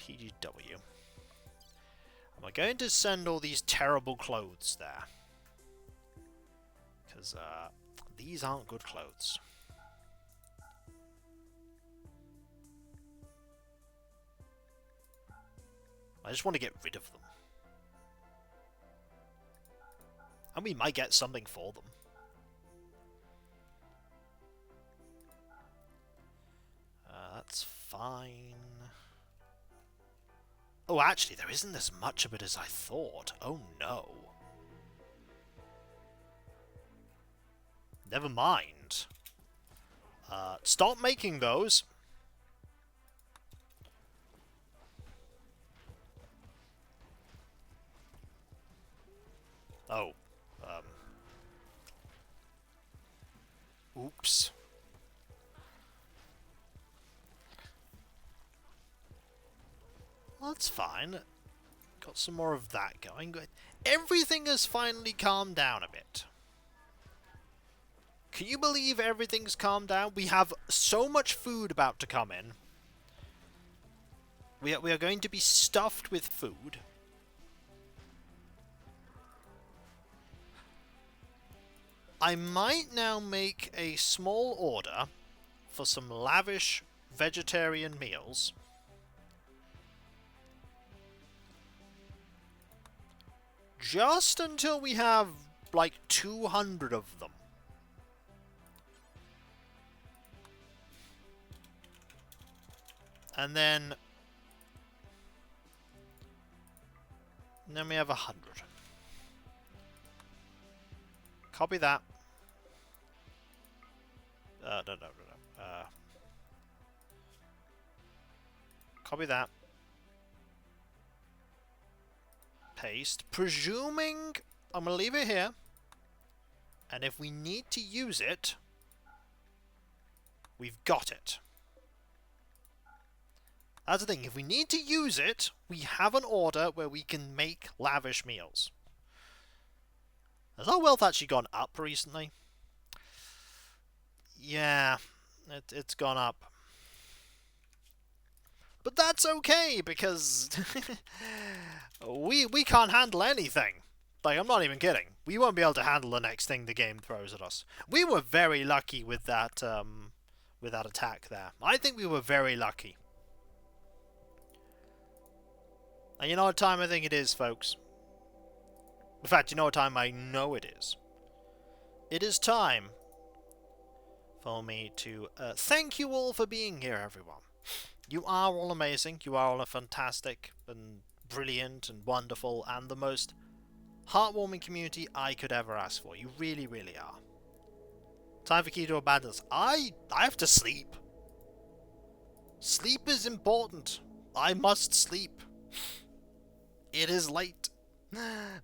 PGW. Am I going to send all these terrible clothes there? Because these aren't good clothes. I just want to get rid of them. And we might get something for them. That's fine. Oh, actually, there isn't as much of it as I thought. Oh, no. Never mind. Stop making those. Oh. Oops. Well, that's fine. Got some more of that going. Everything has finally calmed down a bit. Can you believe everything's calmed down? We have so much food about to come in. We are going to be stuffed with food. I might now make a small order for some lavish vegetarian meals. Just until we have, like, 200 of them. And then we have 100. Copy that. No. Copy that. Paste. Presuming I'm going to leave it here. And if we need to use it, we've got it. That's the thing. If we need to use it, we have an order where we can make lavish meals. Has our wealth actually gone up recently? Yeah, it's gone up. But that's okay, because we can't handle anything. Like, I'm not even kidding. We won't be able to handle the next thing the game throws at us. We were very lucky with that attack there. I think we were very lucky. And you know what time I think it is, folks? In fact, you know what time I know it is? It is time for me to thank you all for being here, everyone. You are all amazing. You are all fantastic and brilliant and wonderful and the most heartwarming community I could ever ask for. You really, really are. Time for Key to abandon us. I have to sleep. Sleep is important. I must sleep. It is late.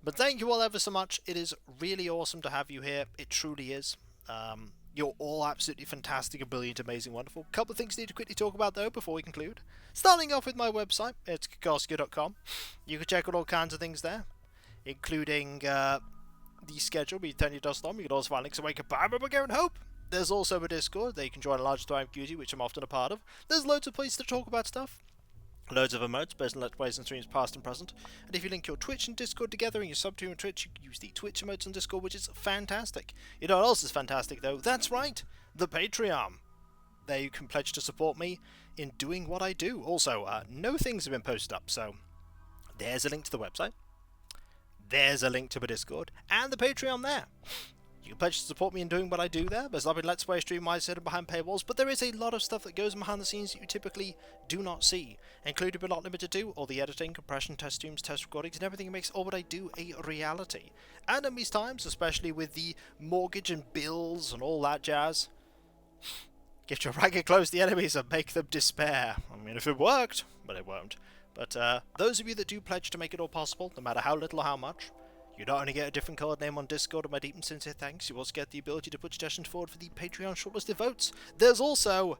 But thank you all ever so much. It is really awesome to have you here. It truly is. You're all absolutely fantastic, brilliant, amazing, wonderful. Couple of things I need to quickly talk about though before we conclude. Starting off with my website, it's kikoski.com. You can check out all kinds of things there, including the schedule, be 10 years on. You can also find links to Wake Up, Bam, and Hope. There's also a Discord there you can join a large time community, which I'm often a part of. There's loads of places to talk about stuff. Loads of emotes based on Let's Plays and streams past and present. And if you link your Twitch and Discord together and you sub to your Twitch, you can use the Twitch emotes on Discord, which is fantastic. You know what else is fantastic though? That's right, the Patreon. There you can pledge to support me in doing what I do. Also, no things have been posted up, so there's a link to the website. There's a link to my Discord and the Patreon there. You can pledge to support me in doing what I do there. There's nothing Let's Play stream wise hidden behind paywalls, but there is a lot of stuff that goes behind the scenes that you typically do not see, including but not limited to all the editing, compression, test streams, test recordings, and everything that makes all what I do a reality. And in these times, especially with the mortgage and bills and all that jazz, get your ragged close to the enemies and make them despair. I mean, if it worked, but it won't. But those of you that do pledge to make it all possible, no matter how little or how much, you not only get a different code name on Discord and my deep and sincere thanks, you also get the ability to put suggestions forward for the Patreon shortlisted votes. There's also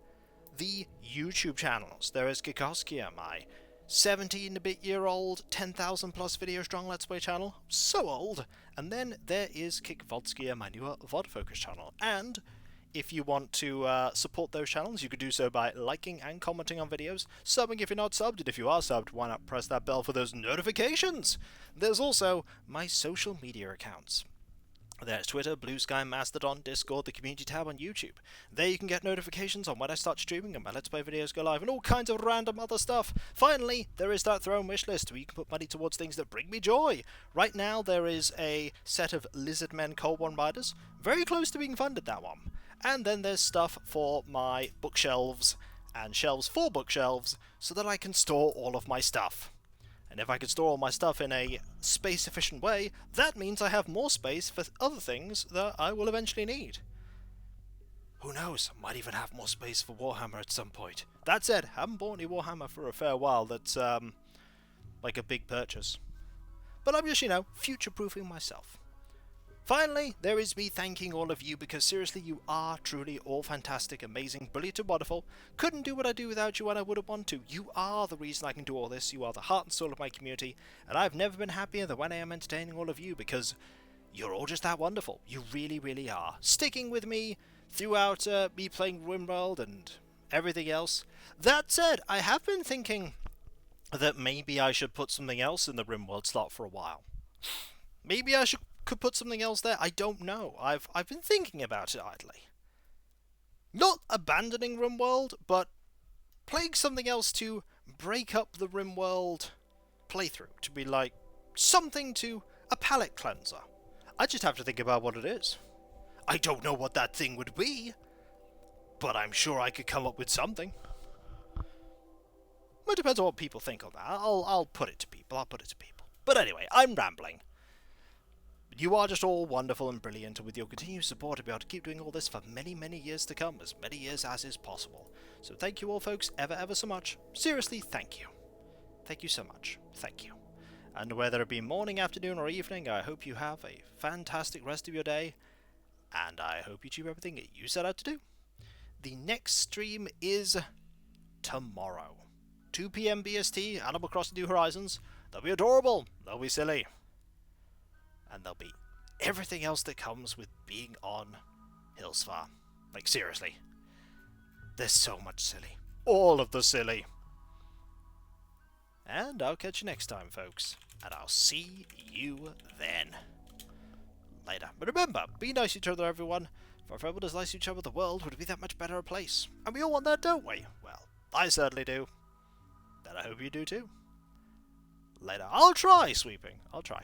the YouTube channels. There is Kikoskia, my 17-bit-year-old, 10,000 plus video strong Let's Play channel. So old. And then there is Kikvodskia, my newer VOD focus channel. And if you want to support those channels, you could do so by liking and commenting on videos, subbing if you're not subbed, and if you are subbed, why not press that bell for those notifications? There's also my social media accounts. There's Twitter, Blue Sky, Mastodon, Discord, the community tab on YouTube. There you can get notifications on when I start streaming and my Let's Play videos go live and all kinds of random other stuff. Finally, there is that Throne wishlist where you can put money towards things that bring me joy. Right now there is a set of Lizardmen Cold One Riders, very close to being funded, that one. And then there's stuff for my bookshelves and shelves for bookshelves so that I can store all of my stuff. And if I could store all my stuff in a space-efficient way, that means I have more space for other things that I will eventually need. Who knows, I might even have more space for Warhammer at some point. That said, haven't bought any Warhammer for a fair while. That's, like a big purchase. But I'm just, future-proofing myself. Finally, there is me thanking all of you because seriously, you are truly all fantastic, amazing, brilliant and wonderful. Couldn't do what I do without you and I wouldn't want to. You are the reason I can do all this. You are the heart and soul of my community, and I've never been happier than when I am entertaining all of you because you're all just that wonderful. You really, really are. Sticking with me throughout me playing Rimworld and everything else. That said, I have been thinking that maybe I should put something else in the Rimworld slot for a while. Maybe I could put something else there. I don't know. I've been thinking about it idly. Not abandoning Rimworld, but playing something else to break up the Rimworld playthrough. To be like something to a palate cleanser. I just have to think about what it is. I don't know what that thing would be, but I'm sure I could come up with something. Well, it depends on what people think on that. I'll put it to people. I'll put it to people. But anyway, I'm rambling. You are just all wonderful and brilliant, and with your continued support, I'll be able to keep doing all this for many, many years to come, as many years as is possible. So thank you all, folks, ever so much. Seriously, thank you. Thank you so much. Thank you. And whether it be morning, afternoon, or evening, I hope you have a fantastic rest of your day, and I hope you achieve everything you set out to do. The next stream is tomorrow. 2 PM BST, Animal Crossing New Horizons. They'll be adorable. They'll be silly. And there'll be everything else that comes with being on Hillsfar. Like, seriously. There's so much silly. All of the silly. And I'll catch you next time, folks. And I'll see you then. Later. But remember, be nice to each other, everyone. For if everyone was nice to each other, the world would be that much better a place. And we all want that, don't we? Well, I certainly do. And I hope you do too. Later. I'll try sweeping. I'll try.